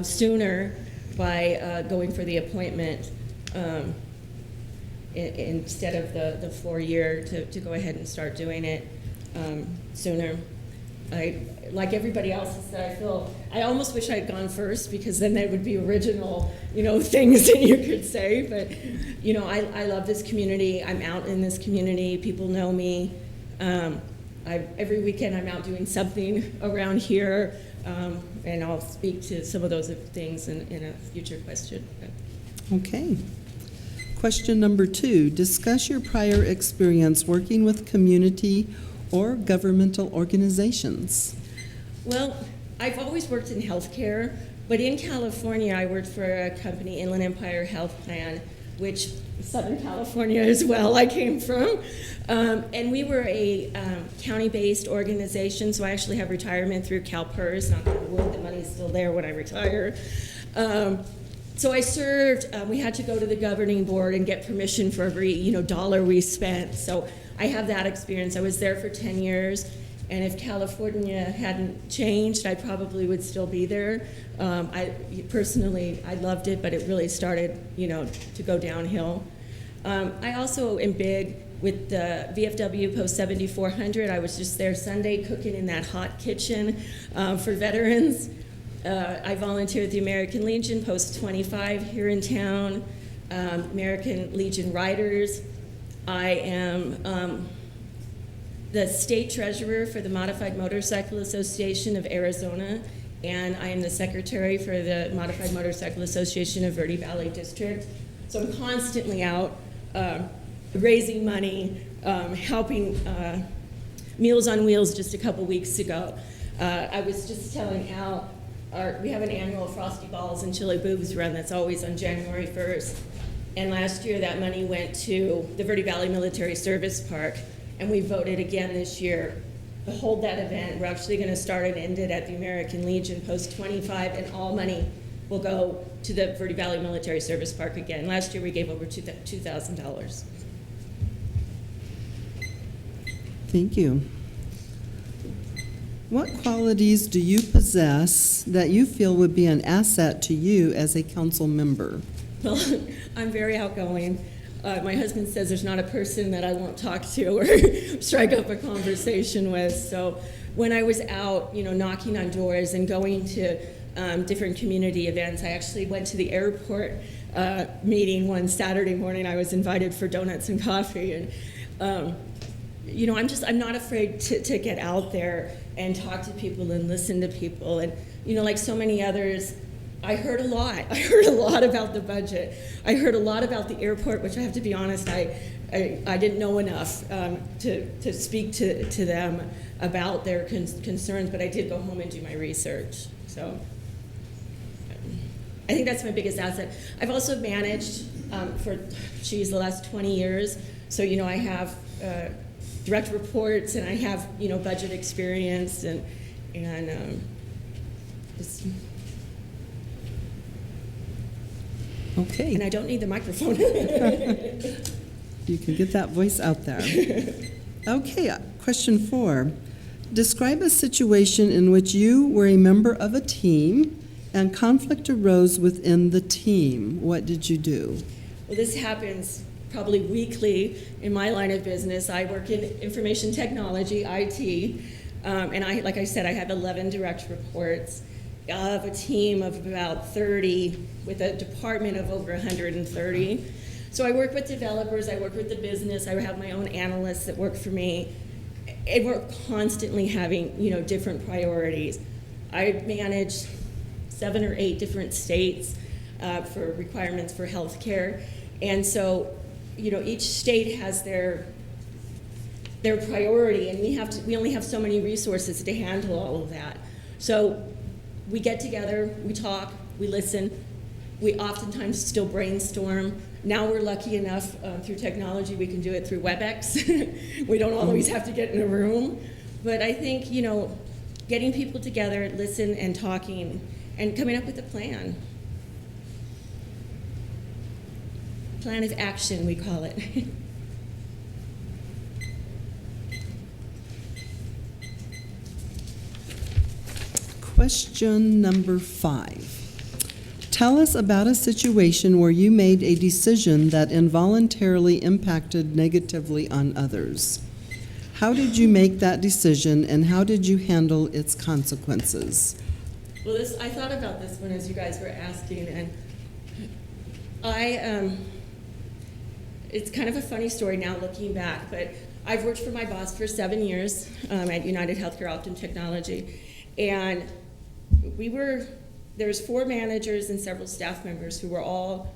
sooner by going for the appointment instead of the 4-year to go ahead and start doing it sooner. Like everybody else has said, I almost wish I had gone first, because then there would be original, things that you could say. But, I love this community. I'm out in this community. People know me. Every weekend I'm out doing something around here, and I'll speak to some of those things in a future question. Okay. Question number 2, discuss your prior experience working with community or governmental organizations. Well, I've always worked in healthcare, but in California I worked for a company, Inland Empire Health Plan, which Southern California as well I came from. And we were a county-based organization, so I actually have retirement through CalPERS. Knock on wood, the money's still there when I retire. So I served, we had to go to the governing board and get permission for every dollar we spent. So I have that experience. I was there for 10 years, and if California hadn't changed, I probably would still be there. Personally, I loved it, but it really started, to go downhill. I also am big with the VFW Post 7400. I was just there Sunday cooking in that hot kitchen for veterans. I volunteer at the American Legion Post 25 here in town, American Legion Riders. I am the state treasurer for the Modified Motorcycle Association of Arizona, and I am the secretary for the Modified Motorcycle Association of Verde Valley District. So I'm constantly out raising money, helping Meals on Wheels just a couple weeks ago. I was just telling Al, we have an annual Frosty Balls and Chili Boobs run that's always on January 1st. And last year that money went to the Verde Valley Military Service Park, and we voted again this year to hold that event. We're actually going to start and end it at the American Legion Post 25, and all money will go to the Verde Valley Military Service Park again. Last year we gave over $2,000. Thank you. What qualities do you possess that you feel would be an asset to you as a council member? Well, I'm very outgoing. My husband says there's not a person that I won't talk to or strike up a conversation with. So when I was out, knocking on doors and going to different community events, I actually went to the airport meeting one Saturday morning. I was invited for donuts and coffee, and You know, I'm not afraid to get out there and talk to people and listen to people. And, you know, like so many others, I heard a lot. I heard a lot about the budget. I heard a lot about the airport, which I have to be honest, I didn't know enough to speak to them about their concerns, but I did go home and do my research. So I think that's my biggest asset. I've also managed for, the last 20 years. So, you know, I have direct reports and I have, you know, budget experience and just... Okay. And I don't need the microphone. You can get that voice out there. Okay, question 4. Describe a situation in which you were a member of a team and conflict arose within the team. What did you do? Well, this happens probably weekly in my line of business. I work in information technology, IT, and like I said, I have 11 direct reports of a team of about 30 with a department of over 130. So I work with developers, I work with the business, I have my own analysts that work for me, and we're constantly having, you know, different priorities. I manage 7 or 8 different states for requirements for healthcare, and so, you know, each state has their priority, and we only have so many resources to handle all of that. So we get together, we talk, we listen. We oftentimes still brainstorm. Now we're lucky enough through technology we can do it through WebEx. We don't always have to get in a room. But I think, you know, getting people together, listen and talking, and coming up with a plan. Plan of action, we call it. Question number 5. Tell us about a situation where you made a decision that involuntarily impacted negatively on others. How did you make that decision and how did you handle its consequences? Well, I thought about this one as you guys were asking, and it's kind of a funny story now looking back, but I've worked for my boss for 7 years at United Healthcare Optum Technology, and there was 4 managers and several staff members who were all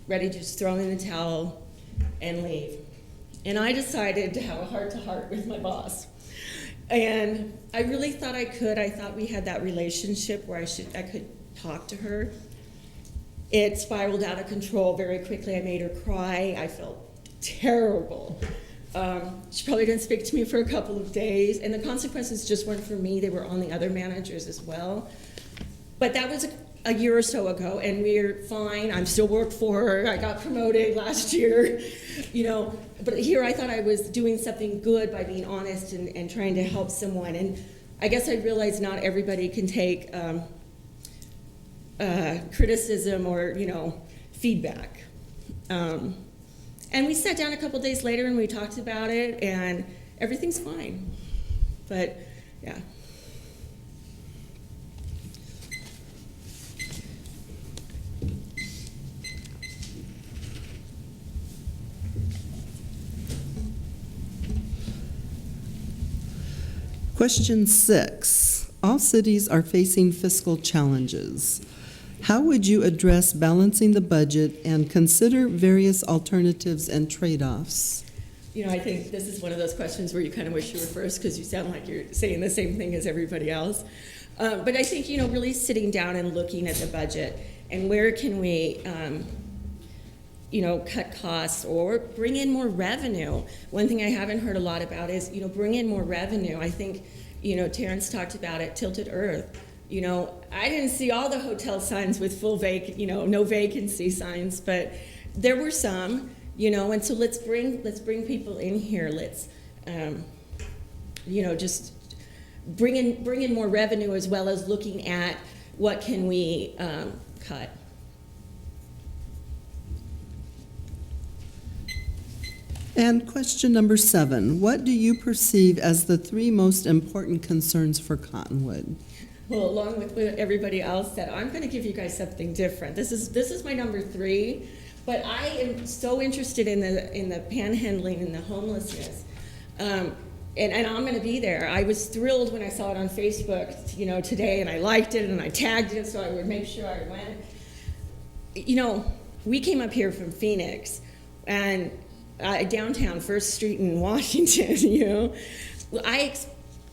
ready to just throw in the towel and leave. And I decided to have a heart-to-heart with my boss. And I really thought I could. I thought we had that relationship where I could talk to her. It spiraled out of control very quickly. I made her cry. I felt terrible. She probably didn't speak to me for a couple of days, and the consequences just weren't for me. They were on the other managers as well. But that was a year or so ago, and we're fine. I'm still work for her. I got promoted last year, you know. But here I thought I was doing something good by being honest and trying to help someone. And I guess I realized not everybody can take criticism or, you know, feedback. And we sat down a couple days later and we talked about it, and everything's fine. But, yeah. Question 6. All cities are facing fiscal challenges. How would you address balancing the budget and consider various alternatives and trade-offs? You know, I think this is one of those questions where you kind of wish you were first because you sound like you're saying the same thing as everybody else. But I think, you know, really sitting down and looking at the budget and where can we, you know, cut costs or bring in more revenue. One thing I haven't heard a lot about is, you know, bring in more revenue. I think, you know, Terrence talked about it, Tilted Earth. You know, I didn't see all the hotel signs with no vacancy signs, but there were some, you know, and so let's bring people in here. Let's, you know, just bring in more revenue as well as looking at what can we cut. And question number 7, what do you perceive as the 3 most important concerns for Cottonwood? Well, along with what everybody else said, I'm going to give you guys something different. This is my number 3. But I am so interested in the panhandling and the homelessness. And I'm going to be there. I was thrilled when I saw it on Facebook, you know, today, and I liked it, and I tagged it, so I would make sure I went. You know, we came up here from Phoenix, and downtown, First Street in Washington, you know.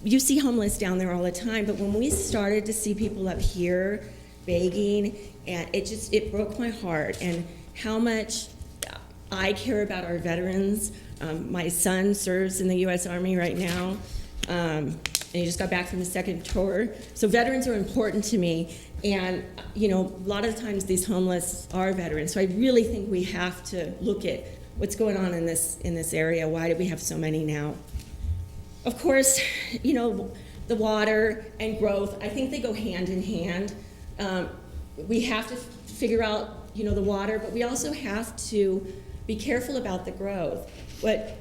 You see homeless down there all the time, but when we started to see people up here begging, and it broke my heart, and how much I care about our veterans. My son serves in the U.S. Army right now, and he just got back from his second tour. So veterans are important to me, and you know, a lot of times these homeless are veterans. So I really think we have to look at what's going on in this area. Why do we have so many now? Of course, you know, the water and growth, I think they go hand in hand. We have to figure out, you know, the water, but we also have to be careful about the growth. What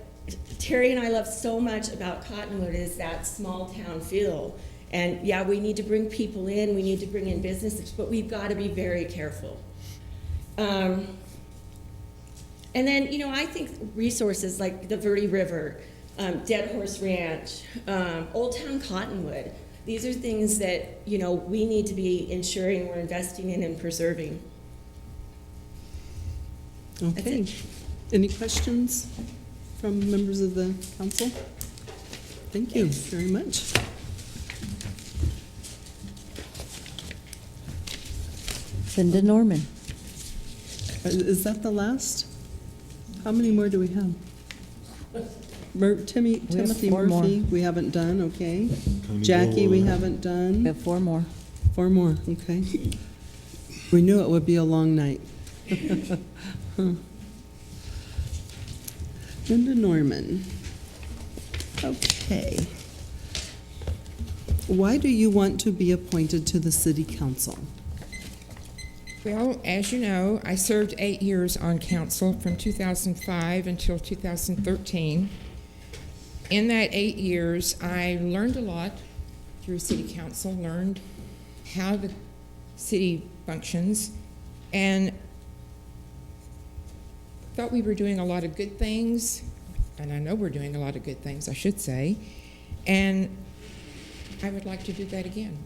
Terry and I love so much about Cottonwood is that small town feel. And yeah, we need to bring people in, we need to bring in businesses, but we've got to be very careful. And then, you know, I think resources like the Verde River, Dead Horse Ranch, Old Town Cottonwood, these are things that, you know, we need to be ensuring we're investing in and preserving. Okay. Any questions from members of the council? Thank you very much. Linda Norman. Is that the last? How many more do we have? Timothy four Murphy, more. we haven't done, okay. Connie Jackie, we Bowl. haven't done. We have 4 more. 4 more, okay. We knew it would be a long night. Linda Norman. Okay. Why do you want to be appointed to the city council? Well, as you know, I served 8 years on council from 2005 until 2013. In that 8 years, I learned a lot through city council, learned how the city functions, and thought we were doing a lot of good things, and I know we're doing a lot of good things, I should say, and I would like to do that again.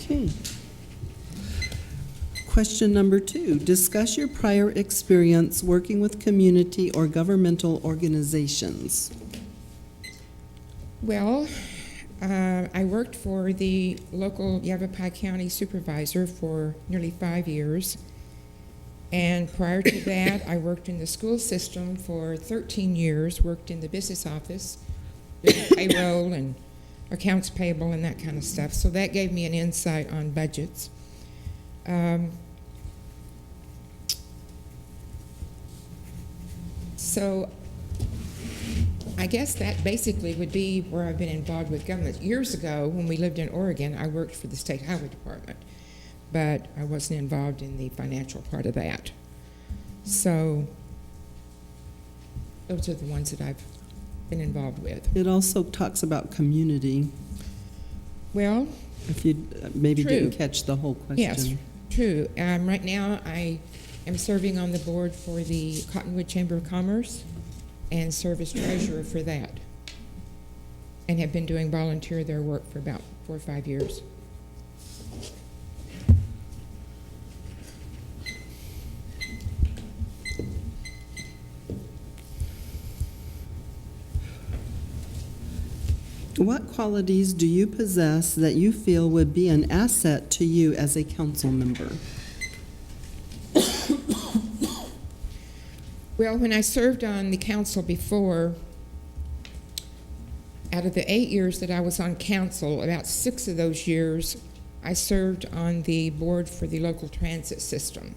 Okay. Question number 2, discuss your prior experience working with community or governmental organizations. Well, I worked for the local Yavapai County supervisor for nearly 5 years. And prior to that, I worked in the school system for 13 years, worked in the business office, with payroll and accounts payable and that kind of stuff. So that gave me an insight on budgets. So I guess that basically would be where I've been involved with government. Years ago, when we lived in Oregon, I worked for the State Highway Department, but I wasn't involved in the financial part of that. So those are the ones that I've been involved with. It also talks about community. Well, if you maybe true. Didn't catch the whole question. Yes, true. Right now, I am serving on the board for the Cottonwood Chamber of Commerce and serve as treasurer for that, and have been doing volunteer their work for about 4 or 5 years. What qualities do you possess that you feel would be an asset to you as a council member? Well, when I served on the council before, out of the 8 years that I was on council, about 6 of those years, I served on the board for the local transit system.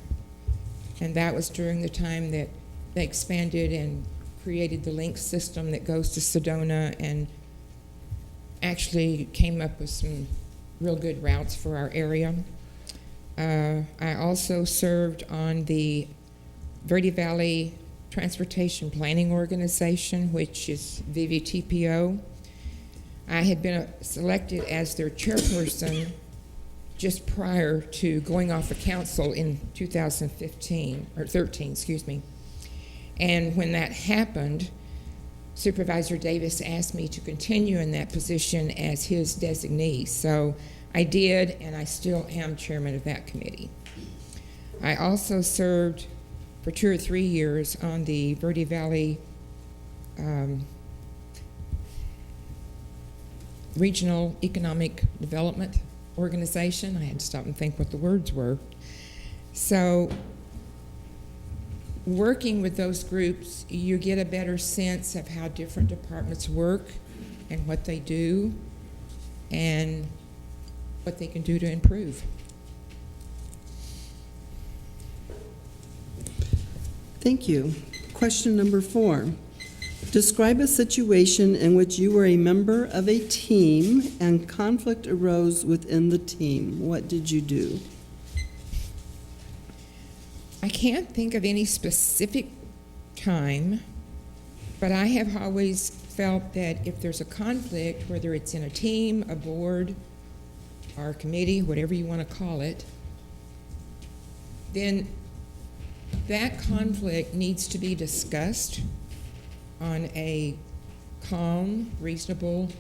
And that was during the time that they expanded and created the link system that goes to Sedona and actually came up with some real good routes for our area. I also served on the Verde Valley Transportation Planning Organization, which is VVTPO. I had been selected as their chairperson just prior to going off the council in 2015, or 13, excuse me. And when that happened, Supervisor Davis asked me to continue in that position as his designee. So I did, and I still am chairman of that committee. I also served for 2 or 3 years on the Verde Valley Regional Economic Development Organization. I had to stop and think what the words were. So working with those groups, you get a better sense of how different departments work and what they do and what they can do to improve. Thank you. Question number 4. Describe a situation in which you were a member of a team and conflict arose within the team. What did you do? I can't think of any specific time, but I have always felt that if there's a conflict, whether it's in a team, a board, or a committee, whatever you want to call it, then that conflict needs to be discussed on a calm, reasonable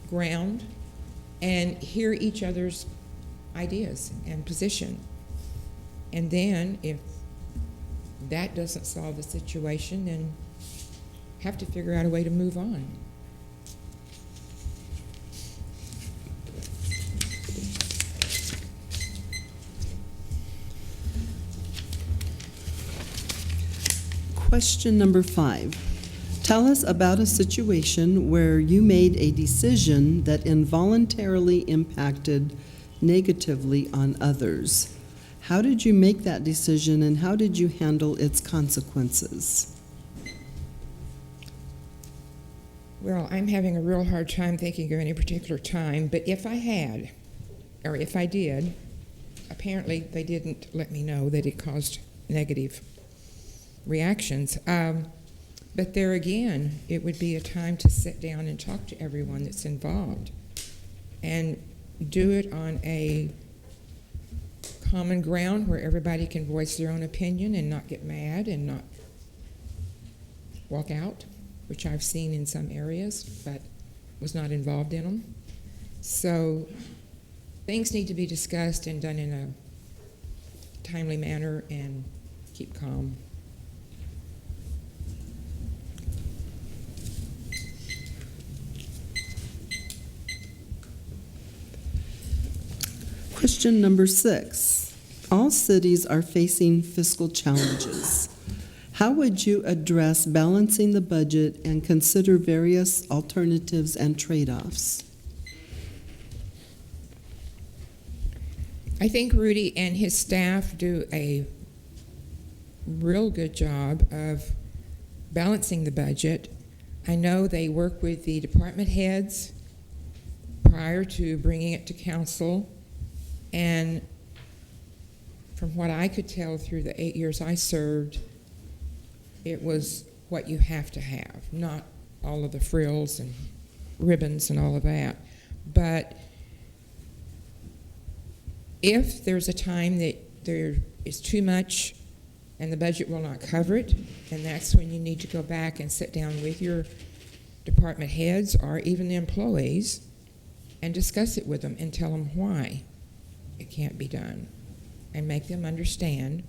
ground and hear each other's ideas and position. And then if that doesn't solve the situation, then have to figure out a way to move on. Question number 5. Tell us about a situation where you made a decision that involuntarily impacted negatively on others. How did you make that decision and how did you handle its consequences? Well, I'm having a real hard time thinking of any particular time, but if I had, or if I did, apparently they didn't let me know that it caused negative reactions. But there again, it would be a time to sit down and talk to everyone that's involved and do it on a common ground where everybody can voice their own opinion and not get mad and not walk out, which I've seen in some areas, but was not involved in them. So things need to be discussed and done in a timely manner and keep calm. Question number 6. All cities are facing fiscal challenges. How would you address balancing the budget and consider various alternatives and trade-offs? I think Rudy and his staff do a real good job of balancing the budget. I know they work with the department heads prior to bringing it to council, and from what I could tell through the 8 years I served, it was what you have to have, not all of the frills and ribbons and all of that. But if there's a time that there is too much and the budget will not cover it, then that's when you need to go back and sit down with your department heads or even the employees and discuss it with them and tell them why it can't be done and make them understand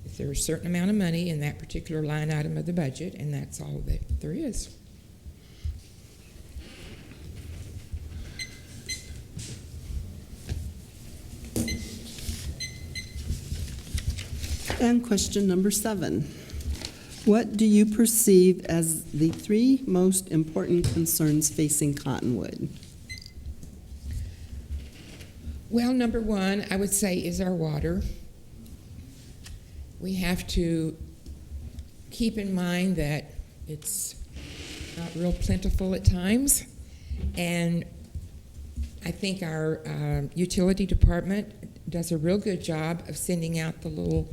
if there's a certain amount of money in that particular line item of the budget, and that's all that there is. And question number 7. What do you perceive as the 3 most important concerns facing Cottonwood? Well, number 1, I would say, is our water. We have to keep in mind that it's not real plentiful at times, and I think our utility department does a real good job of sending out the little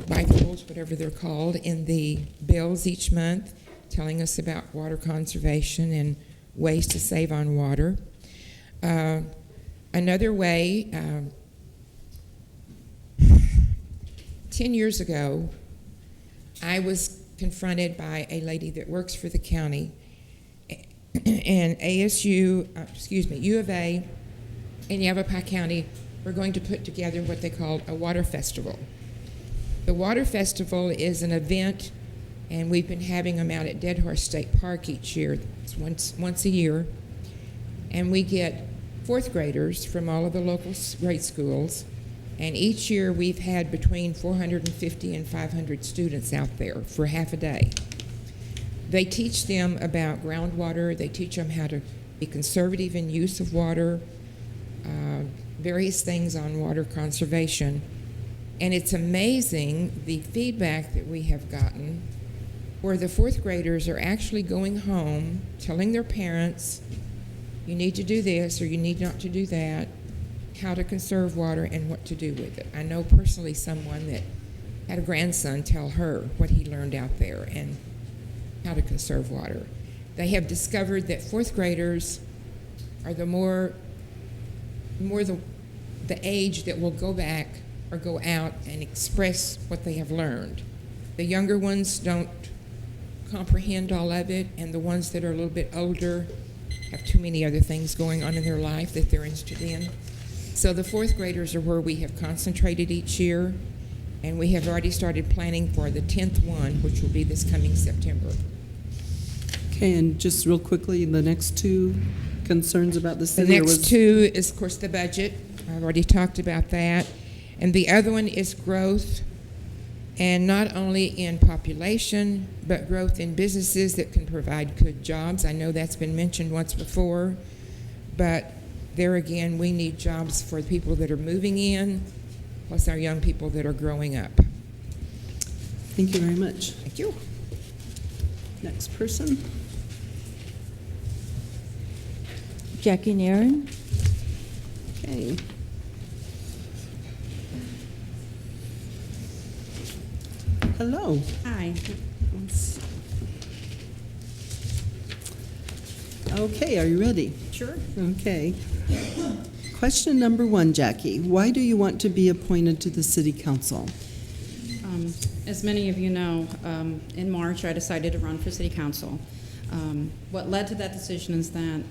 bifocals, whatever they're called, in the bills each month, telling us about water conservation and ways to save on water. Another way, 10 years ago, I was confronted by a lady that works for the county, and U of A and Yavapai County were going to put together what they called a water festival. The water festival is an event, and we've been having them out at Dead Horse State Park each year. It's once a year, and we get fourth graders from all of the local grade schools, and each year we've had between 450 and 500 students out there for half a day. They teach them about groundwater, they teach them how to be conservative in use of water, various things on water conservation, and it's amazing the feedback that we have gotten where the fourth graders are actually going home telling their parents, you need to do this or you need not to do that, how to conserve water and what to do with it. I know personally someone that had a grandson tell her what he learned out there and how to conserve water. They have discovered that fourth graders are the age that will go back or go out and express what they have learned. The younger ones don't comprehend all of it, and the ones that are a little bit older have too many other things going on in their life that they're interested in. So the fourth graders are where we have concentrated each year, and we have already started planning for the 10th one, which will be this coming September. Okay, and just real quickly, the next two concerns about the The city? next two is, of course, the budget. I've already talked about that. And the other one is growth, and not only in population, but growth in businesses that can provide good jobs. I know that's been mentioned once before, but there again, we need jobs for the people that are moving in, plus our young people that are growing up. Thank you very much. Thank you. Next person. Jackie Nairn. Okay. Hello. Hi. Okay, are you ready? Sure. Okay. Question number one, Jackie. Why do you want to be appointed to the city council? As many of you know, in March I decided to run for city council. What led to that decision is that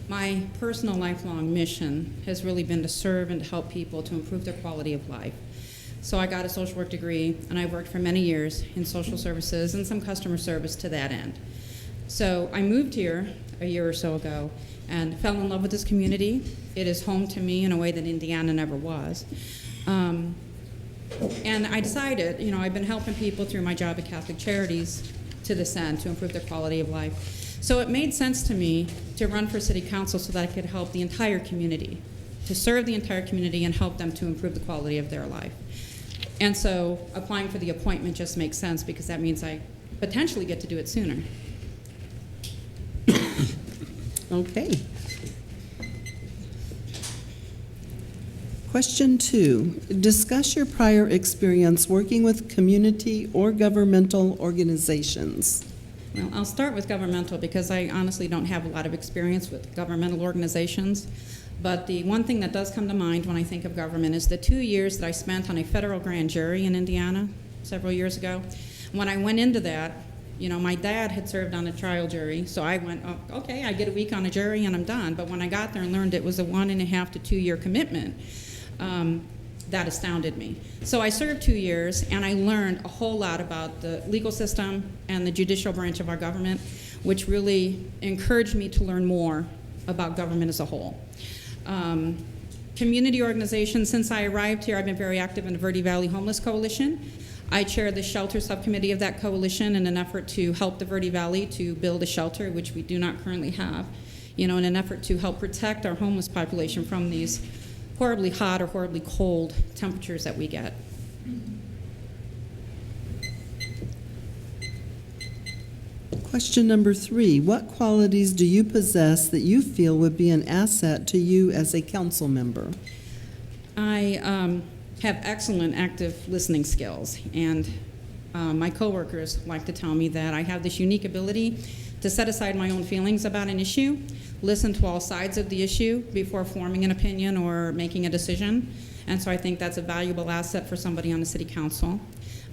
my personal lifelong mission has really been to serve and to help people to improve their quality of life. So I got a social work degree, and I worked for many years in social services and some customer service to that end. So I moved here a year or so ago and fell in love with this community. It is home to me in a way that Indiana never was. And I decided, I've been helping people through my job at Catholic Charities to this end, to improve their quality of life. So it made sense to me to run for city council so that I could help the entire community, to serve the entire community and help them to improve the quality of their life. And so applying for the appointment just makes sense because that means I potentially get to do it sooner. Okay. Question 2. Discuss your prior experience working with community or governmental organizations. Well, I'll start with governmental because I honestly don't have a lot of experience with governmental organizations. But the one thing that does come to mind when I think of government is the 2 years that I spent on a federal grand jury in Indiana several years ago. When I went into that, my dad had served on a trial jury, so I went, oh, okay, I get a week on a jury and I'm done. But when I got there and learned it was a 1.5 to 2 year commitment, that astounded me. So I served 2 years, and I learned a whole lot about the legal system and the judicial branch of our government, which really encouraged me to learn more about government as a whole. Community organizations, since I arrived here, I've been very active in the Verde Valley Homeless Coalition. I chair the shelter subcommittee of that coalition in an effort to help the Verde Valley to build a shelter, which we do not currently have, in an effort to help protect our homeless population from these horribly hot or horribly cold temperatures that we get. Question number 3. What qualities do you possess that you feel would be an asset to you as a council member? I have excellent active listening skills, and my coworkers like to tell me that I have this unique ability to set aside my own feelings about an issue listen to all sides of the issue before forming an opinion or making a decision. And so I think that's a valuable asset for somebody on the city council.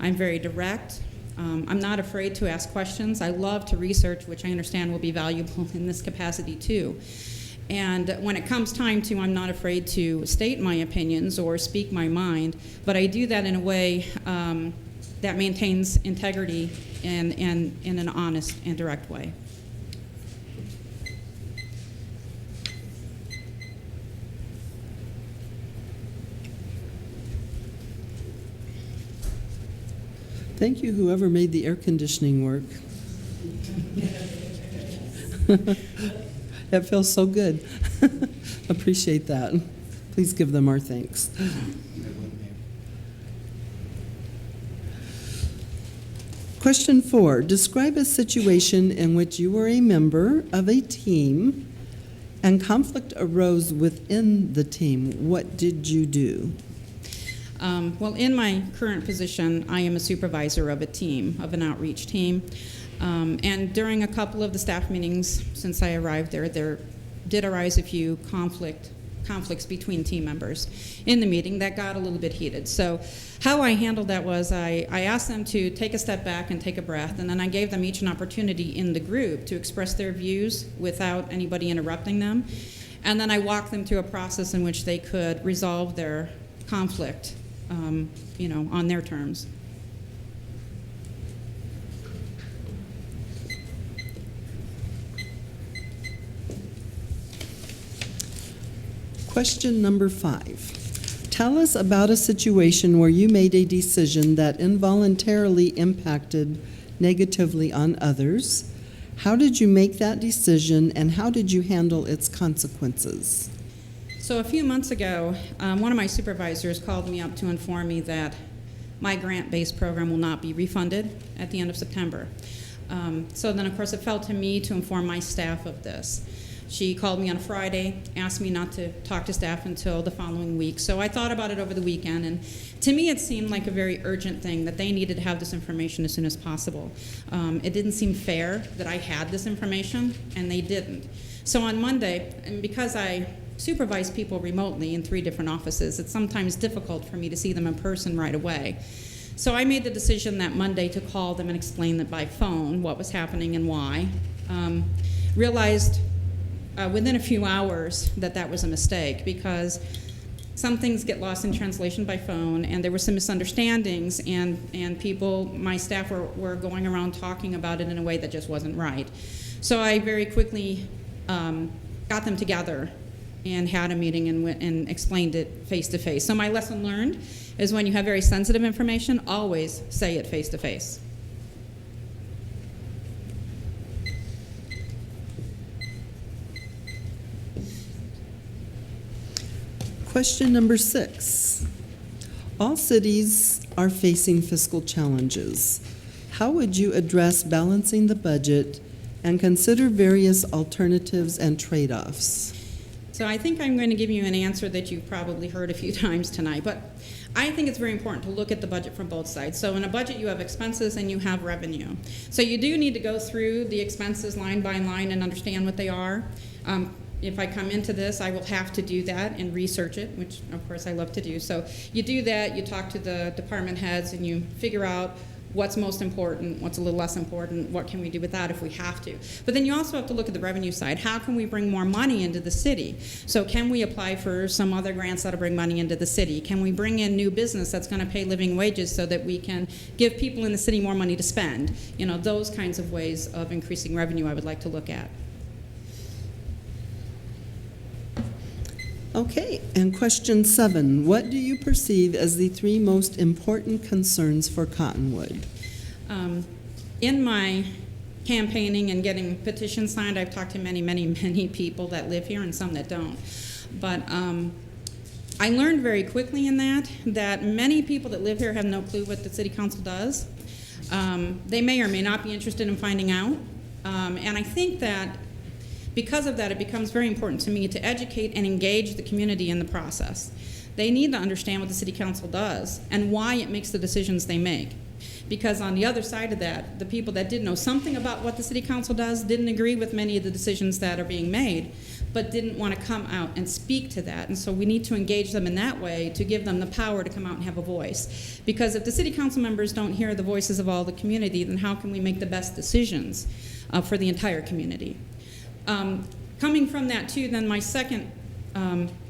I'm very direct. I'm not afraid to ask questions. I love to research, which I understand will be valuable in this capacity too. And when it comes time to, I'm not afraid to state my opinions or speak my mind, but I do that in a way that maintains integrity and in an honest and direct way. Thank you, whoever made the air conditioning work. It feels so good. Appreciate that. Please give them our thanks. Question 4. Describe a situation in which you were a member of a team and conflict arose within the team. What did you do? Well, in my current position, I am a supervisor of a team, of an outreach team. And during a couple of the staff meetings since I arrived there did arise a few conflicts between team members in the meeting that got a little bit heated. So how I handled that was I asked them to take a step back and take a breath, and then I gave them each an opportunity in the group to express their views without anybody interrupting them. And then I walked them through a process in which they could resolve their conflict, on their terms. Question number 5. Tell us about a situation where you made a decision that involuntarily impacted negatively on others. How did you make that decision, and how did you handle its consequences? So a few months ago, one of my supervisors called me up to inform me that my grant-based program will not be refunded at the end of September. So then, of course, it fell to me to inform my staff of this. She called me on a Friday, asked me not to talk to staff until the following week. So I thought about it over the weekend, and to me it seemed like a very urgent thing that they needed to have this information as soon as possible. It didn't seem fair that I had this information, and they didn't. So on Monday, and because I supervise people remotely in 3 different offices, it's sometimes difficult for me to see them in person right away. So I made the decision that Monday to call them and explain that by phone what was happening and why. Realized within a few hours that was a mistake, because some things get lost in translation by phone, and there were some misunderstandings, and people, my staff were going around talking about it in a way that just wasn't right. So I very quickly got them together and had a meeting and explained it face to face. So my lesson learned is when you have very sensitive information, always say it face to face. Question number 6. All cities are facing fiscal challenges. How would you address balancing the budget and consider various alternatives and trade-offs? So I think I'm going to give you an answer that you've probably heard a few times tonight, but I think it's very important to look at the budget from both sides. So in a budget, you have expenses and you have revenue. So you do need to go through the expenses line by line and understand what they are. If I come into this, I will have to do that and research it, which of course I love to do. So you do that, you talk to the department heads, and you figure out what's most important, what's a little less important, what can we do with that if we have to. But then you also have to look at the revenue side. How can we bring more money into the city? So can we apply for some other grants that'll bring money into the city? Can we bring in new business that's going to pay living wages so that we can give people in the city more money to spend? Those kinds of ways of increasing revenue I would like to look at. Okay, and question 7. What do you perceive as the 3 most important concerns for Cottonwood? In my campaigning and getting petitions signed, I've talked to many, many, many people that live here and some that don't. But I learned very quickly in that many people that live here have no clue what the city council does. They may or may not be interested in finding out. And I think that because of that, it becomes very important to me to educate and engage the community in the process. They need to understand what the city council does and why it makes the decisions they make. Because on the other side of that, the people that did know something about what the city council does didn't agree with many of the decisions that are being made, but didn't want to come out and speak to that. And so we need to engage them in that way to give them the power to come out and have a voice. Because if the city council members don't hear the voices of all the community, then how can we make the best decisions for the entire community? Coming from that too, then my second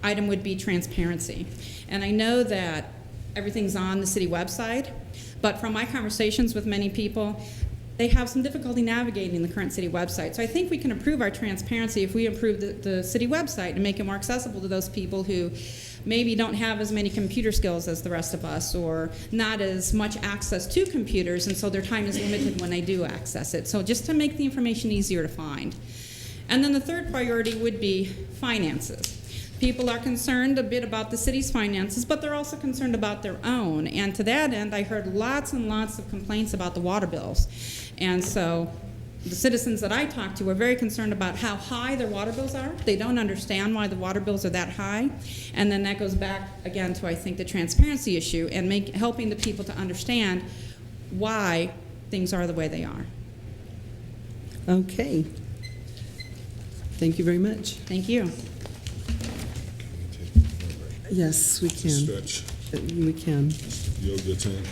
item would be transparency. And I know that everything's on the city website, but from my conversations with many people, they have some difficulty navigating the current city website. So I think we can improve our transparency if we improve the city website and make it more accessible to those people who maybe don't have as many computer skills as the rest of us, or not as much access to computers, and so their time is limited when they do access it. So just to make the information easier to find. And then the third priority would be finances. People are concerned a bit about the city's finances, but they're also concerned about their own. And to that end, I heard lots and lots of complaints about the water bills. And so the citizens that I talked to were very concerned about how high their water bills are. They don't understand why the water bills are that high. And then that goes back, again, to, I think, the transparency issue and helping the people to understand why things are the way they are. Okay. Thank you very much. Thank you. Yes, we can. Stretch. We can. Yoga time.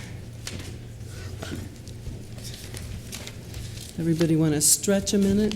Everybody want to stretch a minute?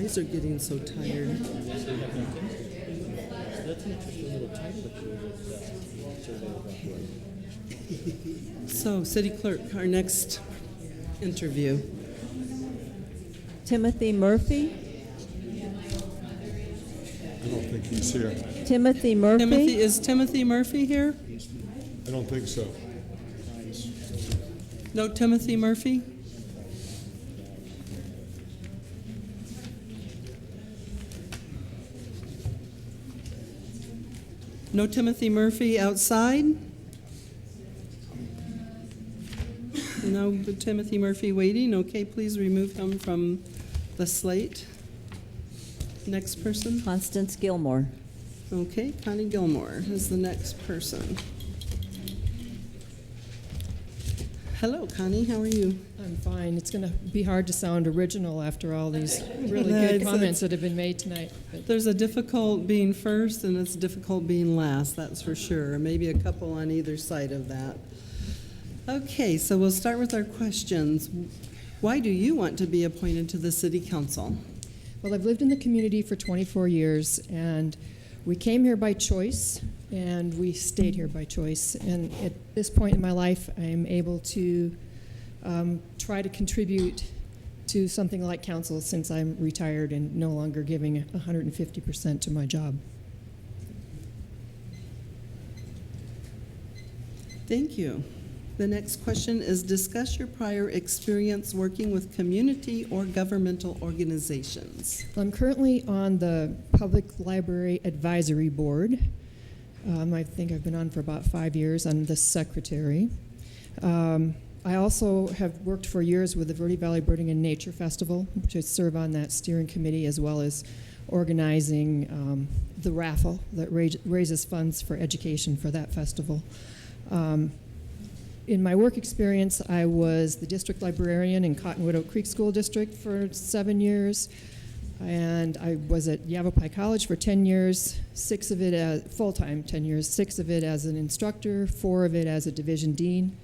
eyes are getting so tired. That's an interesting little title that you survey about. So, City Clerk, our next interview. Timothy Murphy? I don't think he's here. Timothy Murphy? Is Timothy Murphy here? I don't think so. No Timothy Murphy? No Timothy Murphy outside? No Timothy Murphy waiting. Okay, please remove him from the slate. Next person. Constance Gilmore. Okay, Connie Gilmore is the next person. Hello, Connie. How are you? I'm fine. It's going to be hard to sound original after all these really Yeah, good it's- comments that have been made tonight. But There's a difficult being first and it's difficult being last, that's for sure. Maybe a couple on either side of that. Okay, so we'll start with our questions. Why do you want to be appointed to the City Council? well, I've lived in the community for 24 years, and we came here by choice, and we stayed here by choice. And at this point in my life, I am able to try to contribute to something like council since I'm retired and no longer giving 150% to my job. Thank you. The next question is discuss your prior experience working with community or governmental organizations. I'm currently on the Public Library Advisory Board. I think I've been on for about 5 years. I'm the secretary. I also have worked for years with the Verde Valley Birding and Nature Festival, which I serve on that steering committee, as well as organizing the raffle that raises funds for education for that festival. In my work experience, I was the district librarian in Cottonwood Oak Creek School District for 7 years, and I was at Yavapai College for 10 years, 6 of it as full-time 10 years, 6 of it as an instructor, 4 of it as a division dean.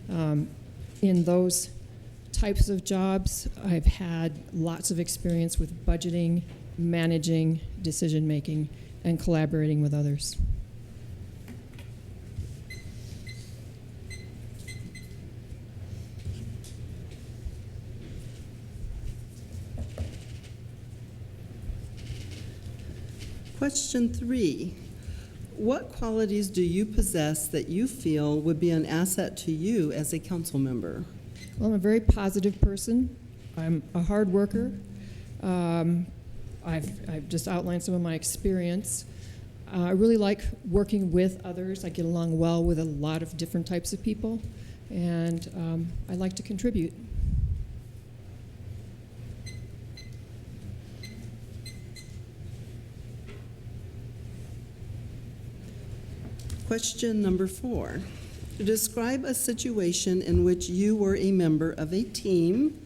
In those types of jobs, I've had lots of experience with budgeting, managing, decision-making, and collaborating with others. Question 3. What qualities do you possess that you feel would be an asset to you as a council member? Well, I'm a very positive person. I'm a hard worker. I've just outlined some of my experience. I really like working with others. I get along well with a lot of different types of people, and I like to contribute. Question number 4. Describe a situation in which you were a member of a team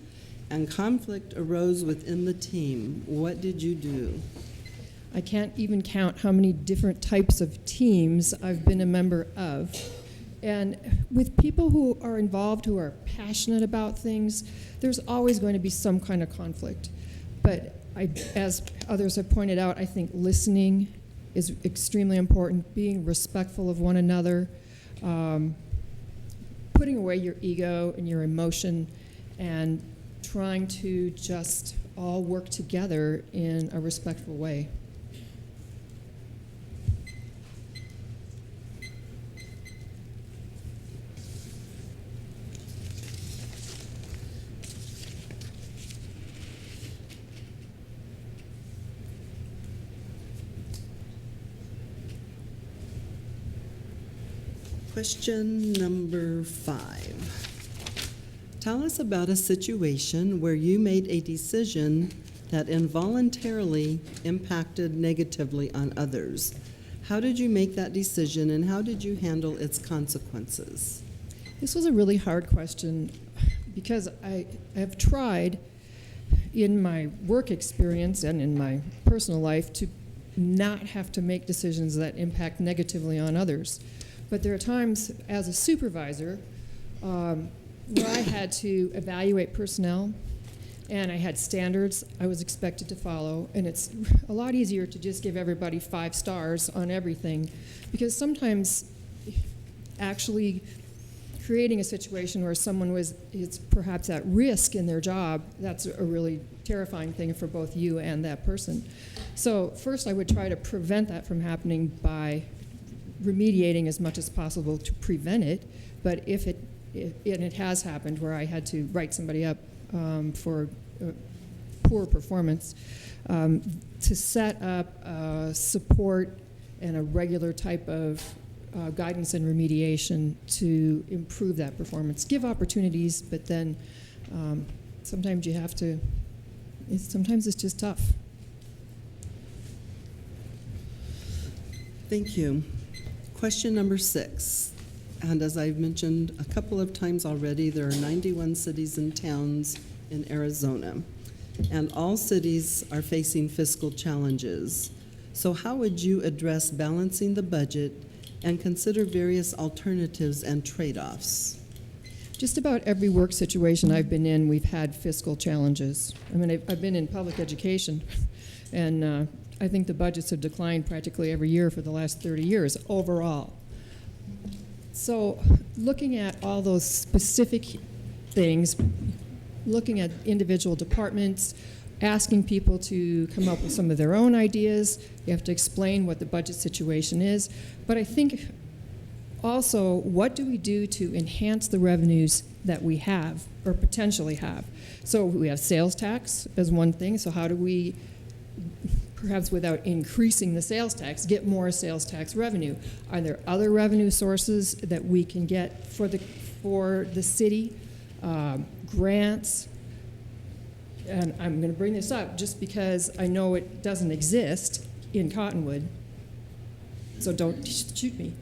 and conflict arose within the team. What did you do? I can't even count how many different types of teams I've been a member of. And with people who are involved, who are passionate about things, there's always going to be some kind of conflict. But as others have pointed out, I think listening is extremely important, being respectful of one another, putting away your ego and your emotion, and trying to just all work together in a respectful way. Question number 5. Tell us about a situation where you made a decision that involuntarily impacted negatively on others. How did you make that decision and how did you handle its consequences? This was a really hard question because I have tried in my work experience and in my personal life to not have to make decisions that impact negatively on others. But there are times as a supervisor where I had to evaluate personnel, and I had standards I was expected to follow, and it's a lot easier to just give everybody 5 stars on everything, because sometimes actually creating a situation where someone is perhaps at risk in their job, that's a really terrifying thing for both you and that person. So first I would try to prevent that from happening by remediating as much as possible to prevent it, but if it has happened where I had to write somebody up for poor performance, to set up support and a regular type of guidance and remediation to improve that performance. Give opportunities, but then sometimes you have to, sometimes it's just tough. Thank you. Question number 6. And as I've mentioned a couple of times already, there are 91 cities and towns in Arizona, and all cities are facing fiscal challenges. So how would you address balancing the budget and consider various alternatives and trade-offs? Just about every work situation I've been in, we've had fiscal challenges. I mean, I've been in public education, and I think the budgets have declined practically every year for the last 30 years overall. So looking at all those specific things, looking at individual departments, asking people to come up with some of their own ideas. You have to explain what the budget situation is. But I think also, what do we do to enhance the revenues that we have or potentially have? So we have sales tax as one thing. So how do we, perhaps without increasing the sales tax, get more sales tax revenue? Are there other revenue sources that we can get for the city? Grants? And I'm going to bring this up just because I know it doesn't exist in Cottonwood, so don't shoot me.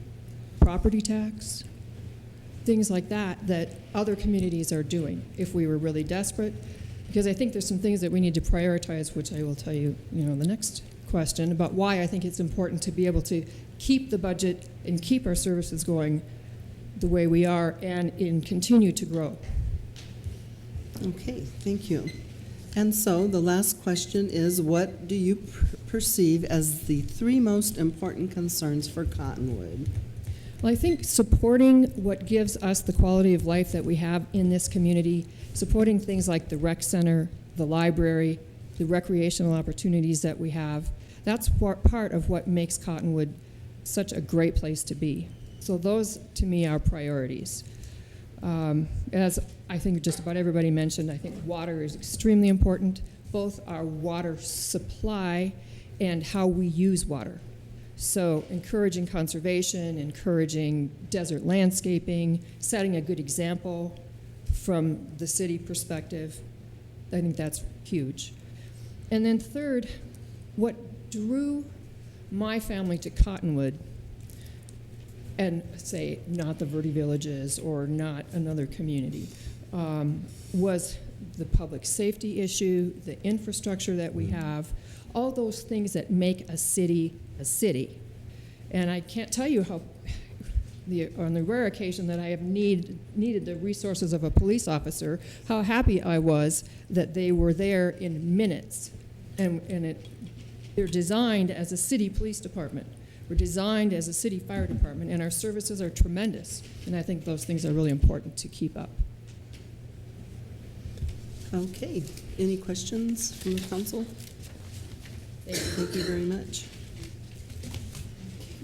Property tax, things like that other communities are doing if we were really desperate. Because I think there's some things that we need to prioritize, which I will tell you, the next question about why I think it's important to be able to keep the budget and keep our services going the way we are and continue to grow. Okay, thank you. And so the last question is, what do you perceive as the 3 most important concerns for Cottonwood? Well, I think supporting what gives us the quality of life that we have in this community, supporting things like the rec center, the library, the recreational opportunities that we have, that's part of what makes Cottonwood such a great place to be. So those, to me, are priorities. As I think just about everybody mentioned, I think water is extremely important, both our water supply and how we use water. So encouraging conservation, encouraging desert landscaping, setting a good example from the city perspective, I think that's huge. And then third, what drew my family to Cottonwood, and say not the Verde Villages or not another community, was the public safety issue, the infrastructure that we have, all those things that make a city a city. And I can't tell you how, on the rare occasion that I have needed the resources of a police officer, how happy I was that they were there in minutes. And they're designed as a city police department. We're designed as a city fire department, and our services are tremendous. And I think those things are really important to keep up. Okay, any questions from the council? Thank you very much.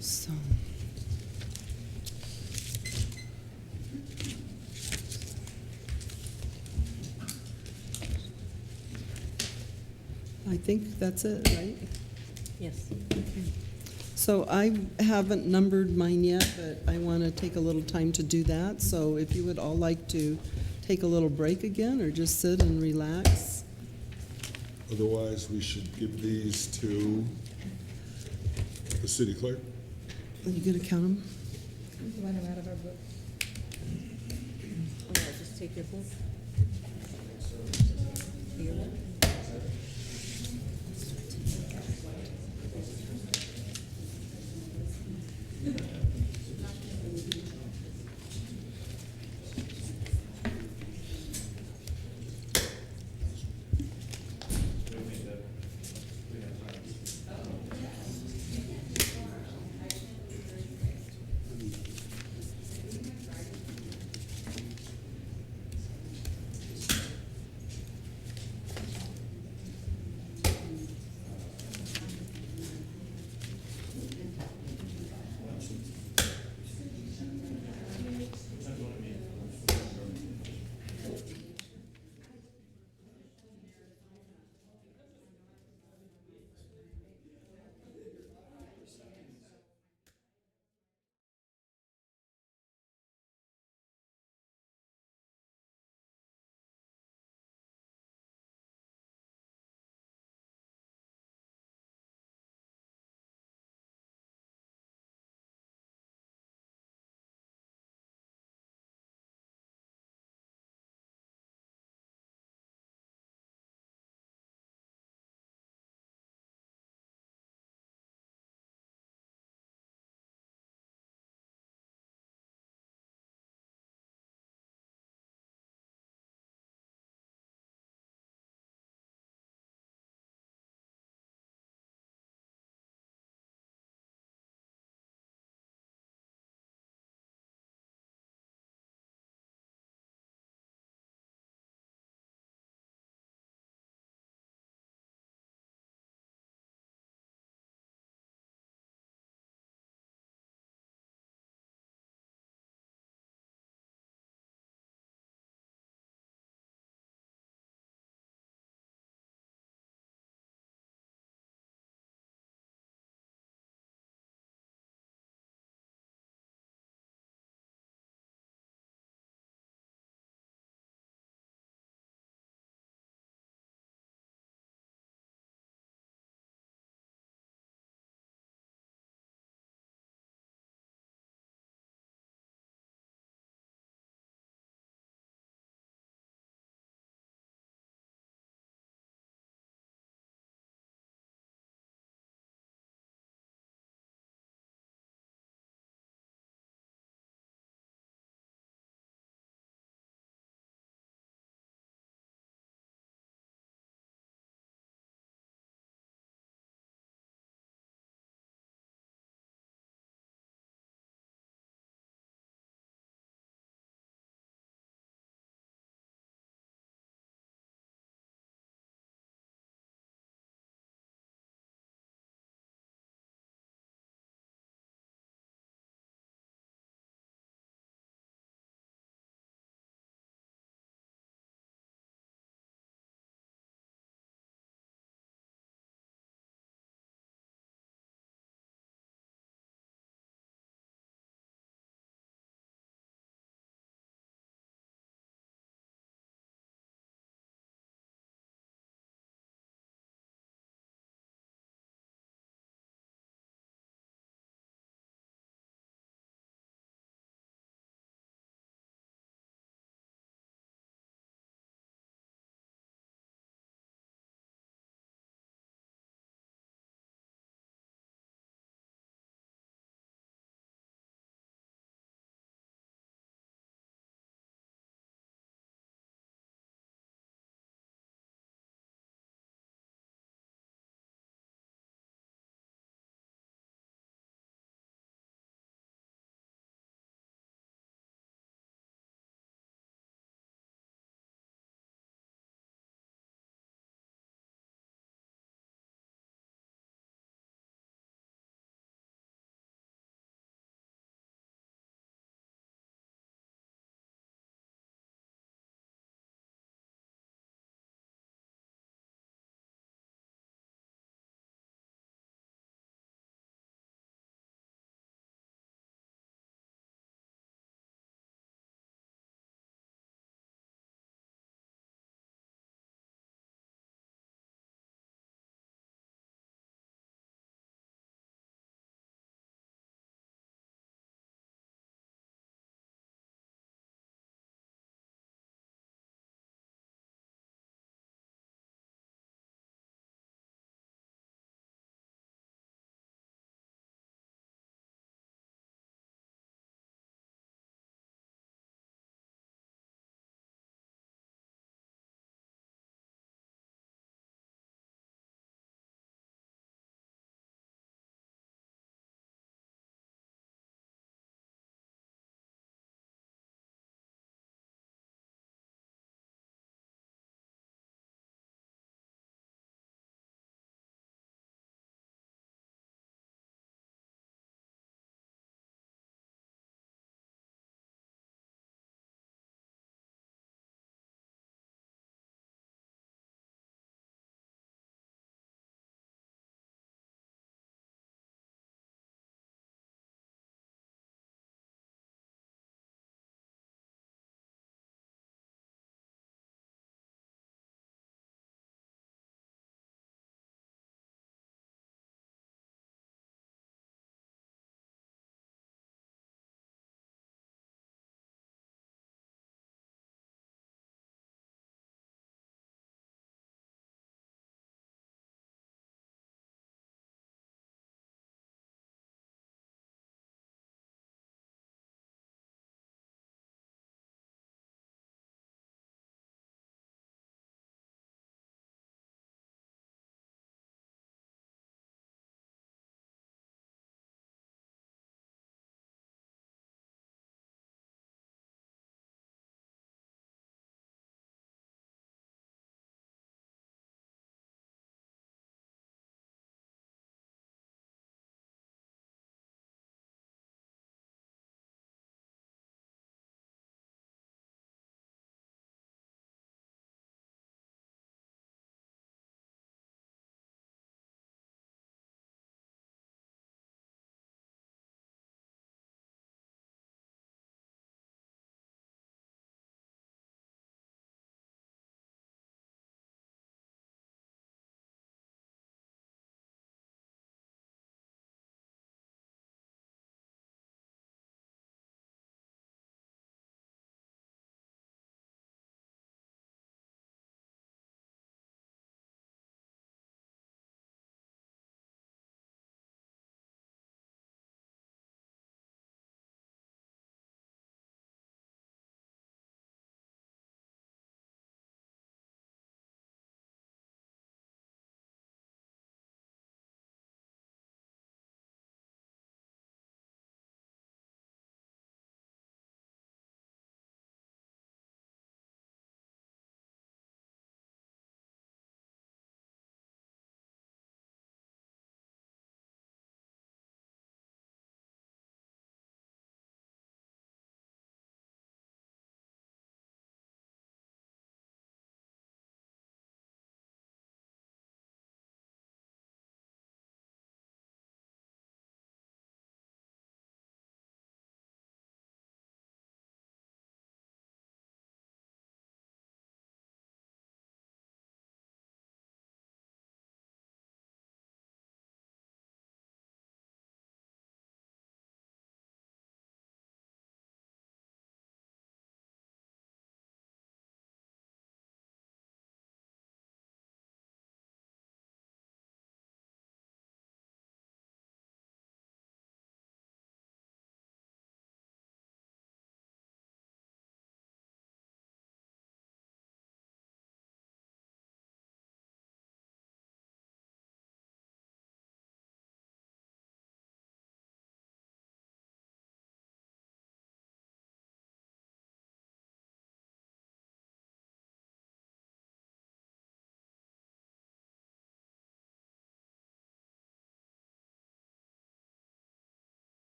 So, I think that's it, right? Yes. Okay. So I haven't numbered mine yet, but I want to take a little time to do that. So if you would all like to take a little break again or just sit and relax. Otherwise, we should give these to the city clerk. Are you going to count them? Let them out of our book. Oh, I'll just take your book.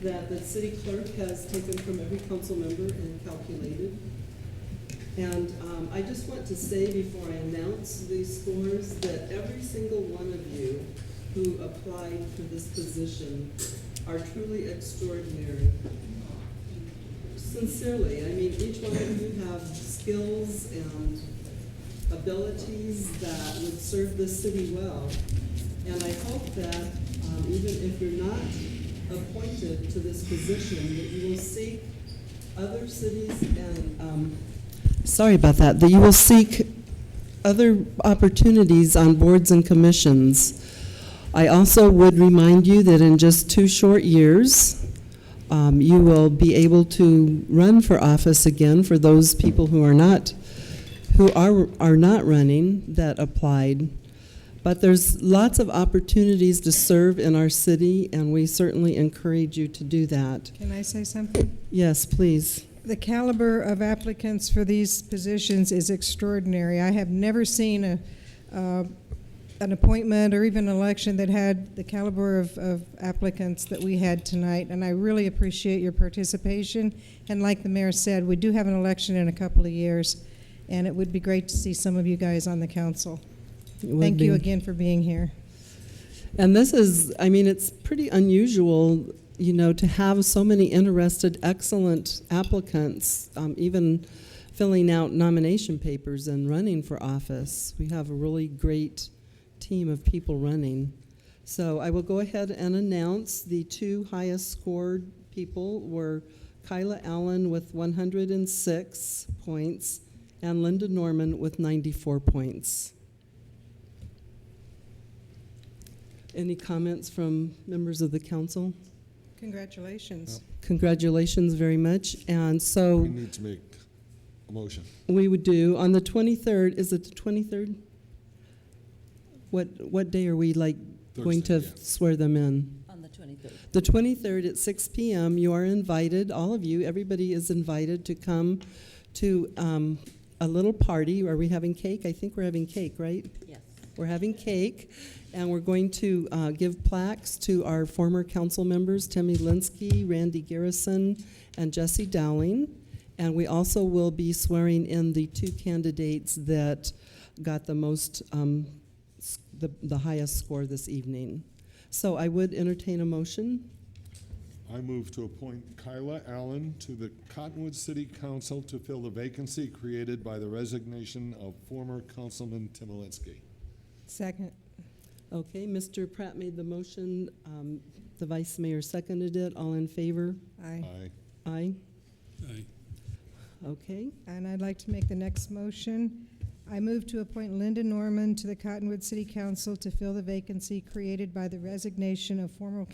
that the city clerk has taken from every council member and calculated. And I just want to say before I announce these scores that every single one of you who applied for this position are truly extraordinary. Sincerely, I mean, each one of you have skills and abilities that would serve this city well. And I hope that even if you're not appointed to this position, that you will seek other cities and sorry about that you will seek other opportunities on boards and commissions. I also would remind you that in just 2 short years, you will be able to run for office again for those people who are not running that applied. But there's lots of opportunities to serve in our city, and we certainly encourage you to do that. Can I say something? Yes, please. The caliber of applicants for these positions is extraordinary. I have never seen an appointment or even an election that had the caliber of applicants that we had tonight, and I really appreciate your participation. And like the mayor said, we do have an election in a couple of years, and it would be great to see some of you guys on the council. Thank you again for being here. And this is, I mean, it's pretty unusual, you know, to have so many interested, excellent applicants, even filling out nomination papers and running for office. We have a really great team of people running. So I will go ahead and announce the 2 highest scored people were Kyla Allen with 106 points and Linda Norman with 94 points. Any comments from members of the council? Congratulations. Congratulations very much. And so We need to make a motion. we would do on the 23rd, is it the 23rd? What day are we going to Thursday, yeah. swear them in? On the 23rd. The 23rd at 6 p.m. You are invited, all of you, everybody is invited to come to a little party. Are we having cake? I think we're having cake, right? Yes. We're having cake, and we're going to give plaques to our former council members, Timmy Linsky, Randy Garrison, and Jesse Dowling. And we also will be swearing in the 2 candidates that got the most, the highest score this evening. So I would entertain a motion. I move to appoint Kyla Allen to the Cottonwood City Council to fill the vacancy created by the resignation of former Councilman Timolinsky. Second. Okay, Mr. Pratt made the motion. The vice mayor seconded it. All in favor? Aye. Aye. Aye. Aye. Okay. And I'd like to make the next motion. I move to appoint Linda Norman to the Cottonwood City Council to fill the vacancy created by the resignation of former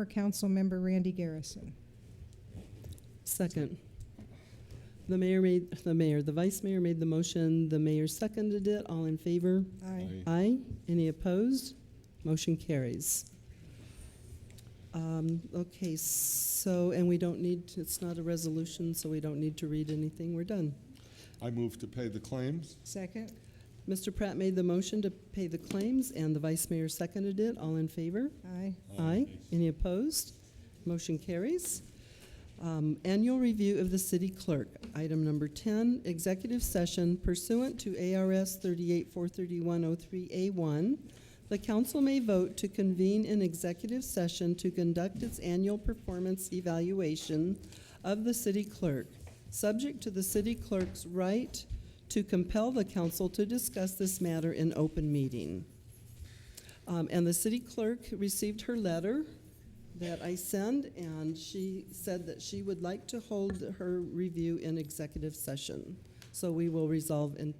council member Randy Garrison. Second. The vice mayor made the motion. The mayor seconded it. All in favor? Aye. Aye. Any opposed? Motion carries. Okay, so, and we don't need, it's not a resolution, so we don't need to read anything. We're done. I move to pay the claims. Second. Mr. Pratt made the motion to pay the claims, and the vice mayor seconded it. All in favor? Aye. Aye. Any opposed? Motion carries. Annual review of the city clerk. Item number 10, executive session pursuant to A.R.S. 38-431-03A1. The council may vote to convene an executive session to conduct its annual performance evaluation of the city clerk, subject to the city clerk's right to compel the council to discuss this matter in open meeting. And the city clerk received her letter that I send, and she said that she would like to hold her review in executive session. So we will resolve in,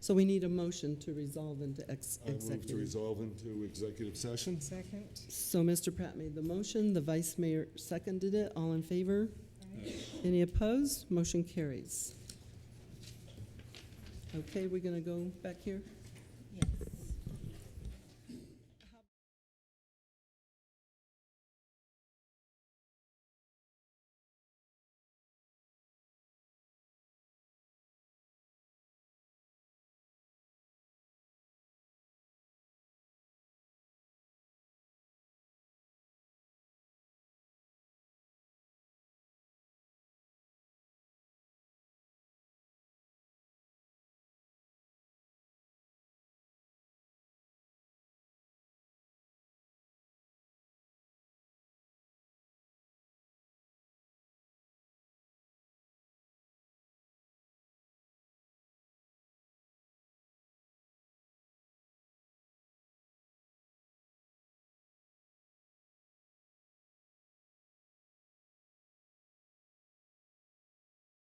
so we need a motion to resolve into executive. I move to resolve into executive session. Second. So Mr. Pratt made the motion, the vice mayor seconded it. All in favor? Aye. Any opposed? Motion carries. Okay, we're gonna go back here.